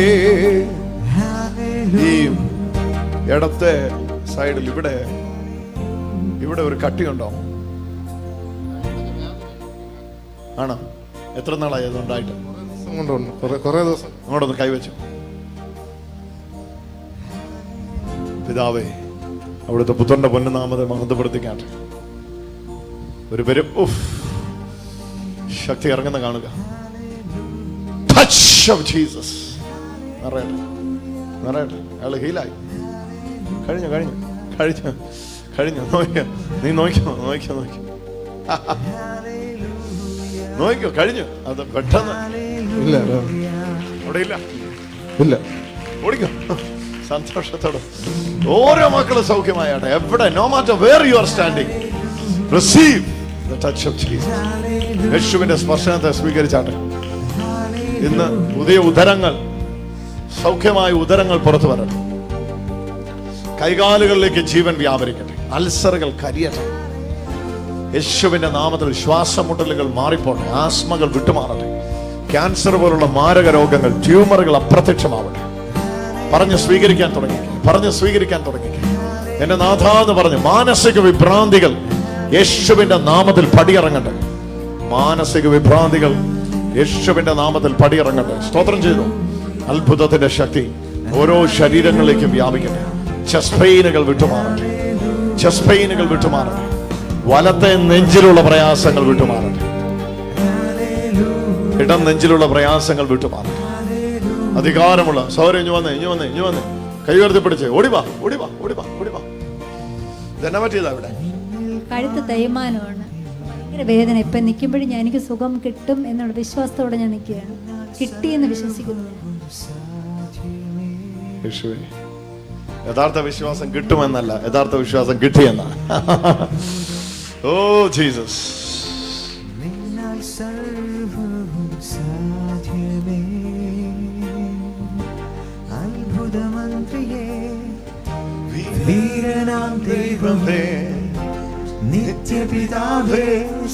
ഈ ഇടത്തെ സൈഡിൽ ഇവിടെ ഇവിടെ ഒരു കട്ടിയുണ്ടോ? ആണോ? എത്ര നാളായി അതുണ്ടായിട്ട്? കുറെ ദിവസം. അങ്ങോട്ടൊന്ന് കൈവച്ചു. പിതാവേ, അവിടുത്തെ പുത്രന്റെ പൊന്നുനാമത്തെ മഹത്വപ്പെടുത്തിക്കാട്ടെ. ഒരു പേരും ശക്തി ഇറങ്ങുന്ന കാണുക. Touch of Jesus. നിറയട്ടെ, നിറയട്ടെ. അയാള് ഹീലായി. കഴിഞ്ഞു കഴിഞ്ഞു കഴിഞ്ഞു കഴിഞ്ഞു. നോക്കിയോ, നീ നോക്കിയോ, നോക്കിയോ, നോക്കിയോ, നോക്കിയോ, കഴിഞ്ഞു. അത് പെട്ടെന്ന് ഇല്ല അവിടെ ഇല്ല, ഇല്ല. ഓടിക്കോ സന്തോഷത്തോടെ. ഓരോ മക്കളും സൗഖ്യമായാട്ടെ. എവിടെ, no matter where you are standing, receive the touch of Jesus. യേശുവിന്റെ സ്പർശനത്തെ സ്വീകരിച്ചാട്ടെ. ഇന്ന് പുതിയ ഉദരങ്ങൾ, സൗഖ്യമായ ഉദരങ്ങൾ പുറത്തു വരട്ടെ. കൈകാലുകളിലേക്ക് ജീവൻ വ്യാപരിക്കട്ടെ. അൾസറുകൾ കരിയട്ടെ. യേശുവിന്റെ നാമത്തിൽ ശ്വാസമുട്ടലുകൾ മാറിപ്പോട്ടെ. ആസ്മകൾ വിട്ടുമാറട്ടെ. ക്യാൻസർ പോലുള്ള മാരക രോഗങ്ങൾ, ട്യൂമറുകൾ അപ്രത്യക്ഷമാവട്ടെ. പറഞ്ഞ് സ്വീകരിക്കാൻ തുടങ്ങി, പറഞ്ഞ് സ്വീകരിക്കാൻ തുടങ്ങി. എന്റെ നാഥാന്ന് പറഞ്ഞു. മാനസിക വിഭ്രാന്തികൾ യേശുവിന്റെ നാമത്തിൽ പടിയിറങ്ങട്ടെ. മാനസിക വിഭ്രാന്തികൾ യേശുവിന്റെ നാമത്തിൽ പടിയിറങ്ങട്ടെ. സ്തോത്രം ചെയ്തു. അത്ഭുതത്തിന്റെ ശക്തി ഓരോ ശരീരങ്ങളിലേക്കും വ്യാപിക്കട്ടെ. ചെസ്റ്റ് പെയിനുകൾ വിട്ടുമാറട്ടെ. ചെസ്റ്റ് പെയിനുകൾ വിട്ടുമാറട്ടെ. വലത്തെ നെഞ്ചിലുള്ള പ്രയാസങ്ങൾ വിട്ടുമാറട്ടെ. ഇടം നെഞ്ചിലുള്ള പ്രയാസങ്ങൾ വിട്ടുമാറട്ടെ. അധികാരമുള്ള സൗരം ഇഞ്ഞു വന്നേ, ഇഞ്ഞു വന്നേ, ഇഞ്ഞു വന്നേ. കൈ ഉയർത്തി പിടിച്ചേ. ഓടിവാ, ഓടിവാ, ഓടിവാ, ഓടിവാ. ഇതെന്നെ പറ്റിയതാ ഇവിടെ? കഴുത്ത് തേയ്മാനമാണ്, ഭയങ്കര വേദന. ഇപ്പം നിൽക്കുമ്പോഴും എനിക്ക് സുഖം കിട്ടും എന്നുള്ള വിശ്വാസത്തോടെ ഞാൻ നിൽക്കുകയാണ്. കിട്ടിയെന്ന് വിശ്വസിക്കുന്നു. യഥാർത്ഥ വിശ്വാസം കിട്ടുമെന്നല്ല, യഥാർത്ഥ വിശ്വാസം കിട്ടിയെന്ന. Oh Jesus. അത്ഭുതമന്ത്രിയേ, വീരനാം ദൈവമേ, നിത്യപിതാവേ,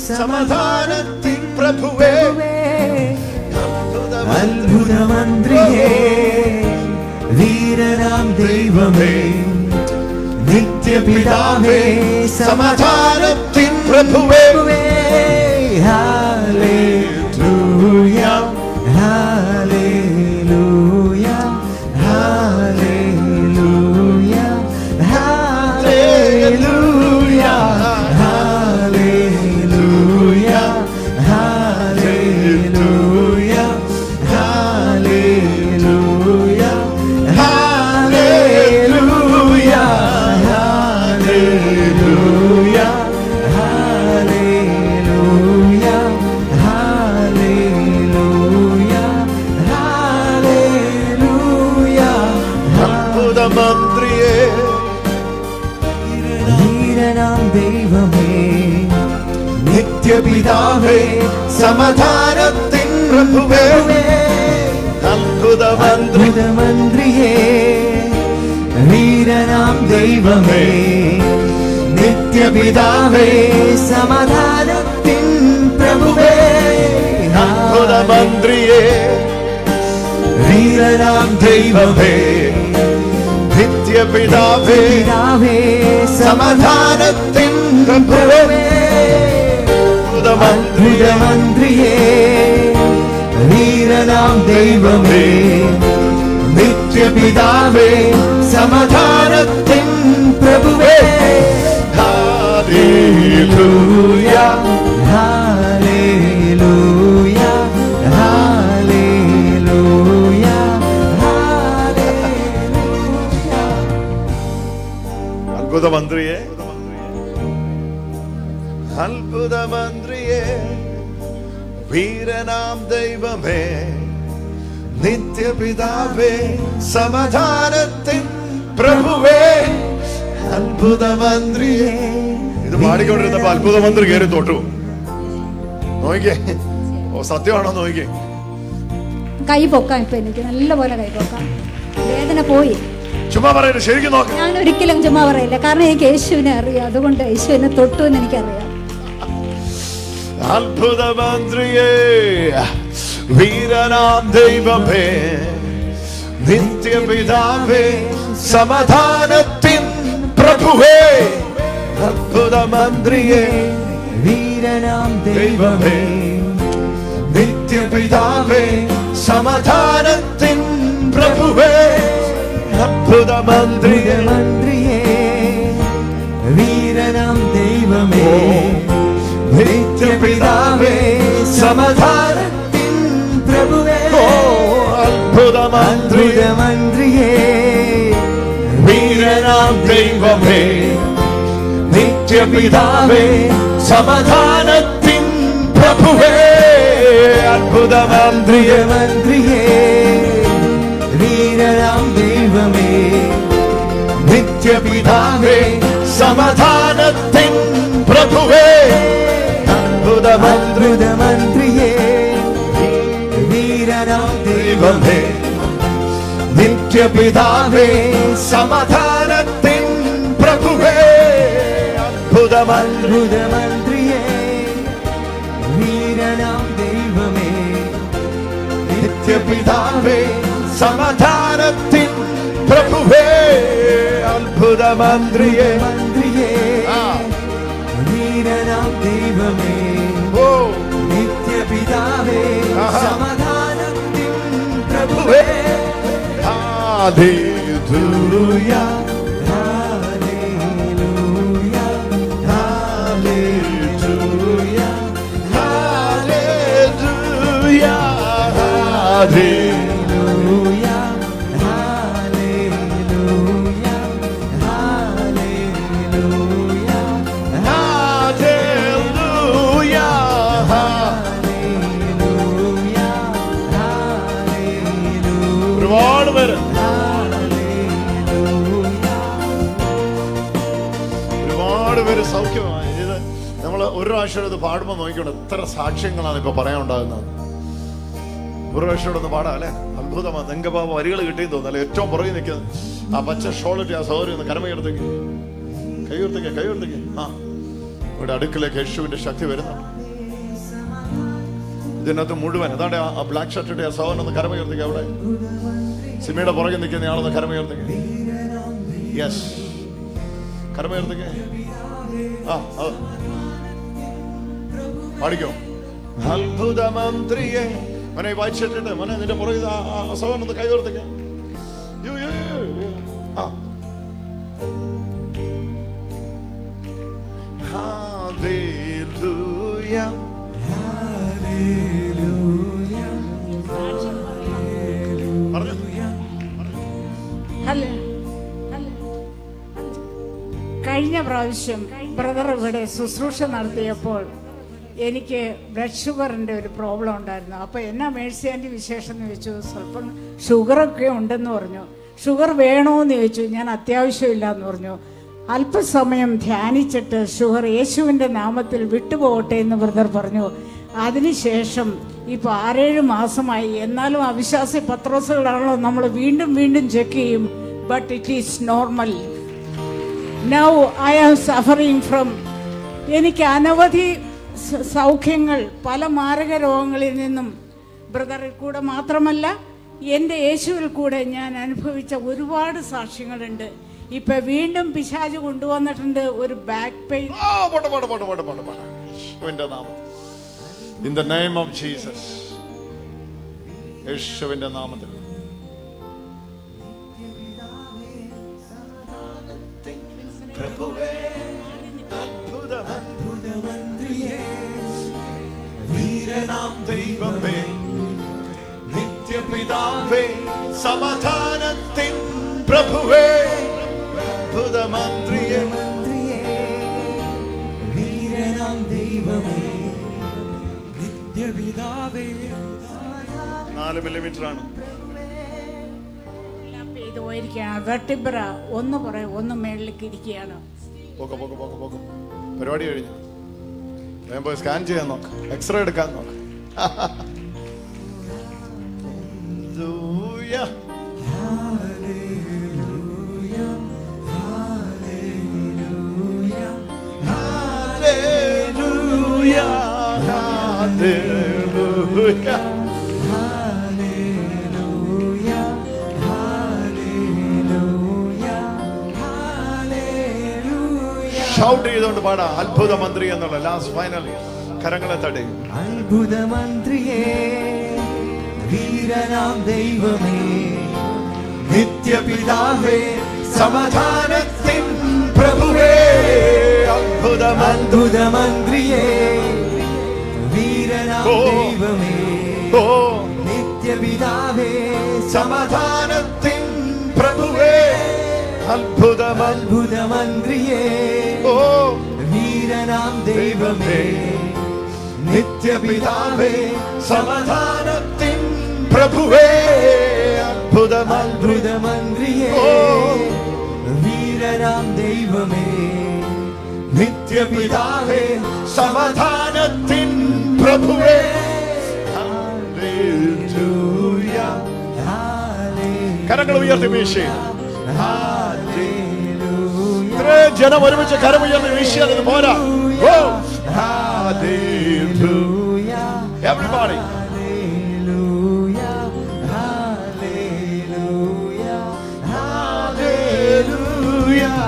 സമാധാനത്തിൻ പ്രഭുവേ. അത്ഭുതമന്ത്രിയേ, വീരനാം ദൈവമേ, നിത്യപിതാവേ, സമാധാനത്തിൻ പ്രഭുവേ. Hallelujah, hallelujah, hallelujah, hallelujah, hallelujah, hallelujah, hallelujah, hallelujah, hallelujah, hallelujah, നിത്യപിതാവേ സമാധാനത്തിൻ പ്രഭുവേ അത്ഭുതമന്ത്രിയേ വീരനാം ദൈവമേ നിത്യപിതാവേ സമാധാനത്തിൻ പ്രഭുവേ അത്ഭുതമന്ത്രിയേ വീരനാം ദൈവമേ നിത്യപിതാവേ സമാധാനത്തിൻ പ്രഭുവേ അത്ഭുതമന്ത്രിയേ വീരനാം ദൈവമേ നിത്യപിതാവേ സമാധാനത്തിൻ പ്രഭുവേ ഹല്ലേലൂയ ഹല്ലേലൂയ ഹല്ലേലൂയ ഹല്ലേലൂയ. അത്ഭുതമന്ത്രിയെ അത്ഭുതമന്ത്രിയെ വീരനാം ദൈവമേ നിത്യപിതാവേ സമാധാനത്തിൻ പ്രഭുവേ അത്ഭുതമന്ത്രിയെ. ഇത് പാടിക്കൊണ്ടിരുന്നപ്പോ അത്ഭുതമന്ത്രി കയറി തൊട്ടു. നോക്കിക്കേ, ഓ സത്യമാണോ നോക്കിക്കേ. കൈ പൊക്കാം, ഇപ്പൊ എനിക്ക് നല്ലപോലെ കൈ പൊക്കാം, വേദന പോയി. ചുമ്മാ പറയരുത്, ശരിക്കും നോക്കാം. ഞാൻ ഒരിക്കലും ചുമ്മാ പറയില്ല, കാരണം എനിക്ക് യേശുവിനെ അറിയാം, അതുകൊണ്ട് യേശുവിനെ തൊട്ടു എന്ന് എനിക്കറിയാം. അത്ഭുതമന്ത്രിയേ വീരനാം ദൈവമേ നിത്യപിതാവേ സമാധാനത്തിൻ പ്രഭുവേ അത്ഭുതമന്ത്രിയേ വീരനാം ദൈവമേ നിത്യപിതാവേ സമാധാനത്തിൻ പ്രഭുവേ അത്ഭുതമന്ത്രിയേ വീരനാം ദൈവമേ നിത്യപിതാവേ സമാധാനത്തിൻ പ്രഭുവേ അത്ഭുതമന്ത്രിയേ വീരനാം ദൈവമേ നിത്യപിതാവേ സമാധാനത്തിൻ പ്രഭുവേ അത്ഭുതമന്ത്രിയേ വീരനാം ദൈവമേ നിത്യപിതാവേ സമാധാനത്തിൻ പ്രഭുവേ അത്ഭുതമന്ത്രിയേ വീരനാം ദൈവമേ നിത്യപിതാവേ സമാധാനത്തിൻ പ്രഭുവേ അത്ഭുതമന്ത്രിയേ വീരനാം ദൈവമേ നിത്യപിതാവേ സമാധാനത്തിൻ പ്രഭുവേ അത്ഭുതമന്ത്രിയേ വീരനാം ദൈവമേ ഓ നിത്യപിതാവേ സമാധാനത്തിൻ പ്രഭുവേ പ്രഭുവേ hallelujah hallelujah hallelujah hallelujah hallelujah hallelujah hallelujah hallelujah ഒരുപാട് പേര് സൗഖ്യമായി. ഇത് നമ്മൾ ഒരു പ്രാവശ്യം ഇത് പാടുമ്പോൾ നോക്കിക്കൊണ്ട് എത്ര സാക്ഷ്യങ്ങളാണ് ഇപ്പൊ പറയാനുണ്ടാകുന്നത്. ഒരു പ്രാവശ്യം ഒന്ന് പാടാം അല്ലെ? അത്ഭുതമാണ്. നെങ്കപാപ വരികൾ കിട്ടിയെന്ന് തോന്നുന്നു അല്ലെ? ഏറ്റവും പുറകെ നിൽക്കുന്നത് ആ പച്ച ഷോളിട്ട് ആ സൗകര്യം ഒന്ന് കരമയുയർത്തേക്ക്, കൈയുയർത്തേക്ക്. ആ ഇവിടെ അടുക്കിലേക്ക് യേശുവിന്റെ ശക്തി വരുന്നു. ഇതിനകത്ത് മുഴുവൻ അതാണ്ട് ആ ബ്ലാക്ക് ഷർട്ടിട്ട് ആ സഹോദരൻ ഒന്ന് കരമയുയർത്തേക്ക്. അവിടെ സിമിയുടെ പുറകെ നിൽക്കുന്ന ആളൊന്ന് കരമയുയർത്തേക്ക്. യെസ്, കരമയുയർത്തേക്ക്. ആ പാടിക്കോ. അത്ഭുതമന്ത്രിയെ മോനെ വായിച്ചിട്ടുണ്ട്. മോനെ നിന്റെ പുറകെ സഹോദരൻ ഒന്ന് കൈയുയർത്തേക്ക്. ആ Hallelujah. കഴിഞ്ഞ പ്രാവശ്യം ബ്രദർ ഇവിടെ ശുശ്രൂഷ നടത്തിയപ്പോൾ എനിക്ക് ബ്ലഡ് ഷുഗറിൻ്റെ ഒരു പ്രോബ്ലം ഉണ്ടായിരുന്നു. അപ്പോൾ എന്നാ മേഴ്സി ആൻറ്റി വിശേഷം എന്ന് ചോദിച്ചു. സ്വല്പം ഷുഗറൊക്കെ ഉണ്ടെന്ന് പറഞ്ഞു. ഷുഗർ വേണമെന്ന് ചോദിച്ചു. ഞാൻ അത്യാവശ്യമില്ല എന്ന് പറഞ്ഞു. അല്പസമയം ധ്യാനിച്ചിട്ട് ഷുഗർ യേശുവിൻ്റെ നാമത്തിൽ വിട്ടുപോകട്ടെ എന്ന് ബ്രദർ പറഞ്ഞു. അതിനുശേഷം ഇപ്പോൾ 6-7 മാസമായി. എന്നാലും അവിശ്വാസി പത്രോസുകളാണല്ലോ, നമ്മൾ വീണ്ടും വീണ്ടും ചെക്ക് ചെയ്യും. But it is normal. Now I am suffering from, എനിക്ക് അനവധി സൗഖ്യങ്ങൾ പല മാരക രോഗങ്ങളിൽ നിന്നും ബ്രദറിൽ കൂടെ മാത്രമല്ല എൻ്റെ യേശുവിൽ കൂടെ ഞാൻ അനുഭവിച്ച ഒരുപാട് സാക്ഷ്യങ്ങളുണ്ട്. ഇപ്പൊ വീണ്ടും പിശാച് കൊണ്ടുവന്നിട്ടുണ്ട് ഒരു back pain. In the name of Jesus, യേശുവിന്റെ നാമത്തിൽ പ്രഭുവേ അത്ഭുതമന്ത്രിയേ വീരനാം ദൈവമേ നിത്യപിതാവേ സമാധാനത്തിൻ പ്രഭുവേ അത്ഭുതമന്ത്രിയേ വീരനാം ദൈവമേ നിത്യപിതാവേ. 4 മില്ലിമീറ്റർ ആണ്. ഇത് പോയിരിക്കുകയാണ്. വെർട്ടിബ്ര ഒന്ന് പറയും ഒന്ന് മേളിലേക്ക് ഇരിക്കുകയാണ്. പരിപാടി കഴിഞ്ഞു. വേഗം പോയി സ്കാൻ ചെയ്യാൻ നോക്ക്, എക്സ്റേ എടുക്കാൻ നോക്ക്. ഷൗട്ട് ചെയ്തുകൊണ്ട് പാടാ അത്ഭുത മന്ത്രി എന്നുള്ള ലാസ്റ്റ് ഫൈനൽ. കരങ്ങളെ തടി. അത്ഭുതമന്ത്രിയേ വീരനാം ദൈവമേ നിത്യപിതാവേ സമാധാനത്തിൻ പ്രഭുവേ അത്ഭുതമന്ത്രിയേ വീരനാം ദൈവമേ നിത്യപിതാവേ സമാധാനത്തിൻ പ്രഭുവേ അത്ഭുതമന്ത്രിയേ വീരനാം ദൈവമേ നിത്യപിതാവേ സമാധാനത്തിൻ പ്രഭുവേ അത്ഭുതമന്ത്രിയേ വീരനാം ദൈവമേ നിത്യപിതാവേ സമാധാനത്തിൻ പ്രഭുവേ. കരങ്ങൾ ഉയർത്തി വീശി. ഇത്രയും ജനം ഒരുമിച്ച് കരമുയർത്തി വീശിയത് പോരാ. Everybody. Hallelujah.